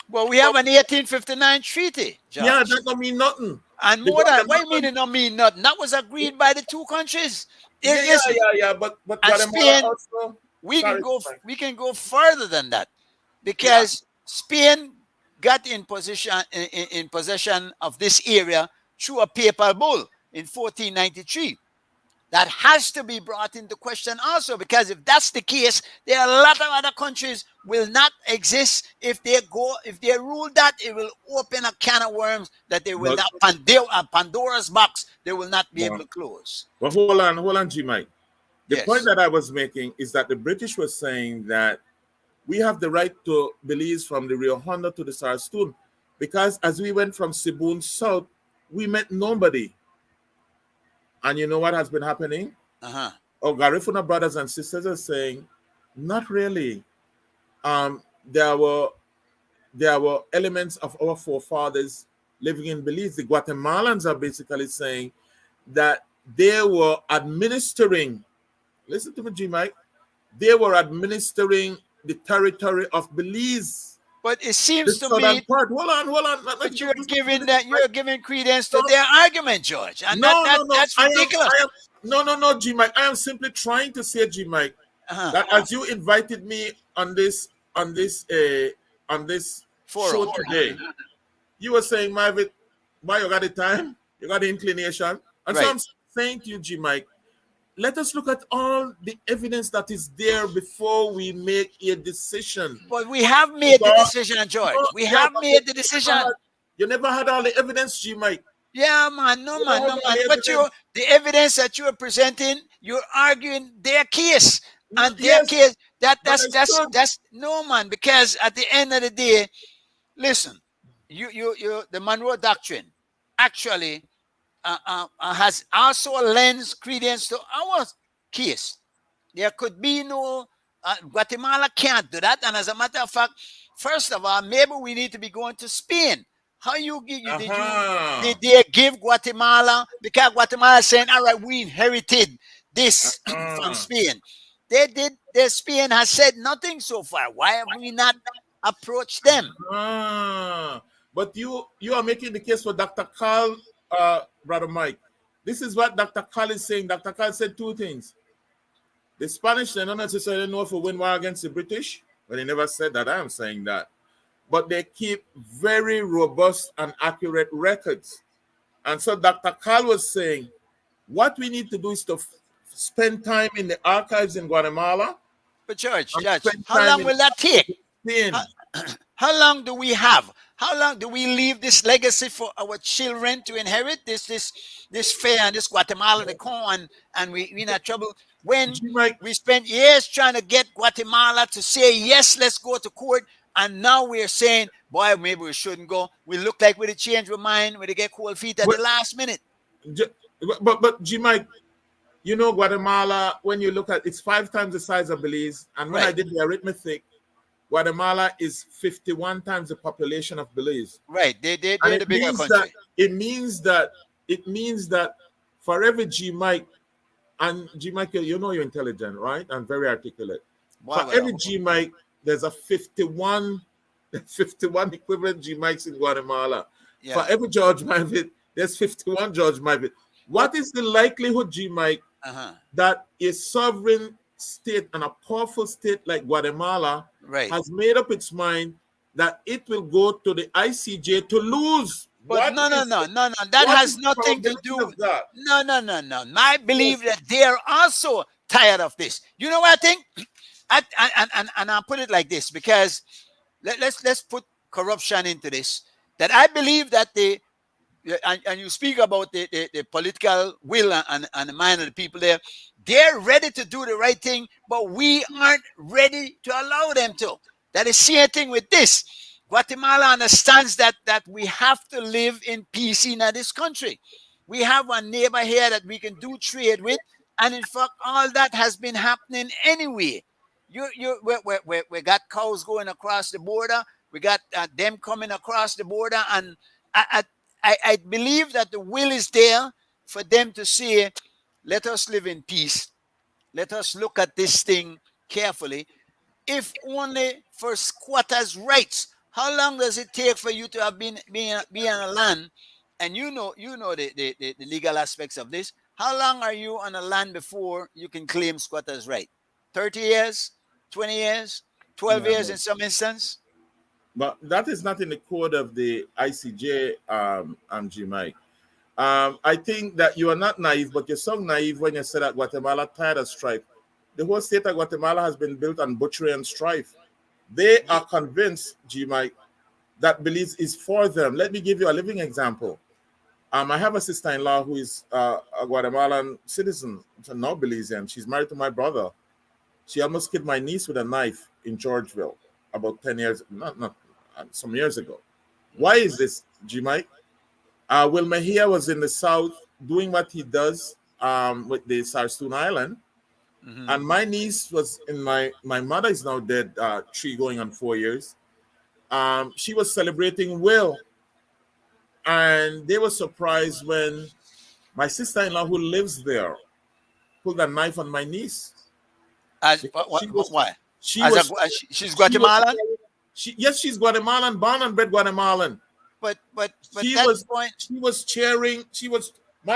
Well, we have an 1859 treaty, Judge. Yeah, that don't mean nothing. And the more than, government- what do you mean it don't mean nothing? That was agreed by the two countries. Listen, Yeah. But And Guatemala Spain- also. we Sorry, can go further than that, because Spain got in possession of this area through a papal bull in 1493. That has to be brought into question also, because if that's the case, there are a lot of other countries will not exist. If they rule that, it will open a can of worms that they will But- not, Pandora's box, they will not be able Yeah. to close. But hold on, G Mike. The Yes. point that I was making is that the British were saying that we have the right to Belize from the Rio Hondo to the Sarstoon, because as we went from Sibun south, we met nobody. And you know what has been happening? Uh-huh. Our Garifuna brothers and sisters are saying, not really. There were elements of our forefathers living in Belize. The Guatemalans are basically saying that they were administering, listen to me, G Mike, they were administering the territory of Belize. But it The seems to southern me part. Hold on. that you're giving credence to their argument, George, and No. that's ridiculous. No, G Mike. I am simply trying to say, G Mike, Uh-huh. that as you invited me on this Forum. show today, you were saying, Marvin, why you got the time, you got the inclination, and so Right. I'm saying to you, G Mike, let us look at all the evidence that is there before we make a decision. But we have made the decision, George. We Yeah, have but made the decision. You never had all the evidence, G Mike. Yeah, man, no, You man. know the But the evidence that you are presenting, you're arguing their case, and their Yes, case. but I still- That's no, man. Because at the end of the day, listen, the Monroe Doctrine actually has also lends credence to our case. There could be no Guatemala can't do that, and as a matter of fact, first of all, maybe we need to be going to Spain. How did they give Guatemala, because Guatemala is saying, all right, we inherited this from Spain. They did. Their Spain has said nothing so far. Why have we not approached them? But you are making the case for Dr. Carl, Brother Mike. This is what Dr. Carl is saying. Dr. Carl said two things. The Spanish, they don't necessarily know if we win war against the British, but they never said that. I am saying that. But they keep very robust and accurate records. And so Dr. Carl was saying, what we need to do is to spend time in the archives in Guatemala. But George, and spend how time long in will that take? Spain. How long do we have? How long do we leave this legacy for our children to inherit? This fair and this Guatemala, the corn, and we in a trouble when we spent years trying to get Guatemala to say yes, let's go to court, and now we're saying, boy, maybe we shouldn't go. We look like we change our mind, we get cold feet at the last minute. But G Mike, you know Guatemala, when you look at it's 5 times the size of Belize, and when I did the arithmetic, Guatemala is 51 times the population of Belize. Right, they're the bigger country. It means that for every G Mike, and G Mike, you know you're intelligent, right? And very articulate. For every G Mike, there's a 51 equivalent G Mikes in Guatemala. Yeah. For every George Mivit, there's 51 George Mivit. What is the likelihood, G Mike, that a sovereign state and a powerful state like Guatemala has made up its mind that it will go to the ICJ to lose? But no. That has nothing to do with that. No. I believe that they are also tired of this. You know what I think? And I'll put it like this, because let's put corruption into this. That I believe that and you speak about the political will and the mind of the people there. They're ready to do the right thing, but we aren't ready to allow them to. That is the same thing with this. Guatemala understands that we have to live in peace in this country. We have a neighbor here that we can do trade with, and in fact, all that has been happening anyway. We got cows going across the border. We got them coming across the border, and I believe that the will is there for them to say, let us live in peace. Let us look at this thing carefully. If only for squatters' rights. How long does it take for you to have been on a land? And you know the legal aspects of this. How long are you on a land before you can claim squatters' right? 30 years, 20 years, 12 years in some instance? But that is not in the code of the ICJ, G Mike. I think that you are not naive, but you're so naive when you say that Guatemala tired of strife. The whole state of Guatemala has been built on butchery and strife. They are convinced, G Mike, that Belize is for them. Let me give you a living example. I have a sister-in-law who is a Guatemalan citizen, no Belizean. She's married to my brother. She almost killed my niece with a knife in Georgeville about 10 years, some years ago. Why is this, G Mike? Will Mejia was in the south doing what he does with the Sarstoon Island. Mm-hmm. And my niece was in my mother is now dead, 3 going on 4 years. She was celebrating Will. And they were surprised when my sister-in-law, who lives there, pulled a knife on my niece. Why? She's Guatemalan? Yes, she's Guatemalan, born and bred Guatemalan. But my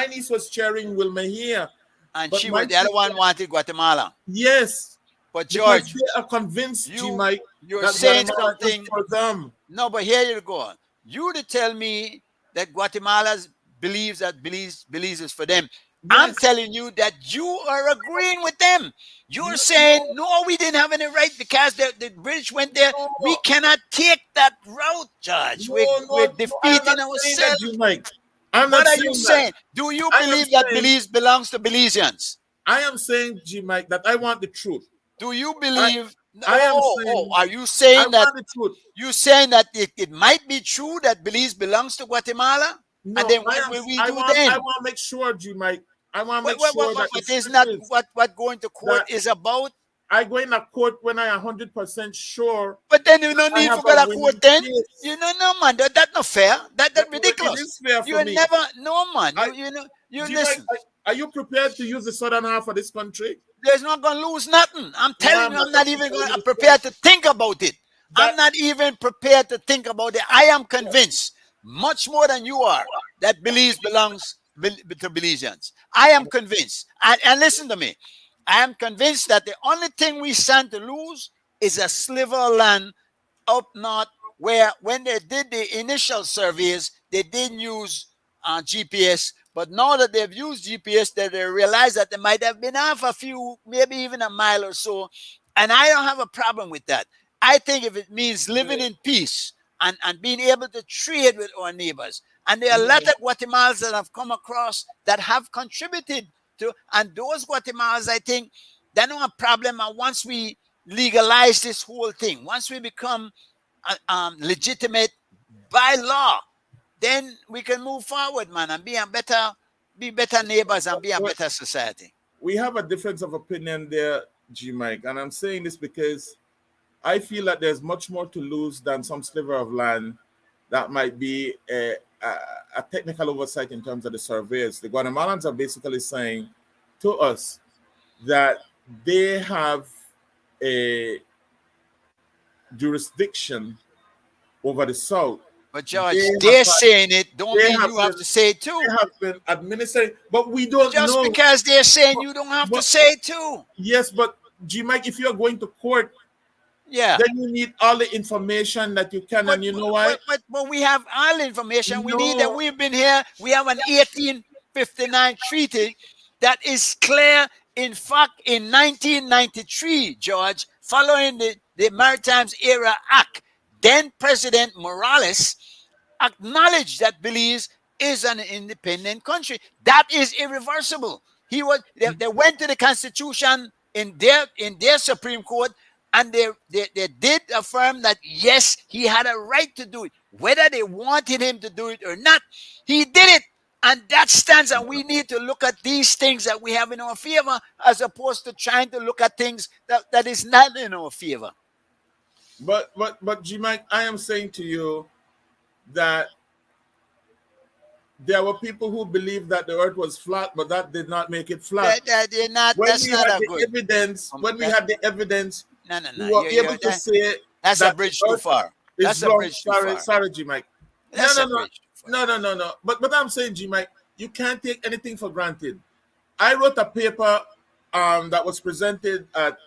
niece was cheering Will Mejia. And the other one wanted Guatemala. Yes. But George, because they are convinced you're saying something for them. No, but here you go. You to tell me that Guatemala believes that Belize is for them. Yes. I'm telling you that you are agreeing with them. You're saying, no, we didn't have any right because the British went there. No. We cannot take that route, Judge. We're defeating ourselves. What are you saying? Do you believe that Belize belongs to Belizeans? I am saying, G. Mike, that I want the truth. Do you believe? Are you saying that? You saying that it might be true that Belize belongs to Guatemala? No, and then what will we do then? I want to make sure, G. Mike. I want to make sure that it is not what going to court is about. I go in a court when I am 100% sure. But then you don't need to go to court then. You know, no, man, that's not fair. That's ridiculous. It is fair for me. Never, no, man. You listen. Are you prepared to use the southern half of this country? There's not going to lose nothing. I'm telling you, I'm not even prepared to think about it. I'm not even prepared to think about it. I am convinced, much more than you are, that Belize belongs to Belizeans. I am convinced. And listen to me. I am convinced that the only thing we stand to lose is a sliver of land up north, where when they did the initial surveys, they didn't use GPS. But now that they've used GPS, that they realize that they might have been off a few, maybe even a mile or so. And I don't have a problem with that. I think if it means living in peace and being able to trade with our neighbors, and there are a lot of Guatemalans that have come across that have contributed to, and those Guatemalans, I think, they don't have a problem. And once we legalize this whole thing, once we become legitimate by law, then we can move forward, man, and be better neighbors and be a better society. We have a difference of opinion there, G Mike, and I'm saying this because I feel that there's much more to lose than some sliver of land that might be a technical oversight in terms of the surveys. The Guatemalans are basically saying to us that they have a jurisdiction over the South. But George, they're saying it, don't mean you have to say it too. They have been administering, but we don't know. Just because they're saying you don't have to say it too. Yes, but G Mike, if you're going to court, yeah, then you need all the information that you can, and you know why? But we have all the information we need, that we've been here. We have an 1859 treaty that is clear. In fact, in 1993, George, following the Maritime Era Act, then President Morales acknowledged that Belize is an independent country. That is irreversible. They went to the Constitution in their Supreme Court, and they did affirm that yes, he had a right to do it. Whether they wanted him to do it or not, he did it. And that stands, and we need to look at these things that we have in our favor, as opposed to trying to look at things that is not in our favor. But G Mike, I am saying to you that there were people who believed that the earth was flat, but that did not make it flat. When we had the evidence, we were able to say that's a bridge too far. That's a bridge too far. Sorry, G Mike. No. But I'm saying, G Mike, you can't take anything for granted. I wrote a paper that was presented at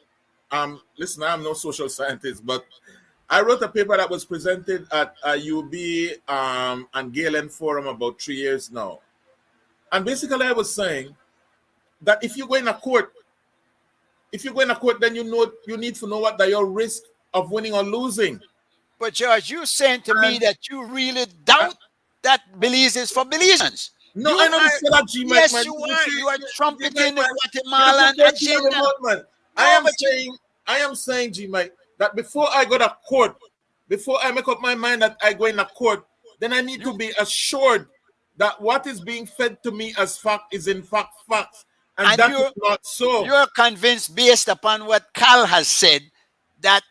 listen, I'm no social scientist, but I wrote a paper that was presented at UB and Galen Forum about 3 years now. And basically I was saying that if you go in a court, then you need to know what are your risk of winning or losing. But George, you're saying to me that you really doubt that Belize is for Belizeans. No, I never said that, G Mike. Yes, you are. You are trumpeting the Guatemalan agenda. I am saying, G Mike, that before I go to court, before I make up my mind that I go in a court, then I need to be assured that what is being fed to me as fact is in fact facts. And that is not so. You're convinced, based upon what Cal has said, that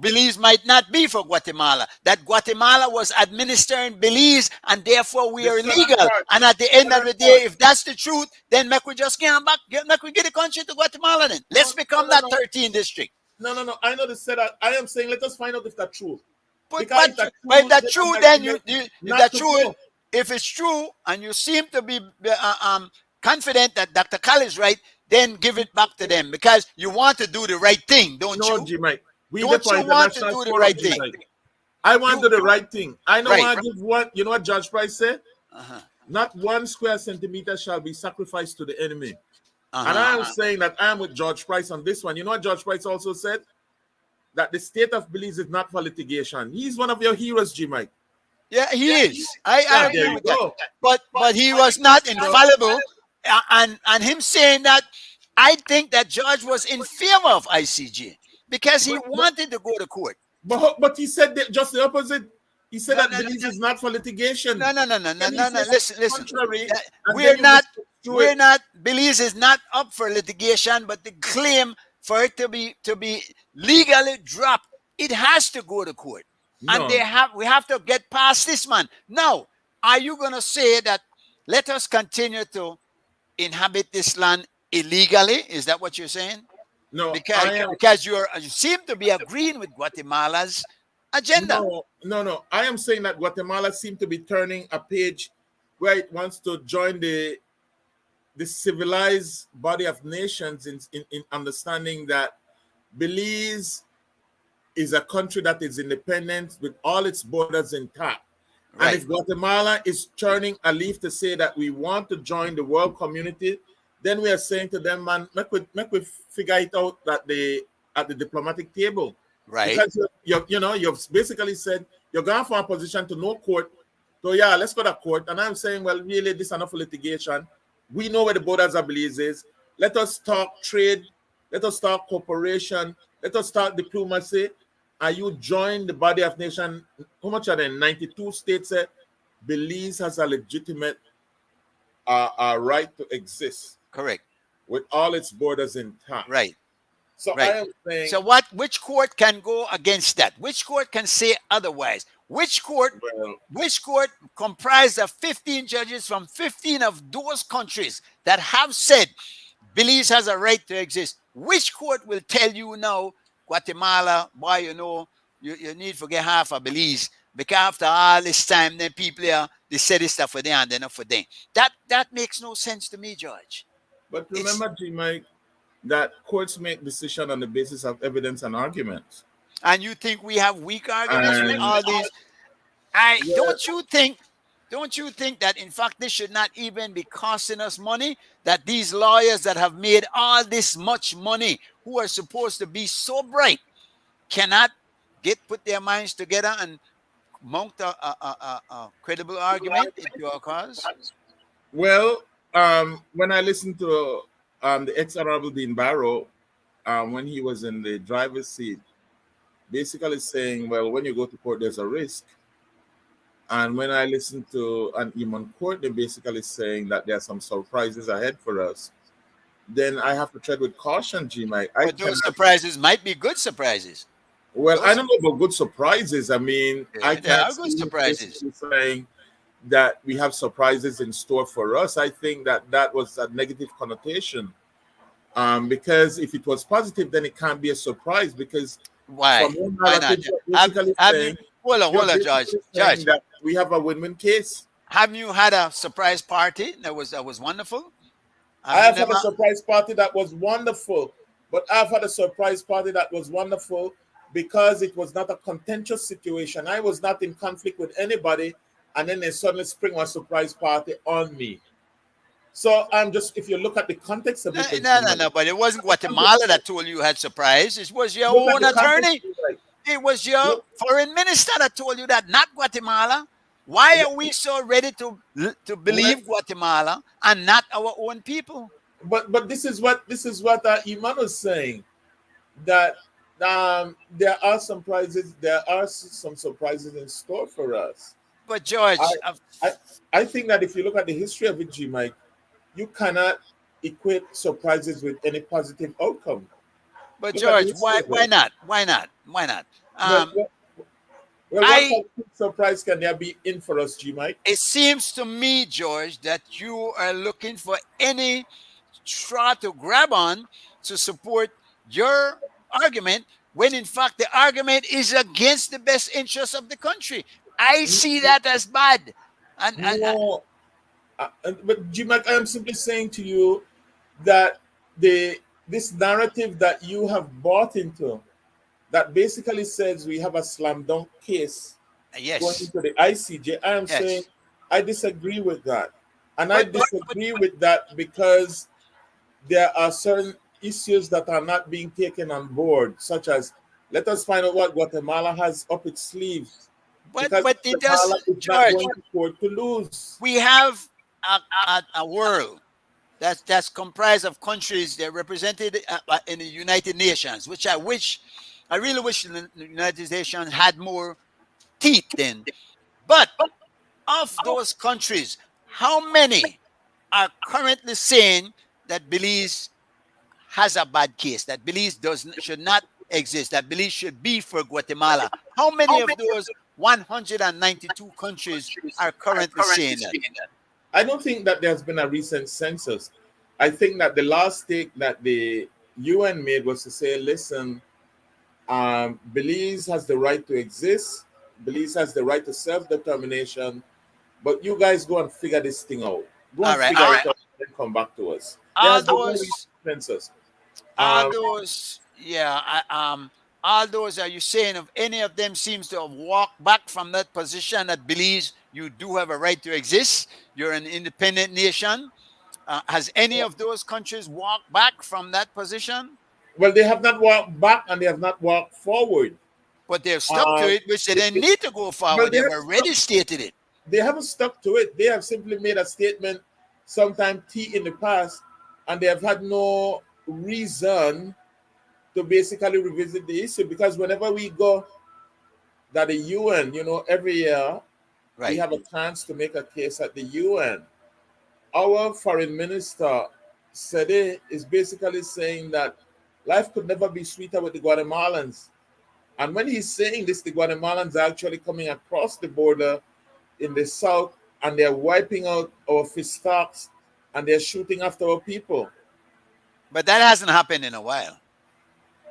Belize might not be for Guatemala, that Guatemala was administering Belize, and therefore we are illegal. And at the end of the day, if that's the truth, then make we just get back, make we get the country to Guatemala then. Let's become that 13th district. No. I know they said that. I am saying let us find out if that's true. But if that's true, then if it's true, and you seem to be confident that Dr. Cal is right, then give it back to them, because you want to do the right thing, don't you? No, G Mike. Don't you want to do the right thing? I want to do the right thing. I know I give one. You know what Judge Price said? Not 1 square centimeter shall be sacrificed to the enemy. And I am saying that I am with George Price on this one. You know what George Price also said? That the state of Belize is not for litigation. He's one of your heroes, G Mike. Yeah, he is. I agree with that. But he was not infallible. And him saying that, I think that George was in favor of ICJ because he wanted to go to court. But he said just the opposite. He said that Belize is not for litigation. No. Listen. We're not. Belize is not up for litigation, but the claim for it to be legally dropped, it has to go to court. No. And we have to get past this, man. Now, are you going to say that let us continue to inhabit this land illegally? Is that what you're saying? No, Because you seem to be agreeing with Guatemala's agenda. No. I am saying that Guatemala seems to be turning a page where it wants to join the civilized body of nations in understanding that Belize is a country that is independent with all its borders intact. Right. And if Guatemala is turning a leaf to say that we want to join the world community, then we are saying to them, man, make we figure it out at the diplomatic table. Right. Because you've basically said you're going for a position to no court. So yeah, let's go to court. And I'm saying, well, really, this is enough litigation. We know where the borders of Belize is. Let us talk trade. Let us talk cooperation. Let us talk diplomacy. And you join the body of nation. How much are there? 92 states said Belize has a legitimate right to exist. Correct. With all its borders intact. Right. So Right. I am saying. So which court can go against that? Which court can say otherwise? Which court comprised of 15 judges from 15 of those countries that have said Belize has a right to exist? Which court will tell you now, Guatemala, boy, you need to get half of Belize, because after all this time, then people they say this stuff for them and they're not for them. That makes no sense to me, George. But remember, G. Mike, that courts make decisions on the basis of evidence and arguments. And you think we have weak arguments with all these? Don't you think that in fact this should not even be costing us money? That these lawyers that have made all this much money, who are supposed to be so bright, cannot put their minds together and mount a credible argument into our cause? Well, when I listened to the ex-honorable Dean Barrow, when he was in the driver's seat, basically saying, well, when you go to court, there's a risk. And when I listened to an Iman Court, they're basically saying that there are some surprises ahead for us. Then I have to tread with caution, G. Mike. But those surprises might be good surprises. Well, I don't know about good surprises. I mean, I can't good surprises. Saying that we have surprises in store for us. I think that was a negative connotation. Because if it was positive, then it can't be a surprise. Because why not? Hold on, George. That we have a win-win case. Have you had a surprise party that was wonderful? I've had a surprise party that was wonderful, but I've had a surprise party that was wonderful because it was not a contentious situation. I was not in conflict with anybody, and then they suddenly spring a surprise party on me. So I'm just, if you look at the context of it. No, but it wasn't Guatemala that told you had surprise. It was your own attorney. It was your foreign minister that told you that, not Guatemala. Why are we so ready to believe Guatemala and not our own people? But this is what Iman was saying, that there are some prizes. There are some surprises in store for us. But George, I think that if you look at the history of it, G. Mike, you cannot equate surprises with any positive outcome. But George, why not? What surprise can there be in for us, G. Mike? It seems to me, George, that you are looking for any straw to grab on to support your argument, when in fact the argument is against the best interests of the country. I see that as bad. But G. Mike, I am simply saying to you that this narrative that you have bought into, that basically says we have a slam dunk case going into the ICJ. I am saying I disagree with that. And I disagree with that because there are certain issues that are not being taken on board, such as, let us find out what Guatemala has up its sleeves. But it doesn't, George. To lose. We have a world that's comprised of countries that are represented in the United Nations, which I really wish the United Nations had more teeth in. But of those countries, how many are currently saying that Belize has a bad case, that Belize should not exist, that Belize should be for Guatemala? How many of those 192 countries are currently saying that? I don't think that there's been a recent census. I think that the last take that the UN made was to say, listen, Belize has the right to exist. Belize has the right to self-determination. But you guys go and figure this thing out. Go All and right, figure all it right. out and then come back to us. There All has been no those, consensus. all those, yeah. All those. Are you saying if any of them seems to have walked back from that position that believes you do have a right to exist? You're an independent nation. Has any of those countries walked back from that position? Well, they have not walked back and they have not walked forward. But they've stuck to it, which they They- didn't need to go well, forward. They've already stated it. they haven't stuck to it. They have simply made a statement sometime in the past, and they have had no reason to basically revisit the issue, because whenever we go that the UN, every year we Right. have a chance to make a case at the UN. Our foreign minister Sede is basically saying that life could never be sweeter with the Guatemalans. And when he's saying this, the Guatemalans are actually coming across the border in the south, and they're wiping out our fish stocks, and they're shooting after our people. But that hasn't happened in a while.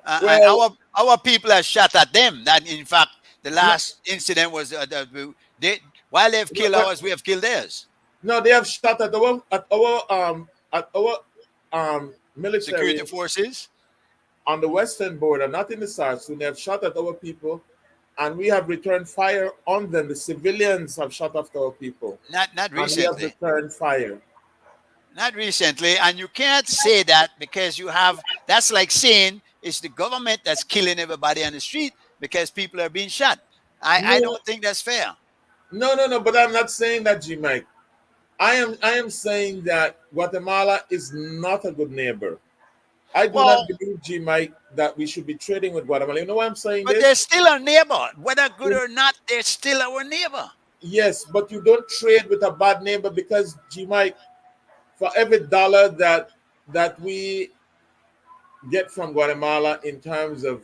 And Well- our people have shot at them. That in fact, the last incident was while they've killed But- ours, we have killed theirs. No, they have shot at our military Security forces. on the western border, not in the south. So they have shot at our people, and we have returned fire on them. The civilians have shot after our people, Not and we have recently. returned fire. Not recently. And you can't say that because you have. That's like saying it's the government that's killing everybody on the street because people are being shot. I No. don't think that's fair. No. But I'm not saying that, G. Mike. I am saying that Guatemala is not a good neighbor. I do Well- not believe, G. Mike, that we should be trading with Guatemala. You know why I'm saying But this? they're still our neighbor. Whether good or not, they're still our neighbor. Yes, but you don't trade with a bad neighbor, because, G. Mike, for every dollar that we get from Guatemala in terms of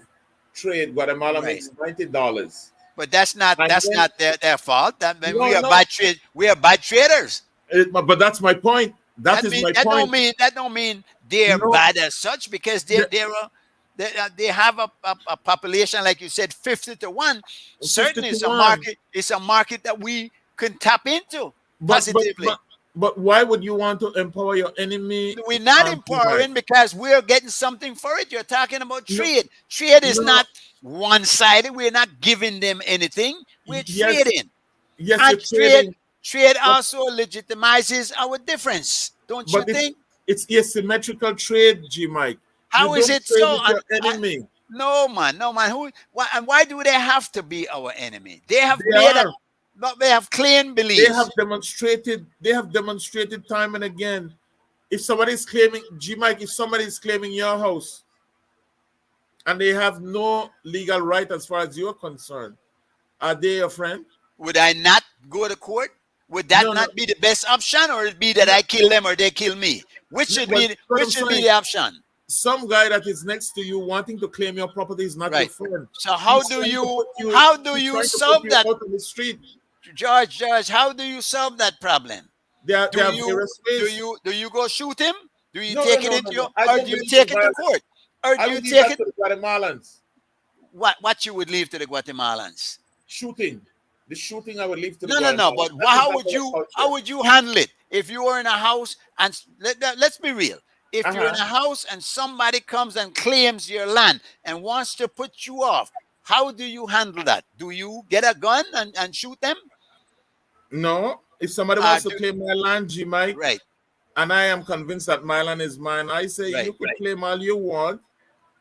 trade, Guatemala Right. makes $90. But that's not And then- not their fault. That No, we are no. bad trade. We are bad traders. But that's my point. That is my That point. don't mean they're No. bad as such, because Yeah. they have a population, like you said, 50-1. 50 Certainly, to it's a 1. market. It's a market that we can tap into positively. But why would you want to empower your enemy? We're not G. empowering Mike? because we're getting something for it. You're talking about trade. Trade is No. not one-sided. We're not giving them anything. We're Yes. trading. Yes, And you're trading. trade also legitimizes our difference, don't you But think? it's asymmetrical trade, G. Mike. How You is don't it trade so? with your enemy. No man. Why do they have to be our enemy? They have They are. claimed beliefs. They have demonstrated time and again. If somebody's claiming, G. Mike, if somebody is claiming your house and they have no legal right as far as you're concerned, are they your friend? Would I not go to court? Would that No, not be the best option, or it be that I kill them or they kill me? Which should But be what which I'm should be saying- the option? Some guy that is next to you wanting to claim your property is not your Right. friend. So how He's do trying to you put how do he's you trying to put solve you that, out on the street? George? How do you solve that problem? They have Do various ways. you go shoot him? Do you No, take no, it no, into no, your, no. I or don't do you believe take in it to violence. court, or I do you would leave take that it? to the Guatemalans. What you would leave to the Guatemalans? Shooting. The shooting I would leave to the No. Guatemalans. But That how is would not our you culture. handle it if you were in a house and let's be real? If you're in a Uh-huh. house and somebody comes and claims your land and wants to put you off, how do you handle that? Do you get a gun and shoot them? No. If somebody wants to do- claim my land, G. Mike, Right. and I am convinced that my land is mine, I say Right, you could claim all you want.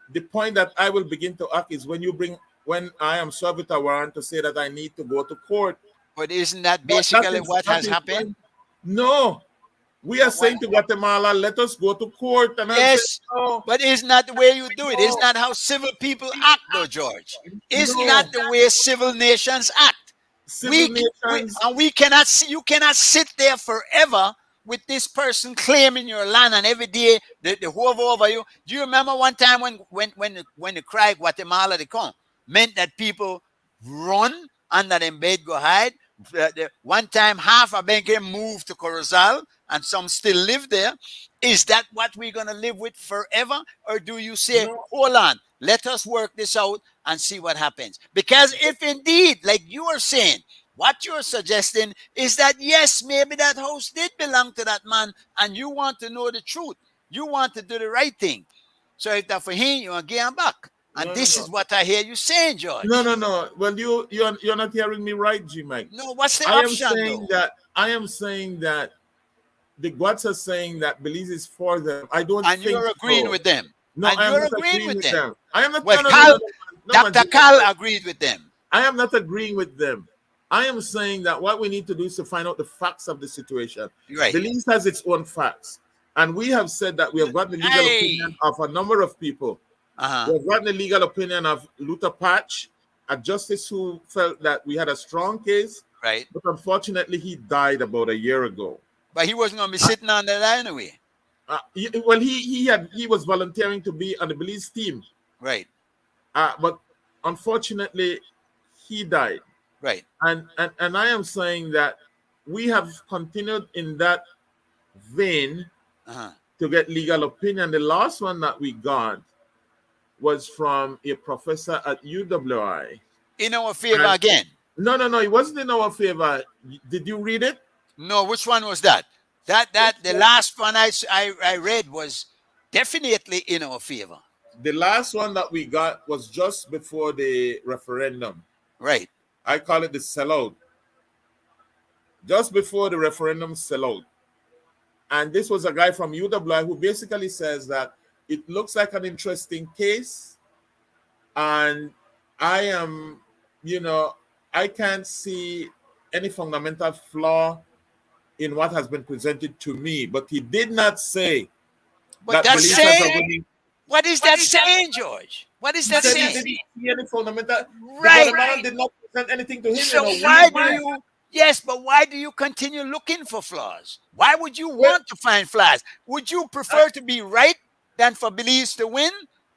The point that I will begin to act is when I am served with a warrant to say that I need to go to court. But isn't that But basically that is- what that has is happened? when- No. We are saying to Guatemala, let us go to court. And I'm Yes, saying, no. but isn't that the way you do it? Isn't No. that how civil people act, though, George? Isn't No. that the way civil nations act? Civil nations, We cannot see. You cannot sit there forever with this person claiming your land, and every day they hover over you. Do you remember one time when the cry Guatemala they come meant that people run under them bed go hide? One time half of Benke moved to Corozal and some still live there. Is that what we're going to live with forever? Or do you say, No. hold on, let us work this out and see what happens? Because if indeed, like you are saying, what you're suggesting is that, yes, maybe that house did belong to that man, and you want to know the truth. You want to do the right thing. So if that for him, you want to get him back. And No, this no. is what I hear you saying, George. No. Well, you're not hearing me right, G Mike. No, what's the I am option, saying though? that the Guats are saying that Belize is for them. I don't And think you're agreeing so. with them. No, And I am you're not agreeing with them. them. I am not. Well, No, Cal, man, Dr. G Cal Mike. agreed with them. I am not agreeing with them. I am saying that what we need to do is to find out the facts of the situation. Right. Belize has its own facts. And we have said that we have gotten the legal Hey. opinion of a number of people. Uh-huh. We have gotten the legal opinion of Luther Patch, a justice who felt that we had a strong case, Right. but unfortunately he died about a year ago. But he wasn't going to be sitting on that anyway. He was volunteering to be on the Belize team, Right. but unfortunately he died. Right. And I am saying that we have continued in that vein Uh-huh. to get legal opinion. The last one that we got was from a professor at UWI. In our favor And- again. No, it wasn't in our favor. Did you read it? No, which one was that? The last one I read was definitely in our favor. The last one that we got was just before the referendum. Right. I call it the sellout. Just before the referendum sellout. And this was a guy from UWI who basically says that it looks like an interesting case. And I am, I can't see any fundamental flaw in what has been presented to me. But he did not say But that that's Belize has a saying, winning. what is that saying, George? What is He that said he saying? didn't see any fundamental. Right. The Guatemalan did not present anything to him. So you know. why We- do you? Yes, but why do you continue looking for flaws? Why would you want to find flaws? Would you prefer to be right than for Belize to win?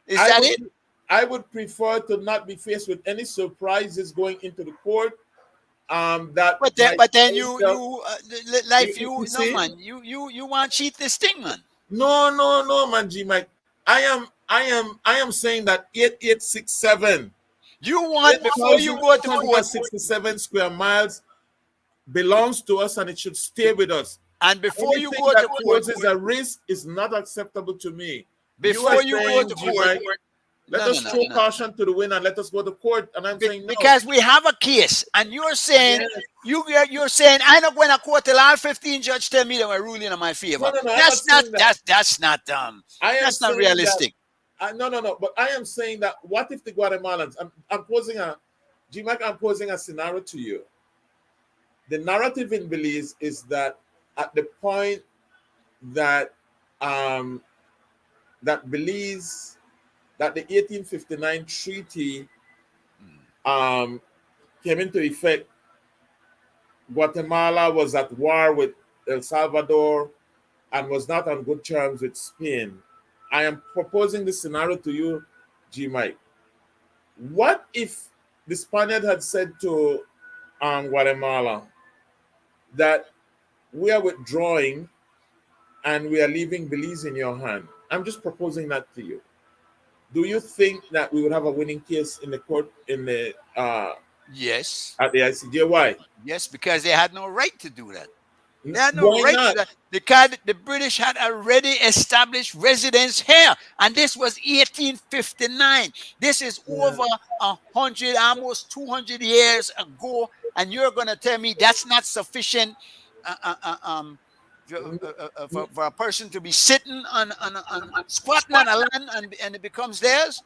Is that it? I would prefer to not be faced with any surprises going into the court. That But then, might but then face you the- life you no see? man you want to cheat this thing, man. No, man, G Mike. I am saying that 8867. You want before you go to court, 67 square miles belongs to us and it should stay with us. and before you Anything go that to court, poses a risk is not acceptable to me. before you go saying, to G court, Mike, let No, us no, throw no. caution to the wind and let us go to court. And I'm saying no. because we have a case, and you're saying Yes. you're saying I'm not going to court till all 15 judges tell me that we're ruling in my favor. No, I'm That's not not saying that. that's not I am that's not saying realistic. No. But I am saying that what if the Guatemalans? I'm posing a scenario to you. The narrative in Belize is that at the point that that the 1859 treaty came into effect, Guatemala was at war with El Salvador and was not on good terms with Spain. I am proposing this scenario to you, G. Mike. What if the Spaniard had said to Guatemala that we are withdrawing and we are leaving Belize in your hand? I'm just proposing that to you. Do you think that we would have a winning case in the court Yes, at the ICJ? Why? yes, because they had no right to do that. They had no Why right not? to that because the British had already established residence here, and this was 1859. This is over 100, almost 200 years ago, and you're going to tell me that's not sufficient for a person to be sitting on squatting on a land and it becomes theirs?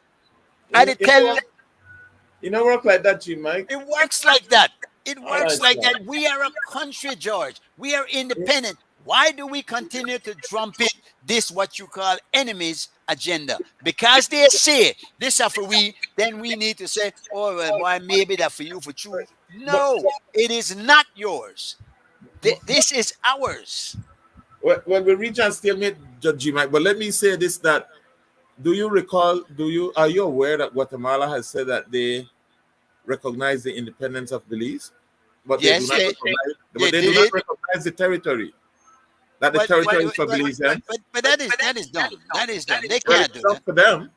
I did tell you. You know, work like that, G. Mike. It works like that. It works right, like sir. that. We are a country, George. We are independent. Why do we continue to trumpet this, what you call enemies agenda? Because they say this are for we, then we need to say, oh, well, why maybe that for you, for true. No, it is not yours. This is ours. Well, we reach a stalemate, Judge G. Mike. But let me say this: that are you aware that Guatemala has said that they recognize the independence of Belize, but Yes, they do not they recognize the territory. that the But territory is for Belizeans. but that is dumb. That is dumb. They Well, can't it's do not that. for them.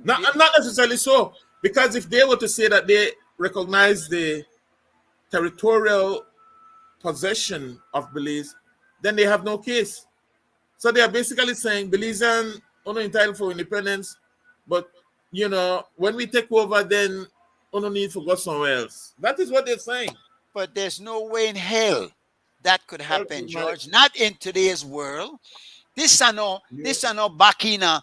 Not necessarily so, because if they were to say that they recognize the territorial possession of Belize, then they have no case. So they are basically saying Belizean only entitled for independence, but when we take over, then only need to go somewhere else. That is what they're saying. But there's no way in hell that could happen, my- George. Not in today's world. This are no back in a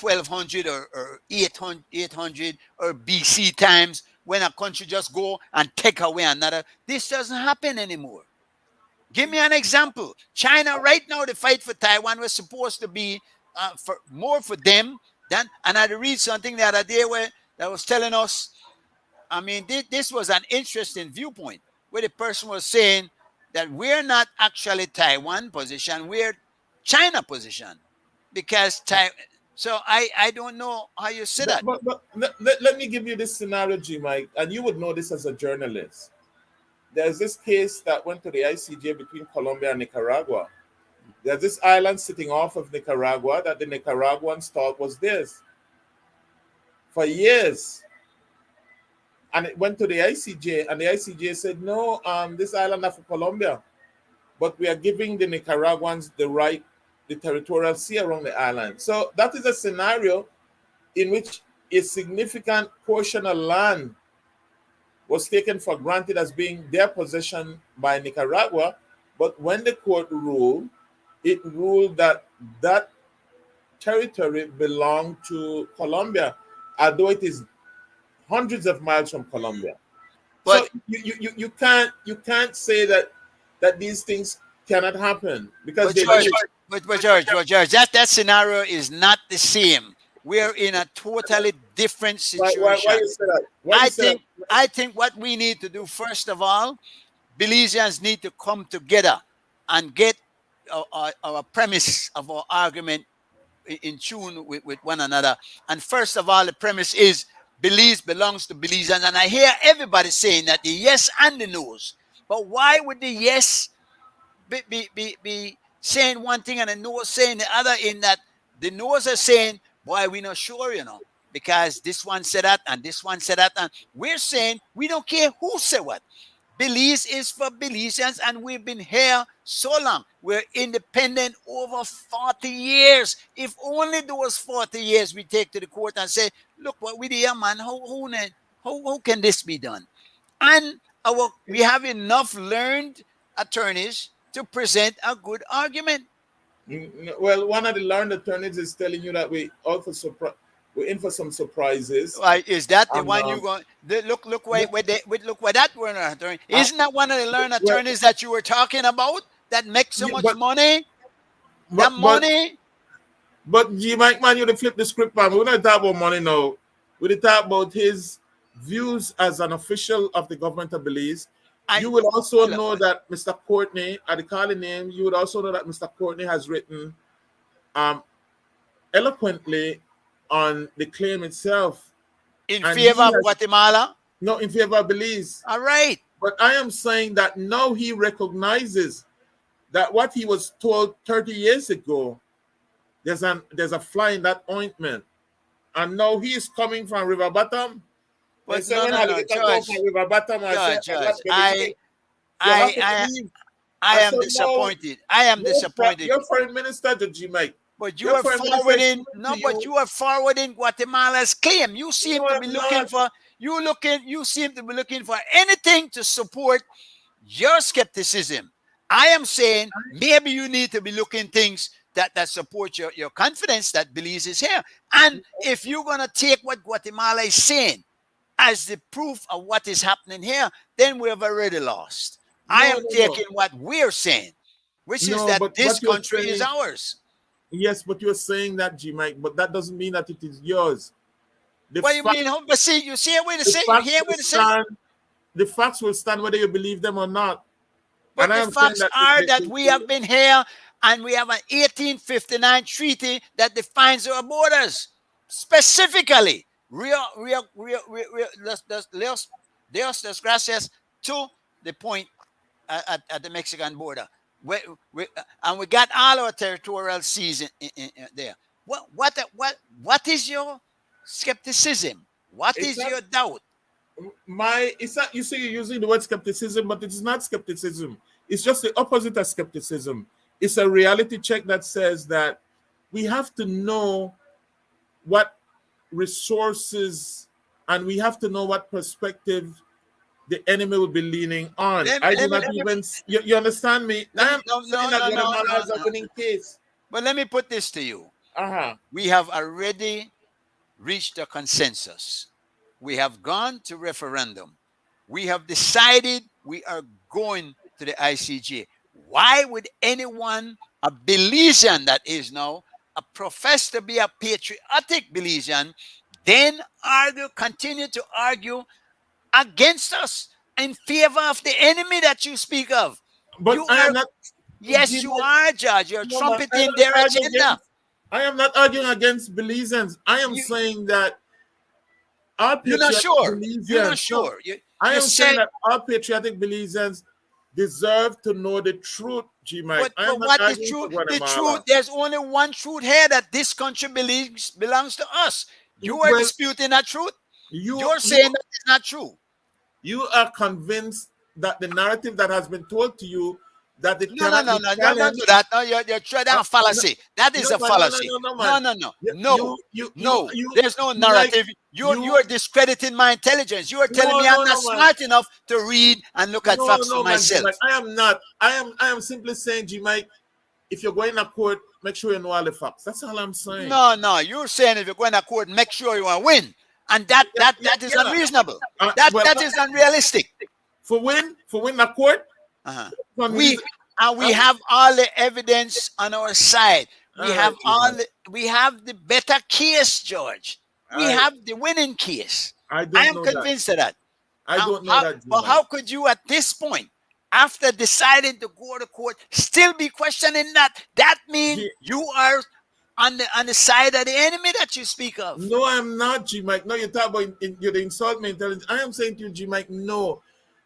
1200 or 800 or BC times when a country just go and take away another. This doesn't happen anymore. Give me an example. China right now, the fight for Taiwan was supposed to be for more for them than. And I read something the other day where that was telling us. I mean, this was an interesting viewpoint where the person was saying that we're not actually Taiwan position, we're China position, because So I don't know how you see that. But let me give you this scenario, G Mike, and you would know this as a journalist. There's this case that went to the ICJ between Colombia and Nicaragua. There's this island sitting off of Nicaragua that the Nicaraguans thought was theirs for years. And it went to the ICJ, and the ICJ said, no, this island is for Colombia, but we are giving the Nicaraguans the right, the territorial sea around the island. So that is a scenario in which a significant portion of land was taken for granted as being their possession by Nicaragua. But when the court ruled, it ruled that that territory belonged to Colombia, although it is hundreds of miles from Colombia. But so you can't say that these things cannot happen because George, that scenario is not the same. We're in a totally different situation. Why you say that? I think what we need to do, first of all, Belizeans need to come together and get our premise of our argument in tune with one another. And first of all, the premise is Belize belongs to Belizeans. And I hear everybody saying that the yes and the no's. But why would the yes be saying one thing and the no saying the other, in that the no's are saying, boy, we're not sure, because this one said that and this one said that. And we're saying we don't care who said what. Belize is for Belizeans, and we've been here so long. We're independent over 40 years. If only those 40 years we take to the court and say, look what we did, man. How can this be done? And we have enough learned attorneys to present a good argument. Well, one of the learned attorneys is telling you that we're in for some surprises. Is that the one you going? Look where that learned attorney. Isn't that one of the learned attorneys that you were talking about that makes so much money? Money. But G Mike, man, you flip the script, man. We're not talking about money now. We're talking about his views as an official of the government of Belize. You will also know that Mr. Courtney, at the calling name, you would also know that Mr. Courtney has written eloquently on the claim itself. In favor of Guatemala? No, in favor of Belize. All right. But I am saying that now he recognizes that what he was told 30 years ago, there's a fly in that ointment. And now he is coming from River Bottom. But George, I am disappointed. I am disappointed. Your foreign minister, G Mike. But you are forwarding you are forwarding Guatemala's claim. You seem to be looking for you seem to be looking for anything to support your skepticism. I am saying maybe you need to be looking things that support your confidence that Belize is here. And if you're gonna take what Guatemala is saying as the proof of what is happening here, then we have already lost. I am taking what we're saying, which is that this country is ours. Yes, but you're saying that, G Mike, but that doesn't mean that it is yours. What do you mean? But see, you see what to say. You hear what to say. The facts will stand whether you believe them or not. But the facts are that we have been here, and we have an 1859 treaty that defines our borders specifically. Dios gracias to the point at the Mexican border. we, and we got all our territorial seas in there. What is your skepticism? What It's is not your doubt? it's not, you say you're using the word skepticism, but it's not skepticism. It's just the opposite of skepticism. It's a reality check that says that we have to know what resources and we have to know what perspective the enemy will be leaning on. I do not even you understand me? I am saying that Guatemala is a winning case. But let me put this to you. Uh-huh. We have already reached a consensus. We have gone to referendum. We have decided we are going to the ICJ. Why would anyone, a Belizean that is now, profess to be a patriotic Belizean, then continue to argue against us in favor of the enemy that you speak of? But You I am are, not. yes, you are, Judge. You're No, man, trumpeting their agenda. I am not arguing against Belizeans. I am saying that our You're not patriotic sure. Belizeans. You're not No, sure. I you am saying said- that our patriotic Belizeans deserve to know the truth, G. Mike. I am But not what is arguing true? for The Guatemala. truth. There's only one truth here, that this country belongs to us. You are Well, disputing that truth. You You're saying that it's not true. you are convinced that the narrative that has been told to you that it No, cannot be don't challenged. do that. No, you're trying a fallacy. That is no, a man, fallacy. no, No, man. no. There's no narrative. You are discrediting my intelligence. You are telling me I'm not smart enough to read and look at facts for man, myself. G-Mike, I am not. I am simply saying, G. Mike, if you're going to court, make sure you know all the facts. That's all I'm saying. No. You're saying if you're going to court, make sure you want to win. And that is unreasonable. That is unrealistic. For win a court, we have all the evidence on our side. We have the better case, George. We have the winning case. I am convinced of that. I don't know that. But how could you, at this point, after deciding to go to court, still be questioning that? That means you are on the side of the enemy that you speak of. No, I'm not, G. Mike. No, you talk about you insult my intelligence. I am saying to you, G. Mike, no.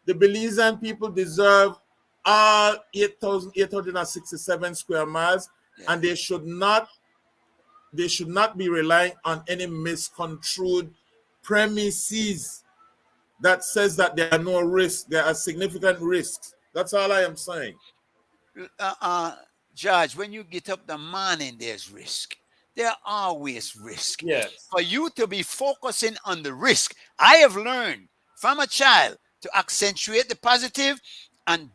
The Belizean people deserve all 8,867 square miles, and they should not be relying on any misconstrued premises that says that there are no risks. There are significant risks. That's all I am saying. Judge, when you get up the morning, there's risk. There are always risk. Yes. For you to be focusing on the risk, I have learned from a child to accentuate the positive and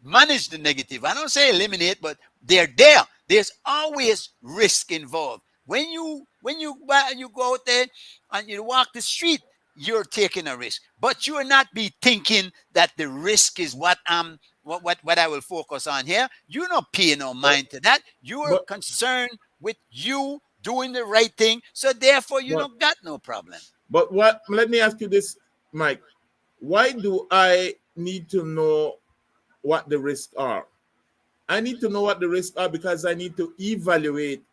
manage the negative. I don't say eliminate, but they're there. There's always risk involved. When you go out there and you walk the street, you're taking a risk, but you will not be thinking that the risk is what I will focus on here. You're not paying no mind to that. You are concerned with you doing the right thing, so therefore you don't got no problem. But let me ask you this, Mike. Why do I need to know what the risks are? I need to know what the risks are because I need to evaluate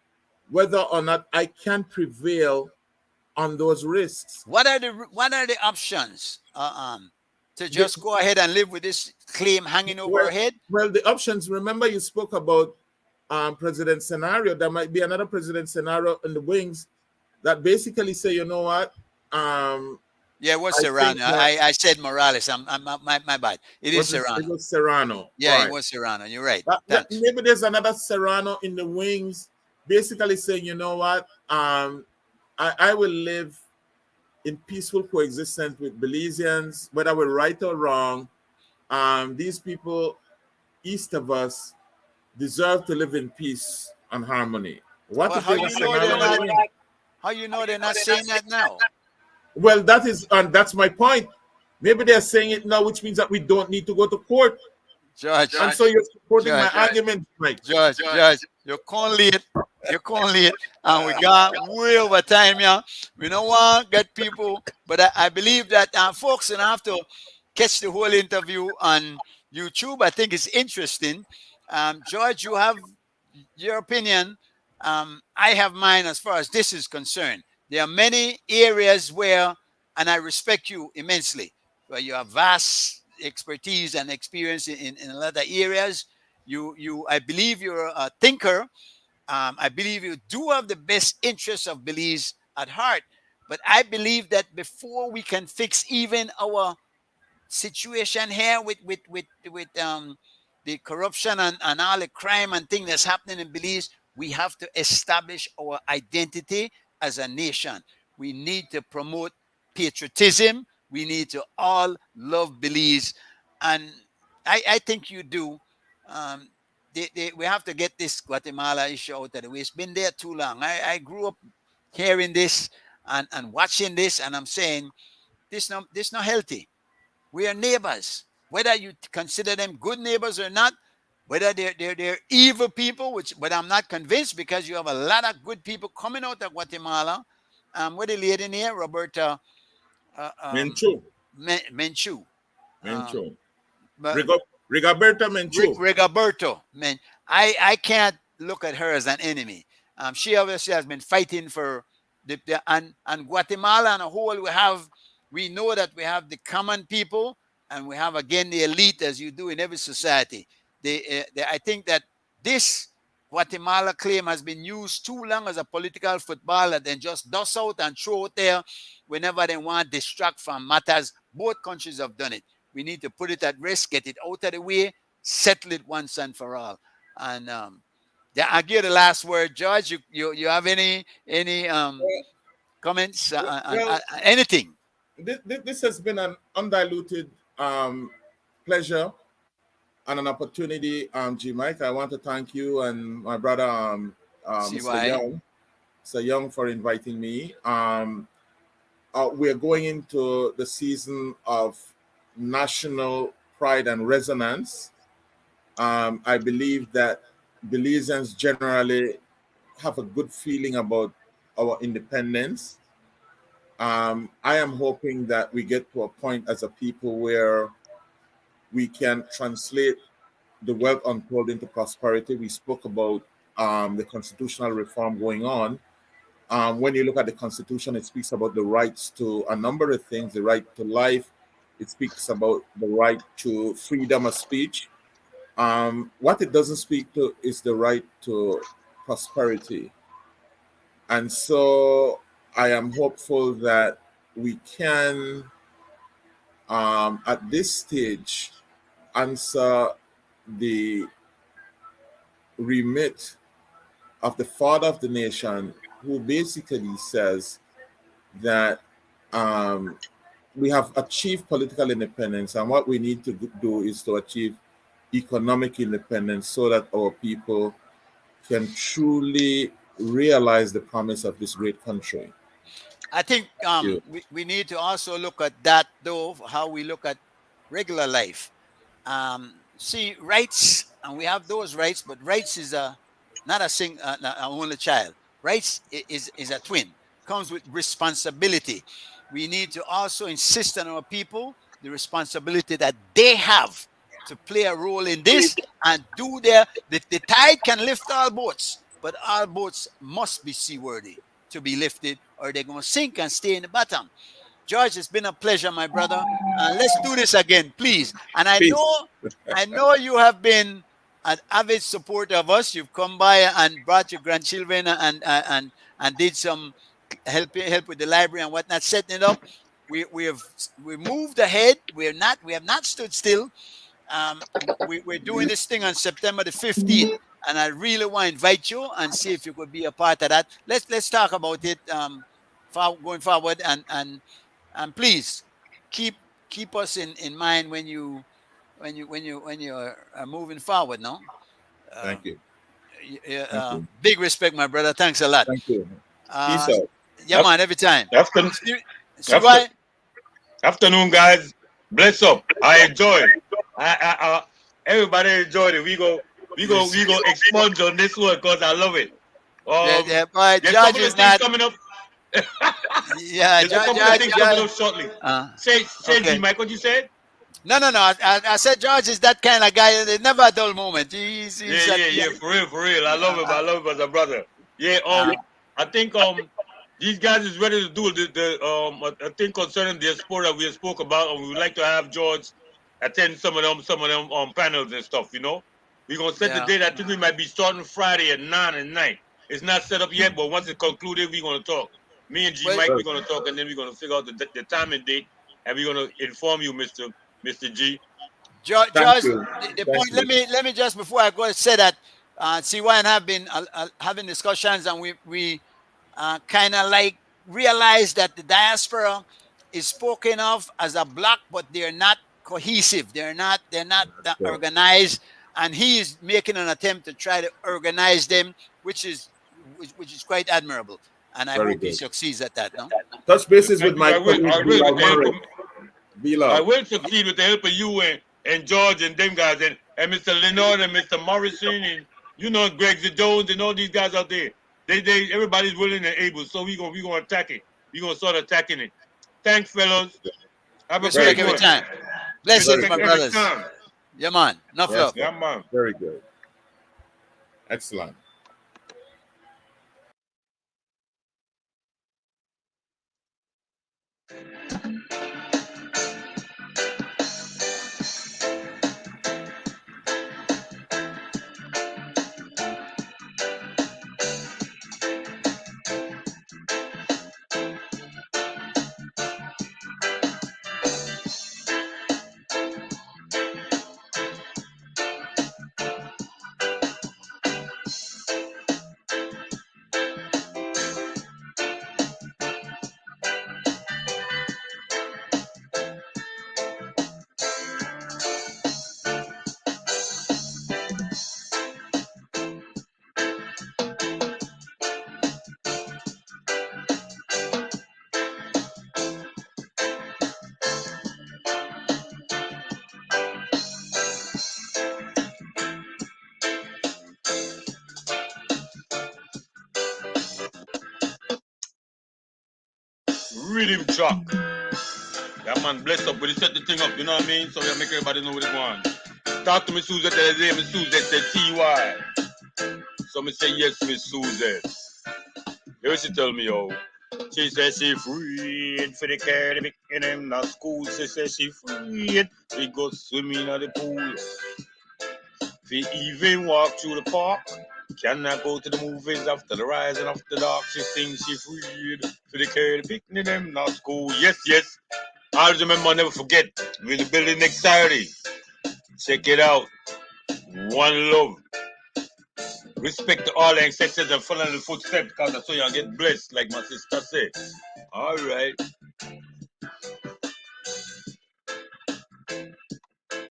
whether or not I can prevail on those risks. What are the options to just go ahead and live with this claim hanging over our head? Well, the options, remember you spoke about president scenario. There might be another president scenario in the wings that basically say, you know what? Yeah, it was Serrano. I said Morales. My bad. It is Serrano. It was Serrano. Yeah, right. It was Serrano. You're right. Maybe there's another Serrano in the wings, basically saying, you know what? I will live in peaceful coexistence with Belizeans, whether we're right or wrong. These people east of us deserve to live in peace and harmony. How you know they're not saying that now? Well, that's my point. Maybe they're saying it now, which means that we don't need to go to court. Judge, and so you're supporting my argument, Mike. Judge, you're calling late. And we got way over time, yeah. We don't want to get people, but I believe that folks don't have to catch the whole interview on YouTube. I think it's interesting. George, you have your opinion. I have mine as far as this is concerned. There are many areas where, and I respect you immensely, where you have vast expertise and experience in a lot of areas. I believe you're a thinker. I believe you do have the best interests of Belize at heart. But I believe that before we can fix even our situation here with the corruption and all the crime and thing that's happening in Belize, we have to establish our identity as a nation. We need to promote patriotism. We need to all love Belize, and I think you do. Um, we have to get this Guatemala issue out of the way. It's been there too long. I grew up hearing this and watching this, and I'm saying this not healthy. We are neighbors. Whether you consider them good neighbors or not, whether they're evil people, but I'm not convinced, because you have a lot of good people coming out of Guatemala. What the lady here, Roberta Menchu. Menchu. Menchu. But Rigoberta Menchu. Rigoberto, man, I can't look at her as an enemy. She obviously has been fighting for and Guatemala and a whole. We know that we have the common people, and we have again the elite, as you do in every society. I think that this Guatemala claim has been used too long as a political football, and then just dust out and throw it there whenever they want to distract from matters. Both countries have done it. We need to put it at risk, get it out of the way, settle it once and for all. And I'll give the last word, George. You have any comments? Anything? This has been an undiluted pleasure and an opportunity, G. Mike. I want to thank you and my brother, Mr. Young, for inviting me. We're going into the season of national pride and resonance. I believe that Belizeans generally have a good feeling about our independence. I am hoping that we get to a point as a people where we can translate the wealth untold into prosperity. We spoke about the constitutional reform going on. When you look at the Constitution, it speaks about the rights to a number of things, the right to life. It speaks about the right to freedom of speech. What it doesn't speak to is the right to prosperity. And so I am hopeful that we can, at this stage, answer the remit of the father of the nation, who basically says that we have achieved political independence, and what we need to do is to achieve economic independence so that our people can truly realize the promise of this great country. I think we need to also look at that, though, how we look at regular life. See, rights, and we have those rights, but rights is not a only child. Rights is a twin, comes with responsibility. We need to also insist on our people the responsibility that they have to play a role in this and do the tide can lift all boats, but all boats must be seaworthy to be lifted, or they're going to sink and stay in the bottom. George, it's been a pleasure, my brother. Let's do this again, please. And I know you have been an avid supporter of us. You've come by and brought your grandchildren and did some help with the library and whatnot, setting it up. We moved ahead. We have not stood still. We're doing this thing on September the 15th, and I really want to invite you and see if you could be a part of that. Let's talk about it going forward, and please keep us in mind when you're moving forward. No, thank you. Big respect, my brother. Thanks a lot. Thank you. Peace out. Yeah, man. Every time. Afternoon, guys. Bless up. I enjoy. Everybody enjoyed it. We go expunge on this one because I love it. But George is not coming up. Yeah, There's a couple of things coming up shortly. Say, okay. Mike, what you said? No. I said George is that kind of guy. There's never a dull moment. He's for real. I love him. I love him as a brother. Yeah. I think these guys is ready to do the I think concerning the sport that we spoke about, and we would like to have George attend some of them panels and stuff. You know. We're gonna set the date. I think we might be starting Friday at 9 at night. It's not set up yet, but once it's concluded, we're gonna talk. Me and G Mike, we're gonna talk, and then we're gonna figure out the time and date, and we're gonna inform you, Mr. G. George, Thank you. the Thank point. you. Let me just before I go say that CY and I have been having discussions, and we kind of like realize that the diaspora is spoken of as a block, but they're not cohesive. They're not that organized, and he is making an attempt to try to organize them, which is quite admirable. And I Very hope he good. succeeds at that. No? Touch bases with my I will Bilal. I will succeed with the help of you and George and them guys and Mr. Leonard and Mr. Morrison and Greg Jones and all these guys out there. They everybody's willing and able, so we gonna attack it. We gonna start attacking it. Thanks, fellas. Have a great every one. time. Blessings, my brothers. Time. Yeah, man. Enough love. Yeah, man. Very good. Excellent. Rhythm track. That man bless up, but he set the thing up, you know what I mean? So we make everybody know what it's going. Talk to Miss Suzette, Miss Suzette said T.Y. So me say yes, Miss Suzette. Here she tell me, she said she freed for the Caribbean and them not school. She said she freed. She go swimming at the pool. She even walk through the park. Cannot go to the movies after the rise and after dark. She sings she freed for the Caribbean and them not school. Yes, yes. I always remember, I'll never forget. We're in the building next Saturday. Check it out. One love. Respect to all the ancestors and follow the footsteps because that's how you get blessed, like my sister said. All right.